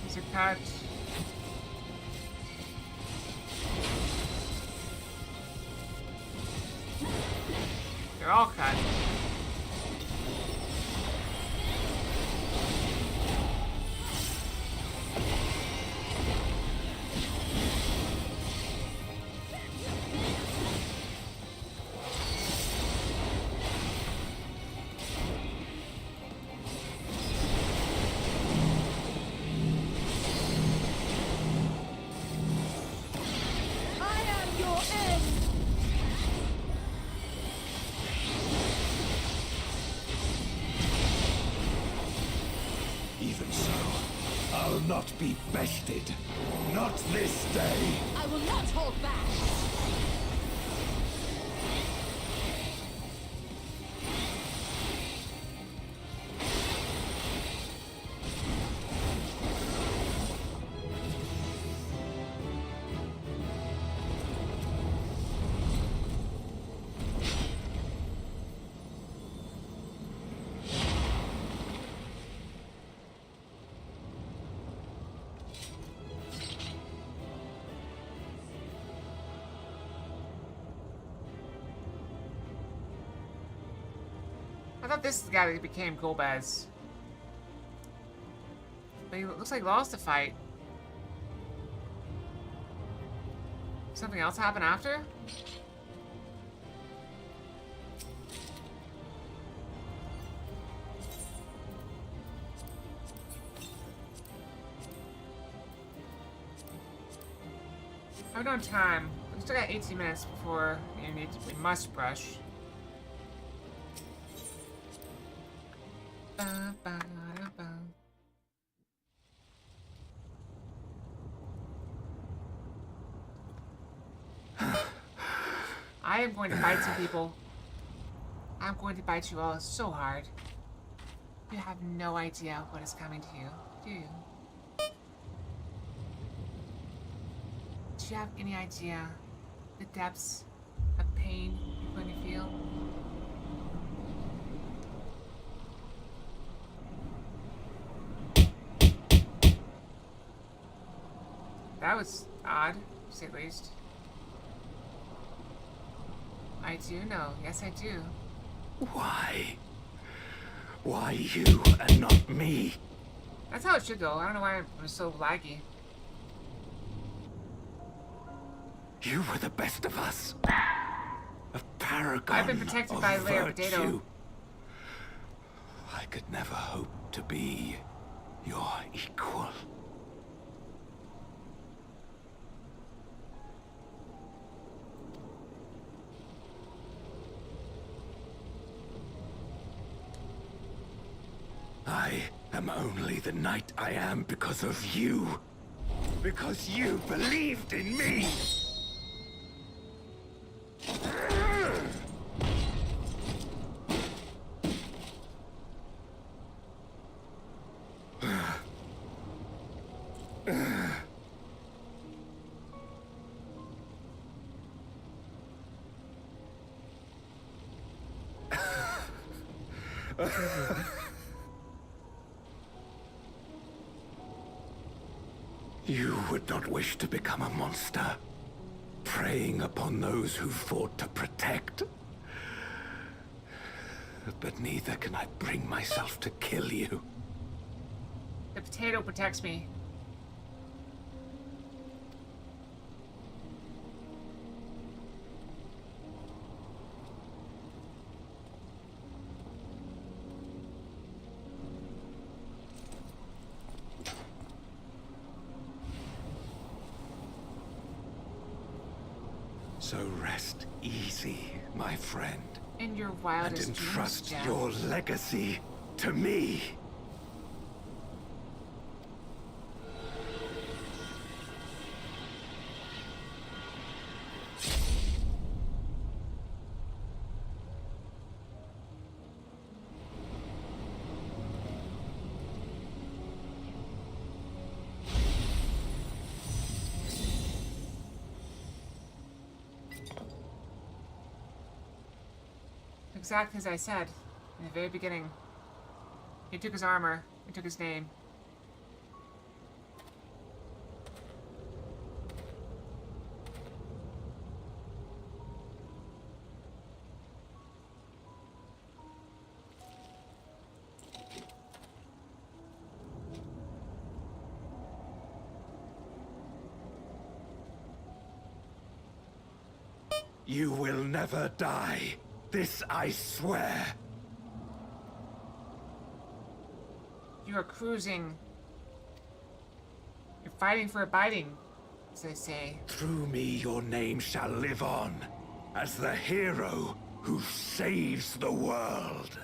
There's a cut. They're all cut. I am your end! Even so, I'll not be bested. Not this day. I will not hold back. I thought this is the guy that became Golbez. But he looks like he lost the fight. Something else happened after? I'm doing time. We still got 18 minutes before we must brush. Ba, ba, da, ba. I am going to bite some people. I'm going to bite you all so hard. You have no idea what is coming to you, do you? Do you have any idea the depths of pain you're going to feel? That was odd, to say the least. I do know. Yes, I do. Why? Why you and not me? That's how it should go. I don't know why it was so laggy. You were the best of us. A paragon I've been protected of by a layer of virtue. potato. I could never hope to be your equal. I am only the knight I am because of you. Because you believed in me. You would not wish to become a monster, preying upon those who fought to protect. But neither can I bring myself to kill you. The potato protects me. So rest easy, my friend. In your And wildest entrust dreams, Jack. your legacy to me. Exactly as I said in the very beginning. He took his armor. He took his name. You will never die. This I swear. You are cruising. You're fighting for abiding, as they say. Through me your name shall live on, as the hero who saves the world.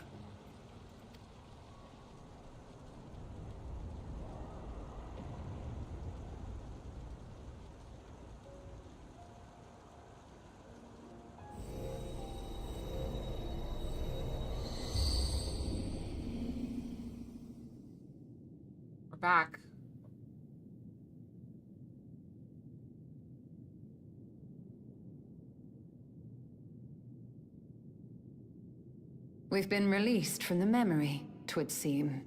We're back. We've been released from the memory, 'twould seem.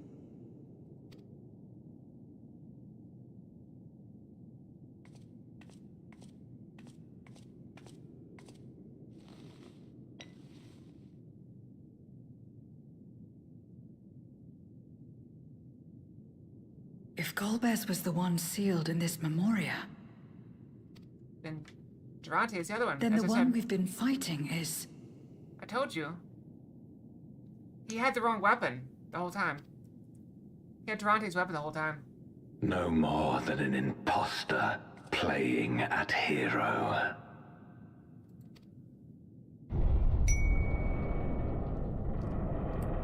If Golbez was the one sealed in this memoria, Then Durante is the other one. then as the I one said. we've been fighting is... I told you. He had the wrong weapon the whole time. He had Durante's weapon the whole time. No more than an imposter playing at hero. I'm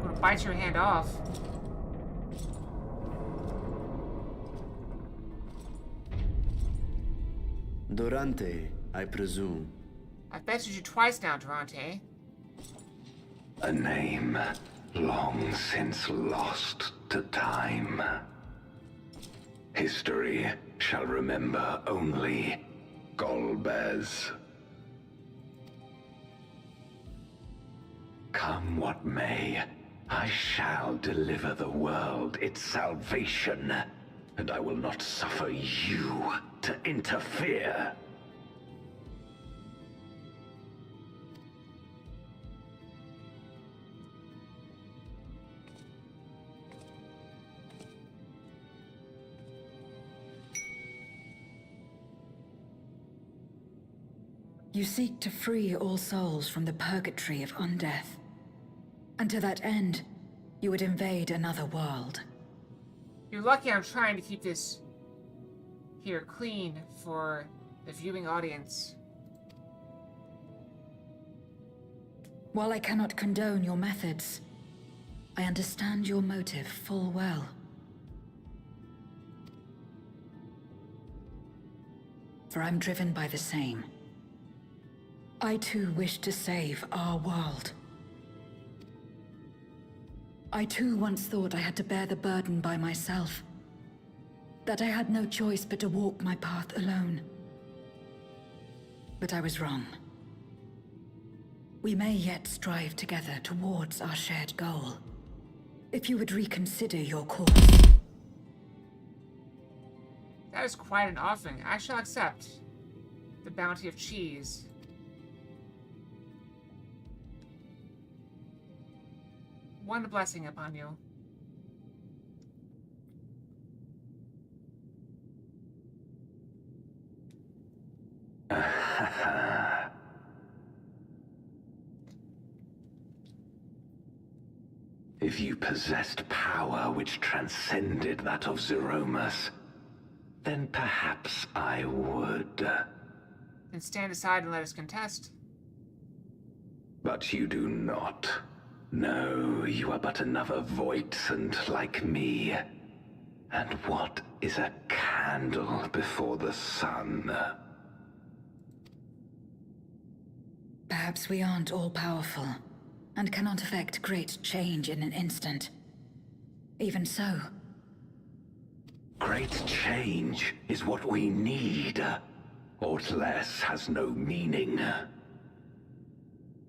gonna bite your hand off. Durante, I presume. I've bested you twice now, Durante. A name long since lost to time. History shall remember only Golbez. Come what may, I shall deliver the world its salvation, and I will not suffer you to interfere. You seek to free all souls from the purgatory of undeath. And to that end, you would invade another world. You're lucky I'm trying to keep this here clean for the viewing audience. While I cannot condone your methods, I understand your motive full well. For I'm driven by the same. I too wish to save our world. I too once thought I had to bear the burden by myself. That I had no choice but to walk my path alone. But I was wrong. We may yet strive together towards our shared goal. If you would reconsider your course. That is quite an offering. I shall accept the bounty of cheese. One blessing upon you. If you possessed power which transcended that of Zeromus, then perhaps I would. then stand aside and let us contest. But you do not. No, you are but another Voidsent like me. And what is a candle before the sun? Perhaps we aren't all-powerful, and cannot effect great change in an instant. Even so... Great change is what we need. Aught less has no meaning.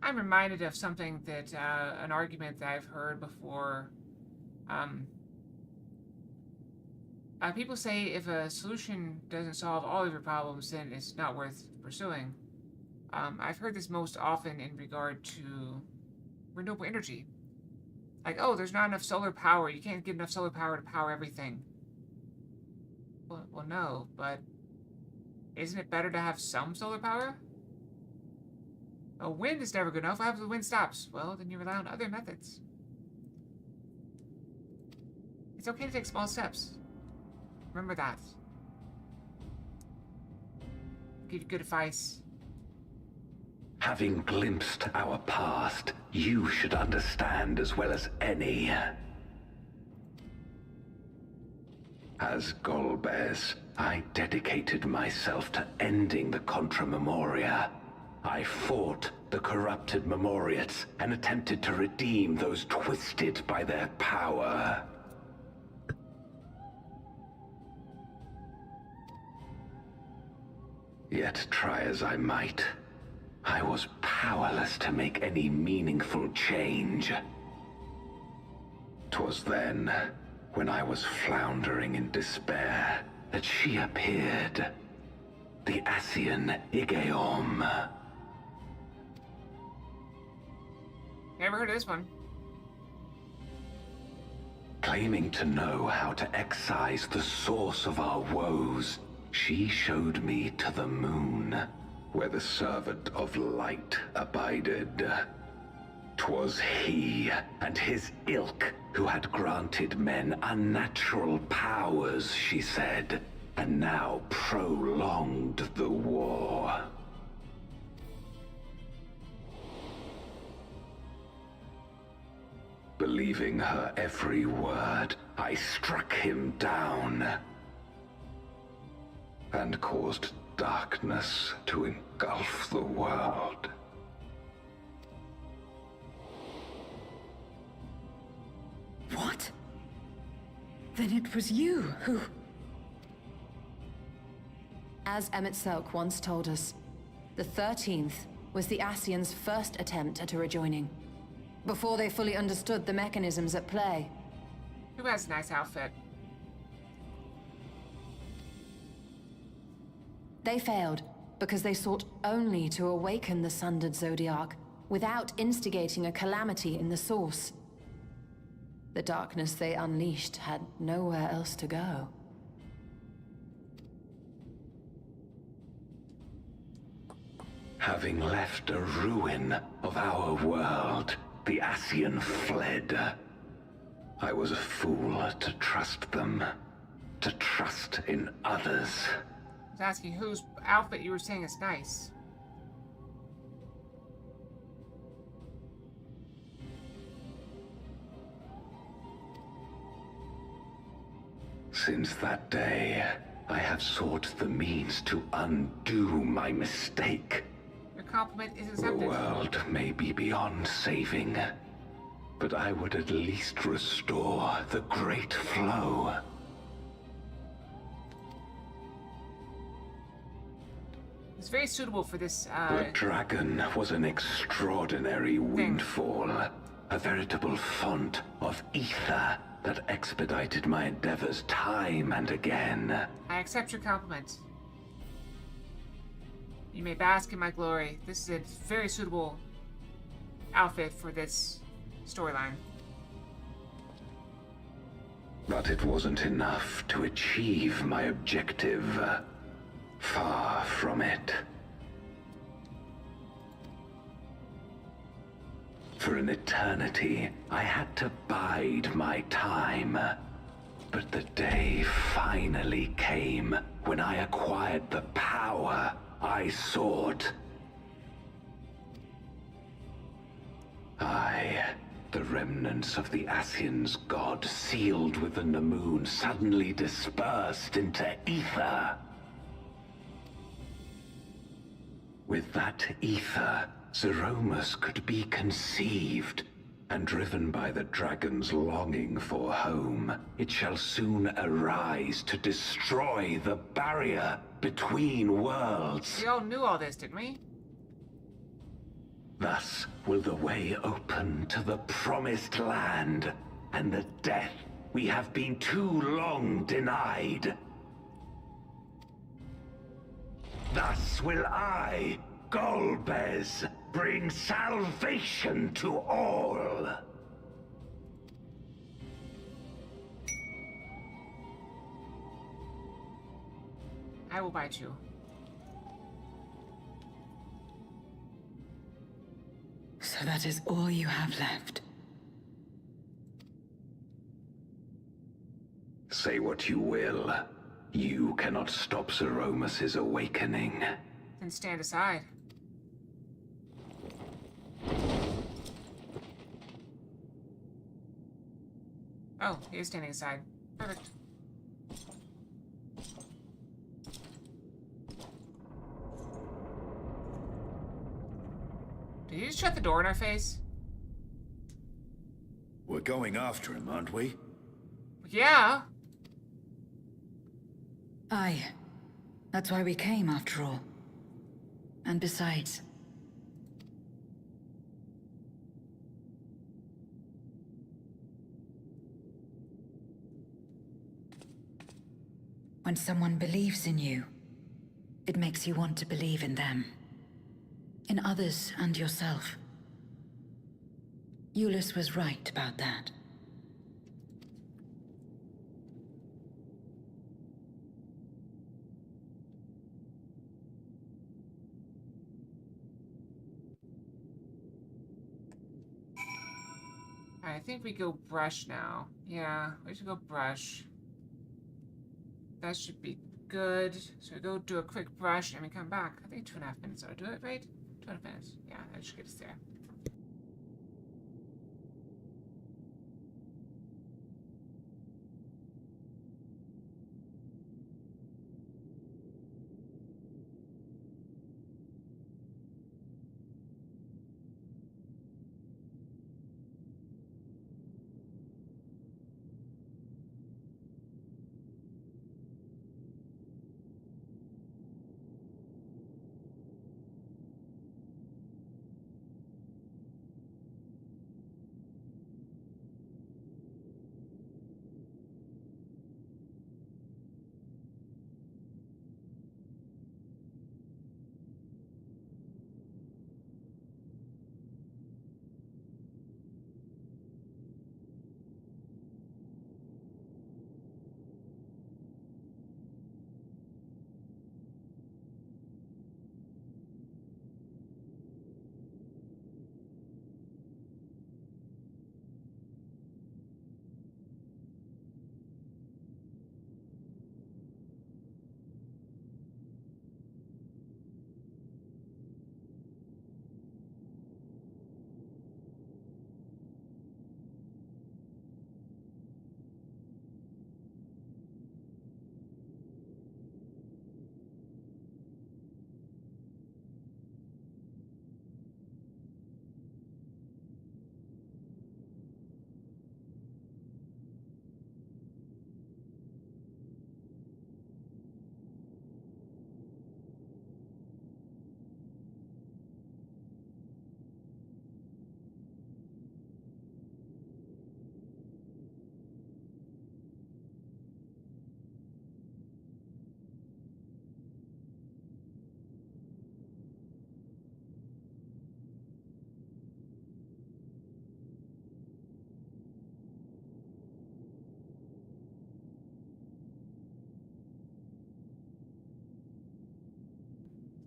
I'm reminded of something that, an argument that I've heard before. People say if a solution doesn't solve all of your problems, then it's not worth pursuing. I've heard this most often in regard to renewable energy. Like, oh, there's not enough solar power. You can't get enough solar power to power everything. Well, no, but isn't it better to have some solar power? Oh, wind is never good enough. What happens if the wind stops? Well, then you rely on other methods. It's okay to take small steps. Remember that. Give you good advice. Having glimpsed our past, you should understand as well as any. As Golbez, I dedicated myself to ending the Contra Memoria. I fought the corrupted Memoriates and attempted to redeem those twisted by their power. Yet try as I might, I was powerless to make any meaningful change. 'Twas then, when I was floundering in despair, that she appeared. The Ascian Igeom. Never heard of this one. Claiming to know how to excise the source of our woes, she showed me to the moon, where the servant of light abided. 'Twas he and his ilk who had granted men unnatural powers, she said, and now prolonged the war. Believing her every word, I struck him down and caused darkness to engulf the world. What? Then it was you who... As Emmett Selk once told us, the 13th was the Ascians' first attempt at a rejoining, before they fully understood the mechanisms at play. Who has a nice outfit? They failed because they sought only to awaken the sundered Zodiac without instigating a calamity in the source. The darkness they unleashed had nowhere else to go. Having left a ruin of our world, the Ascian fled. I was a fool to trust them, to trust in others. I was asking whose outfit you were saying is nice. Since that day, I have sought the means to undo my mistake. Your compliment is The accepted. world may be beyond saving, but I would at least restore the Great Flow. It's very suitable for this, The dragon was an extraordinary windfall, a veritable font of ether that expedited my endeavors time and again. I accept your compliment. You may bask in my glory. This is a very suitable outfit for this storyline. But it wasn't enough to achieve my objective. Far from it. For an eternity, I had to bide my time. But the day finally came when I acquired the power I sought. The remnants of the Ascian's god, sealed within the moon, suddenly dispersed into ether. With that ether, Zeromus could be conceived, and driven by the dragon's longing for home, it shall soon arise to destroy the barrier between worlds. We all knew all this, didn't we? Thus will the way open to the promised land, and the death we have been too long denied. Thus will I, Golbez, bring salvation to all. I will bite you. So that is all you have left. Say what you will. You cannot stop Zeromus's awakening. Then stand aside. Oh, he is standing aside. Perfect. Did he just shut the door in our face? We're going after him, aren't we? Yeah. Aye. That's why we came, after all. And besides... when someone believes in you, it makes you want to believe in them. In others and yourself. Euless was right about that. I think we go brush now. Yeah, we should go brush. That should be good. So we go do a quick brush and we come back. I think 2.5 minutes ought to do it, right? 2.5 minutes. Yeah, that should get us there.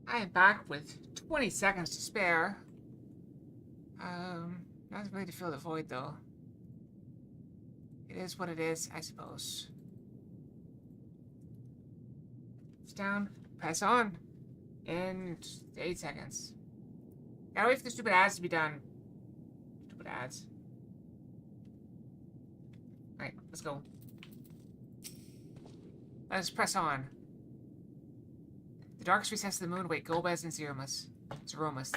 I am back with 20 seconds to spare. Not really to fill the void, though. It is what it is, I suppose. It's down. Press on. In 8 seconds. Gotta wait for the stupid ads to be done. Stupid ads. Alright, let's go. Let's press on. The darkest recess of the moon await Golbez and Zeromus.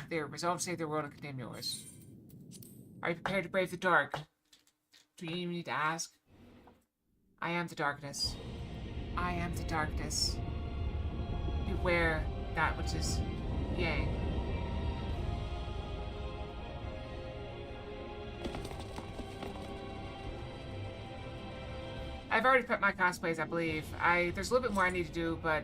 They are resolved to save their world and condemn yours. Are you prepared to brave the dark? Do you even need to ask? I am the darkness. I am the darkness. Beware that which is yang. I've already put my cosplays, I believe. There's a little bit more I need to do, but...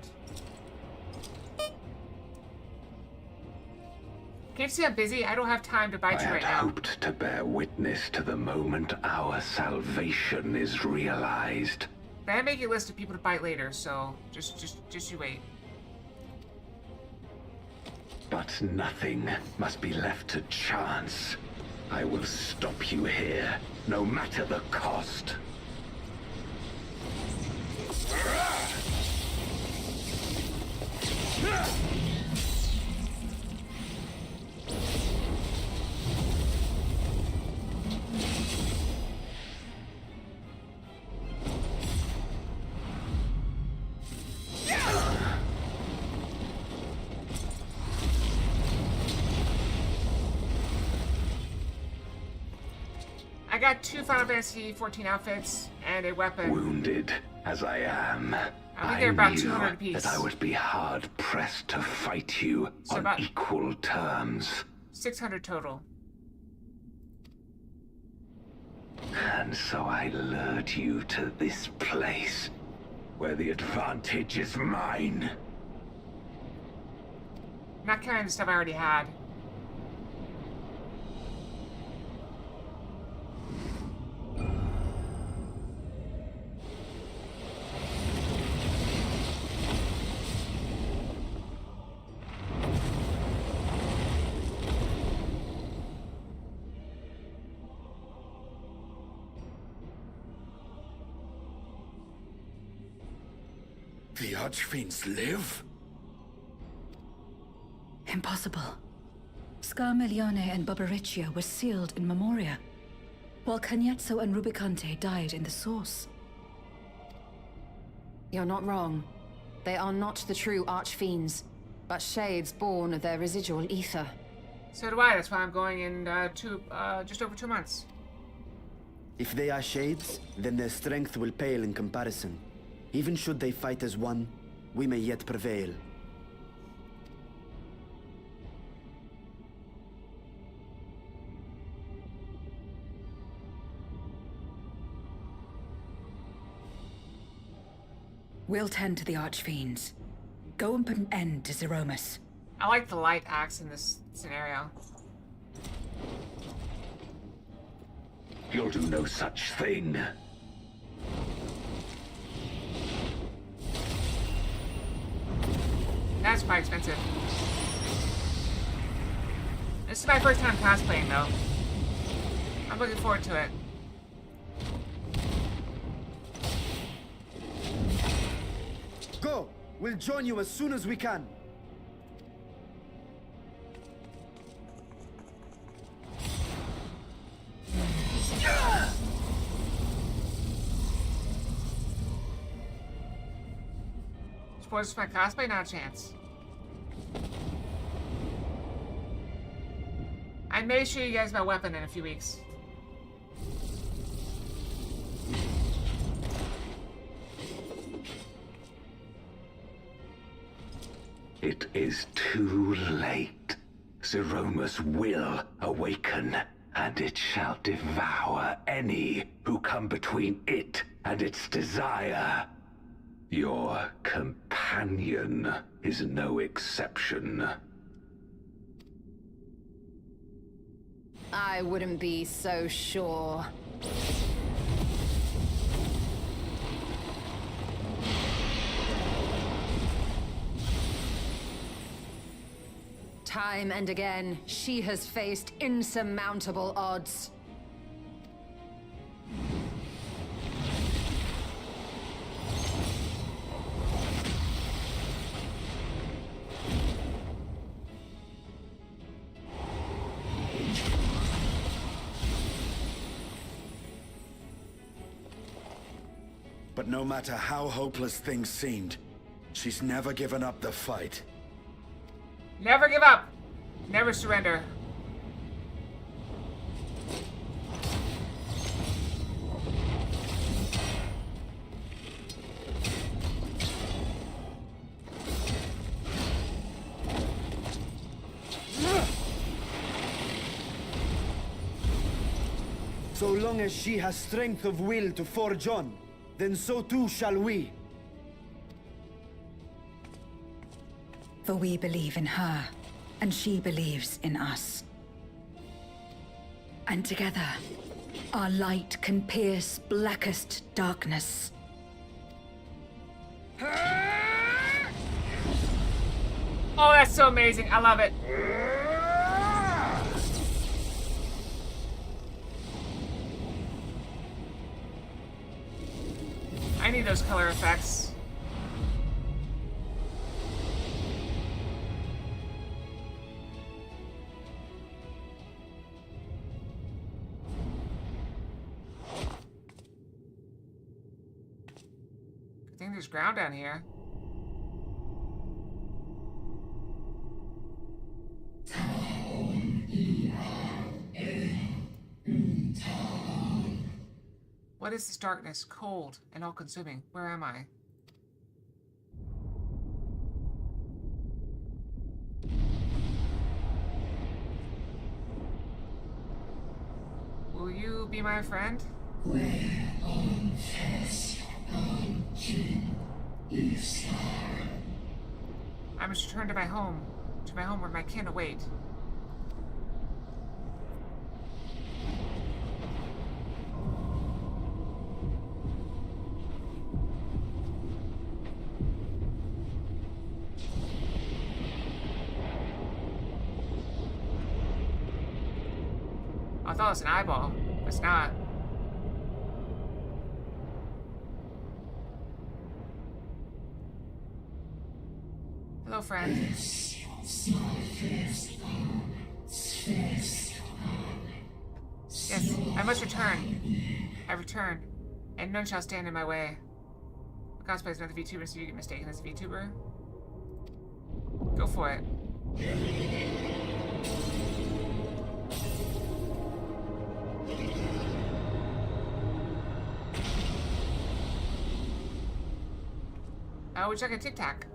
Can't you see I'm busy? I don't have time to bite you right now. I had hoped to bear witness to the moment our salvation is realized. But I make a list of people to bite later, so just you wait. But nothing must be left to chance. I will stop you here, no matter the cost. I got 2 Final Fantasy 14 outfits and a weapon. Wounded as I am, I think they're about knew 200 apiece. that I would be hard pressed to fight you So on about equal terms. 600 total. And so I lured you to this place, where the advantage is mine. Not carrying the stuff I already had. The Archfiends live? Impossible. Scarmiglione and Barbariccia were sealed in Memoria, while Cagnezzo and Rubicante died in the Source. You're not wrong. They are not the true Archfiends, but shades born of their residual ether. So do I. That's why I'm going in just over 2 months. If they are shades, then their strength will pale in comparison. Even should they fight as one, we may yet prevail. We'll tend to the Archfiends. Go and put an end to Zeromus. I like the light axe in this scenario. You'll do no such thing. That's quite expensive. This is my first time cosplaying, though. I'm looking forward to it. Go! We'll join you as soon as we can. Spoilers for my cosplay? Not a chance. I may show you guys my weapon in a few weeks. It is too late. Zeromus will awaken, and it shall devour any who come between it and its desire. Your companion is no exception. I wouldn't be so sure. Time and again, she has faced insurmountable odds. But no matter how hopeless things seemed, she's never given up the fight. Never give up. Never surrender. So long as she has strength of will to forge on, then so too shall we. For we believe in her, and she believes in us. And together, our light can pierce blackest darkness. Oh, that's so amazing. I love it. I need those color effects. I think there's ground down here. What is this darkness? Cold and all-consuming. Where am I? Will you be my friend? I must return to my home where my kin await. I thought it was an eyeball. It's not. Hello, friend. Yes, I must return. I return, and none shall stand in my way. My cosplay is another VTuber, so you get mistaken as a VTuber. Go for it. Would you like a Tic Tac?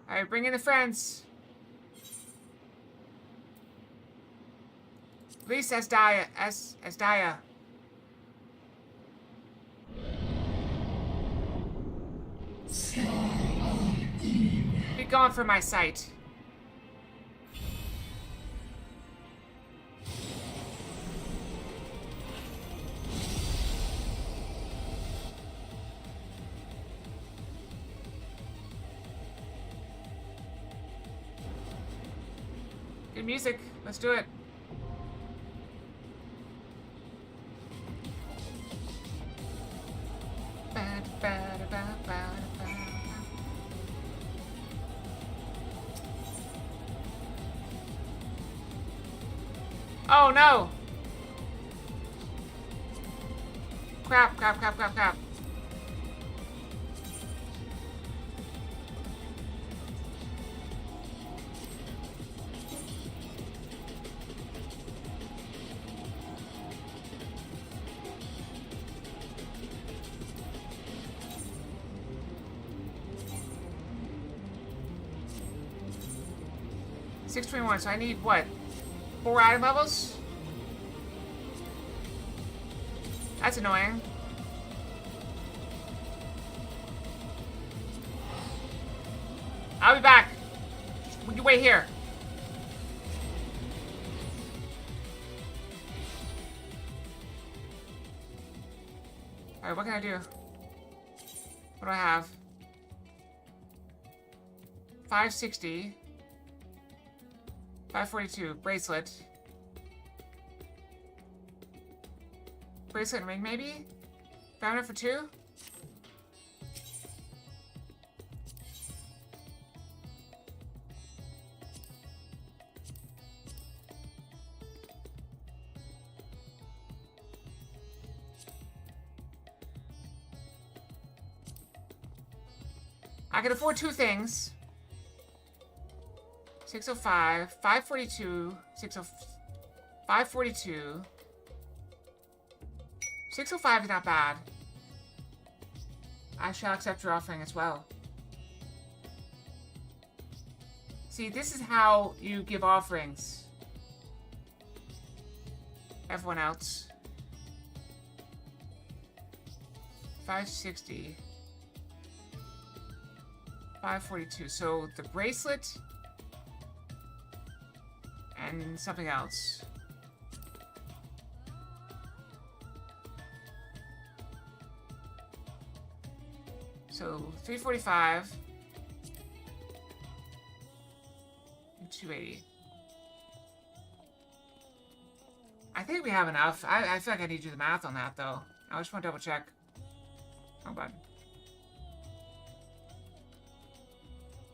Alright, bring in the friends. At least as Daya. Be gone from my sight. Good music. Let's do it. Oh no! Crap, crap, crap, crap, crap. $621, so I need what? 4 item levels? That's annoying. I'll be back. You wait here. Alright, what can I do? What do I have? 560. 542. Bracelet. Bracelet and ring, maybe? Found it for 2? can afford two things. 605, 542, 542. 605 is not bad. I shall accept your offering as well. See, this is how you give offerings. Everyone else. 560. 542. So the bracelet and something else. So 345 and 280. I think we have enough. I feel like I need to do the math on that though. I just want to double check. Oh, button.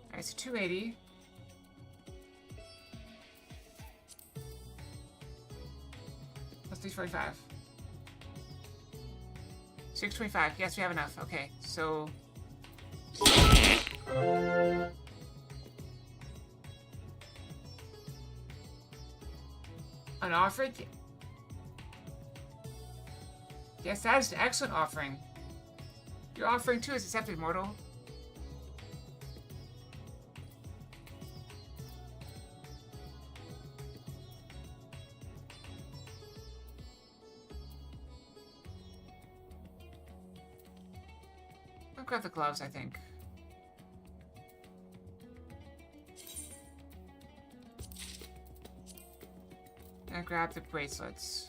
Alright, so 280. Plus 345. 625. Yes, we have enough. Okay, so... An offering? Yes, that is an excellent offering. Your offering too is accepted, mortal. I'll grab the gloves, I think. And grab the bracelets.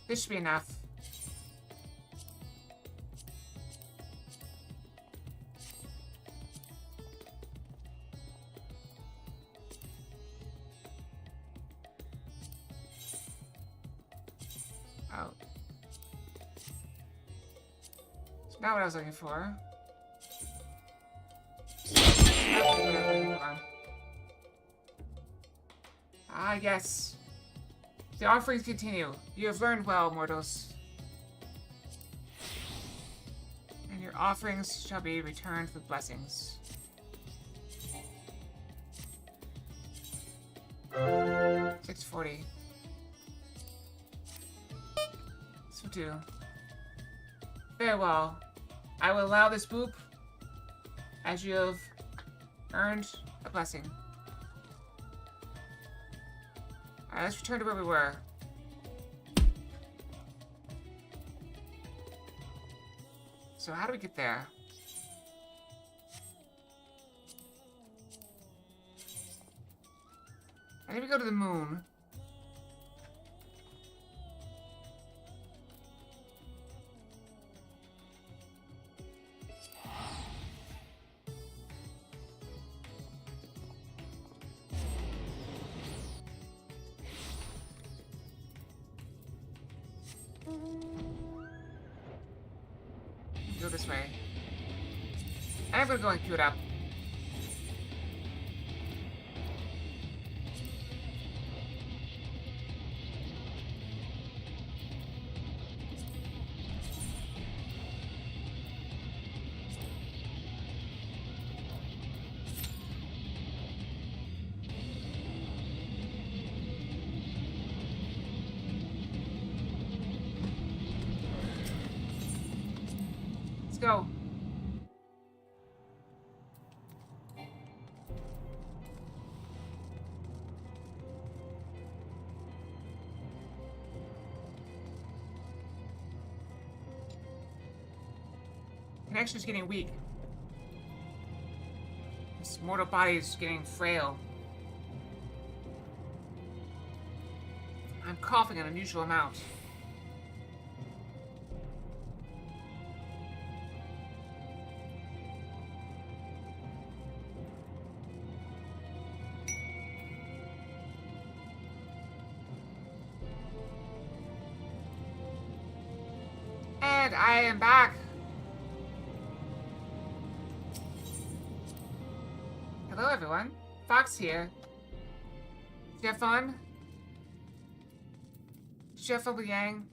This should be enough. Oh. It's not what I was looking for. Ah, yes. The offerings continue. You have learned well, mortals. And your offerings shall be returned with blessings. $640. This will do. Very well. I will allow this boop as you have earned a blessing. Alright, let's return to where we were. So how do we get there? I think we go to the moon. Go this way. I'm gonna go and queue it up. Let's go. Connection's getting weak. This mortal body is getting frail. I'm coughing an unusual amount. And I am back. Hello, everyone. Fox here. Did you have fun? Did you have fun with Yang?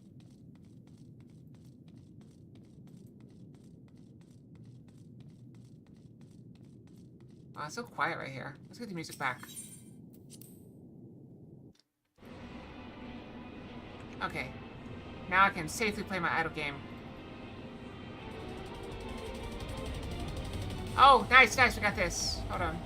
Oh, it's so quiet right here. Let's get the music back. Okay. Now I can safely play my idle game. Oh, nice, nice. We got this. Hold on.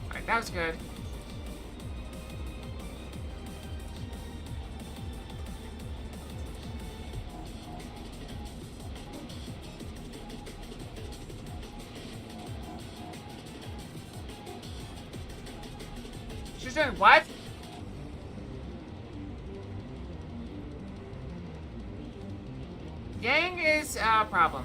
Alright, that was good. She's doing what? Gang is a problem.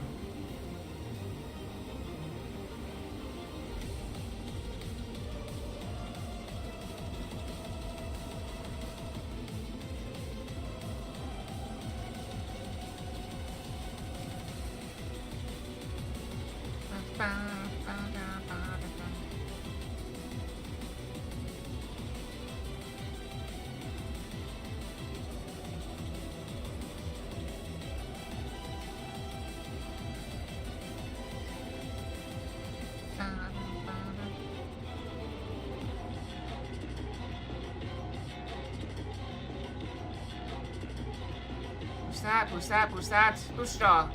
Boost that, boost that, boost that. Boost it all.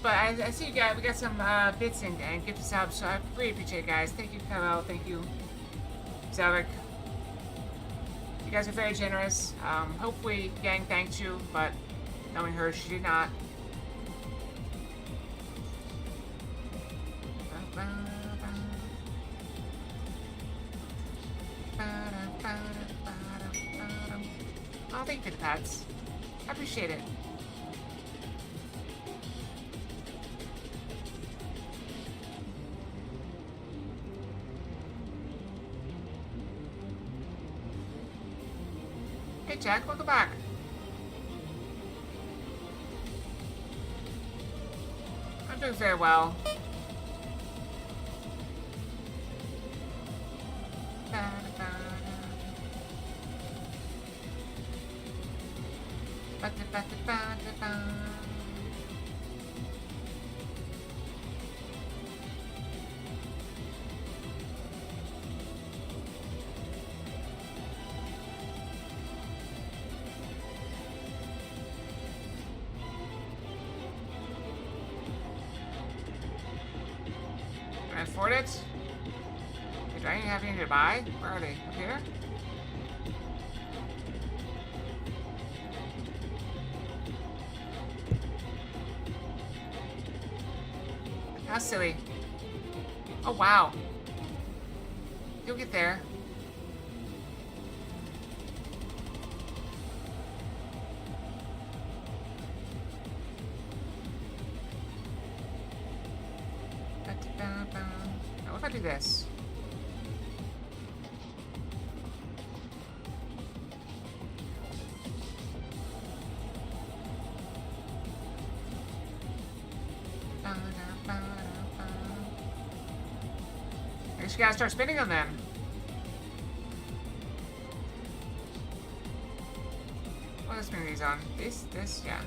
But I see you guys, we got some bits and gift subs, so I really appreciate it, guys. Thank you, Kyle. Thank you, Zavik. You guys are very generous. Hopefully, Gang thanked you, but knowing her, she did not. Oh, thank you for the pets. I appreciate it. Hey Jack, welcome back. I'm doing very well. Can I afford it? Do I even have anything to buy? Where are they? Up here? How silly. Oh, wow. You'll get there. Now, what if I do this? I guess you gotta start spinning them then. What is spinning these on? This, yeah.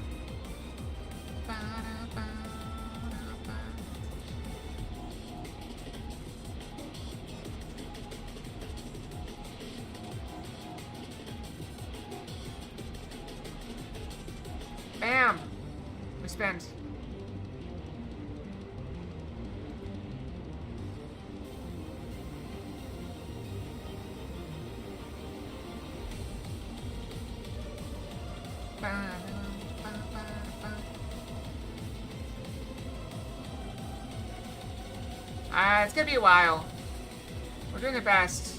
Bam! We spent. It's gonna be a while. We're doing the best.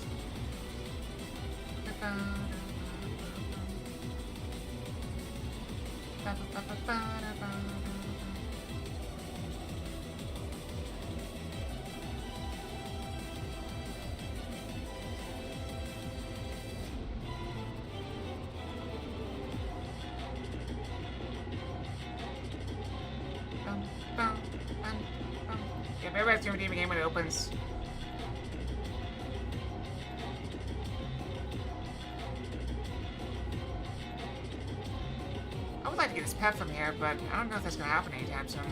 Yeah, everybody's gonna redeem a game when it opens. I would like to get this pet from here, but I don't know if that's gonna happen anytime soon.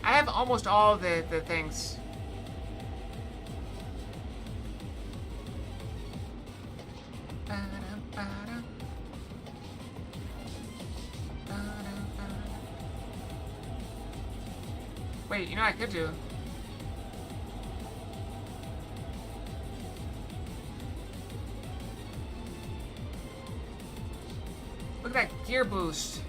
I have almost all the things. Wait, you know what I could do? Look at that gear boost.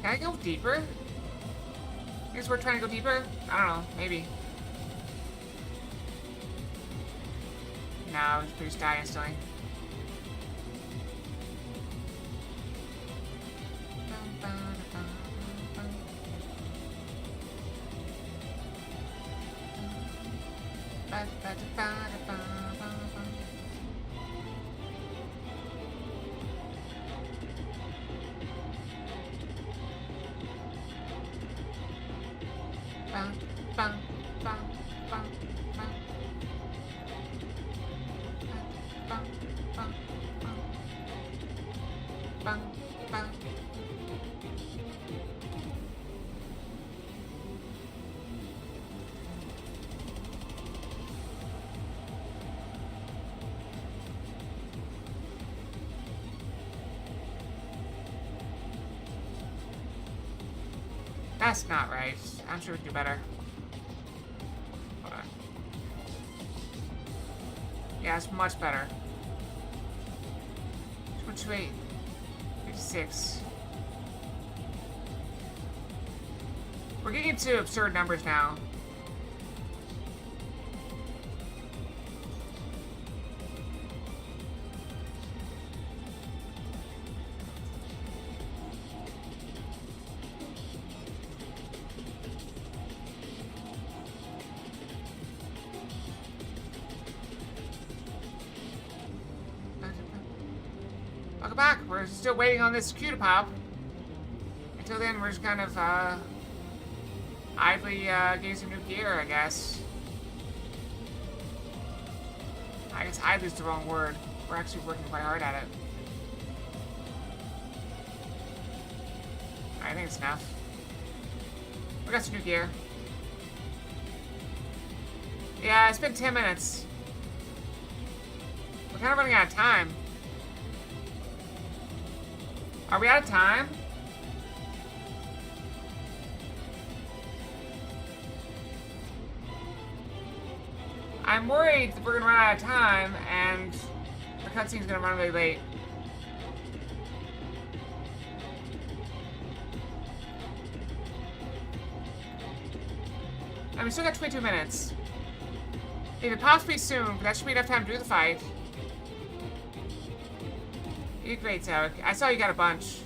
Can I go deeper? I guess we're trying to go deeper? I don't know, maybe. No, it's pretty die instantly. That's not right. I'm sure we can do better. Hold on. Yeah, it's much better. 228. 56. We're getting into absurd numbers now. Welcome back. We're still waiting on this queue to pop. Until then, we're just kind of, idly, getting some new gear, I guess. I guess idly is the wrong word. We're actually working quite hard at it. I think it's enough. We got some new gear. Yeah, it's been 10 minutes. We're kind of running out of time. Are we out of time? I'm worried that we're gonna run out of time and the cutscene's gonna run really late. And we still got 22 minutes. If it pops pretty soon, but that should be enough time to do the fight. You did great, Zarek. I saw you got a bunch.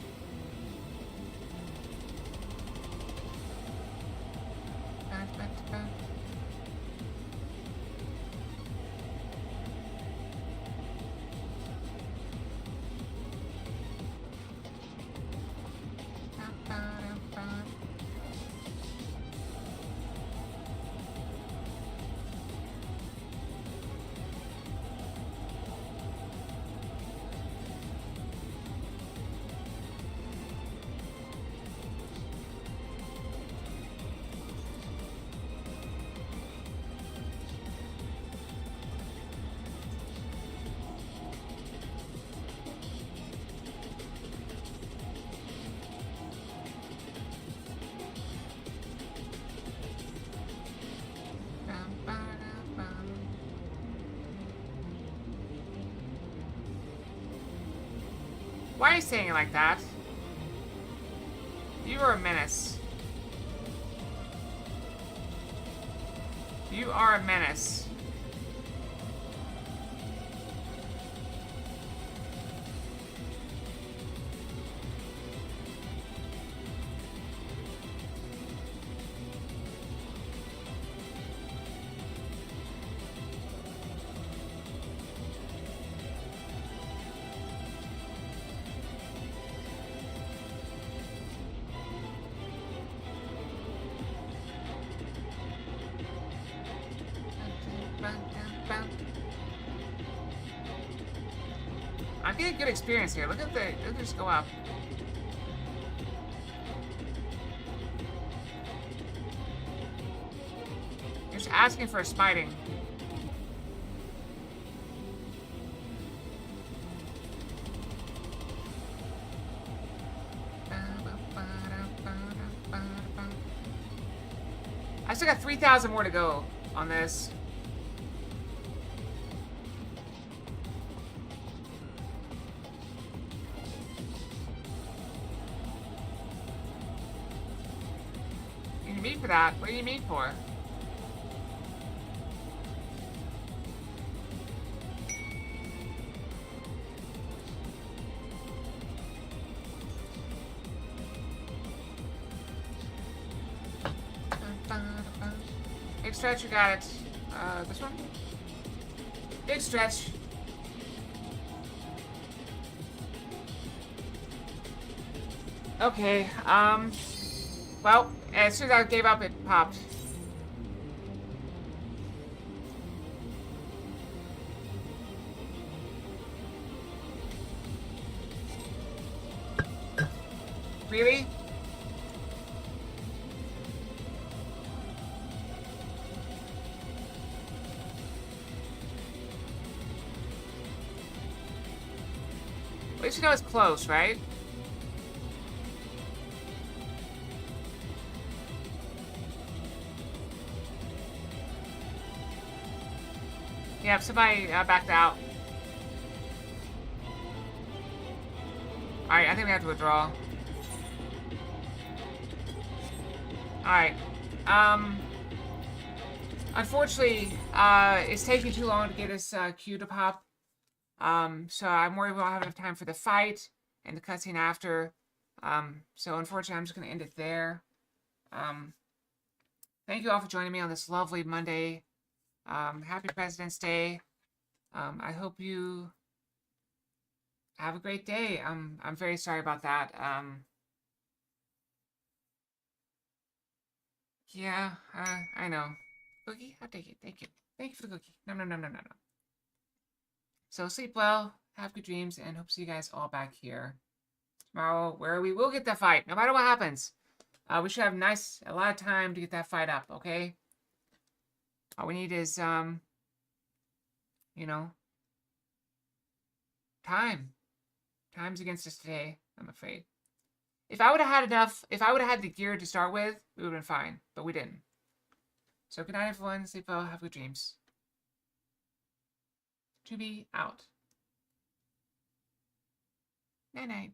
Why are you saying it like that? You are a menace. You are a menace. I'm getting good experience here. Look at this go up. You're just asking for a smiting. I still got 3,000 more to go on this. You need meat for that. What do you need meat for? Big stretch, you got it. This one? Big stretch. Okay, well, as soon as I gave up, it popped. Really? At least you know it's close, right? Yeah, somebody backed out. Alright, I think we have to withdraw. Alright. Unfortunately, it's taking too long to get this queue to pop. So I'm worried we won't have enough time for the fight and the cutscene after. So unfortunately, I'm just going to end it there. Thank you all for joining me on this lovely Monday. Happy President's Day. I hope you have a great day. I'm very sorry about that. Yeah, I know. Cookie? I'll take it. Thank you. Thank you for the cookie. No. So sleep well, have good dreams, and hope to see you guys all back here tomorrow, where we will get that fight, no matter what happens. We should have a lot of time to get that fight up, okay? All we need is, you know, time. Time's against us today, I'm afraid. If I would have had enough, if I would have had the gear to start with, we would have been fine, but we didn't. So good night, everyone. Sleep well, have good dreams. To be out. Night-night.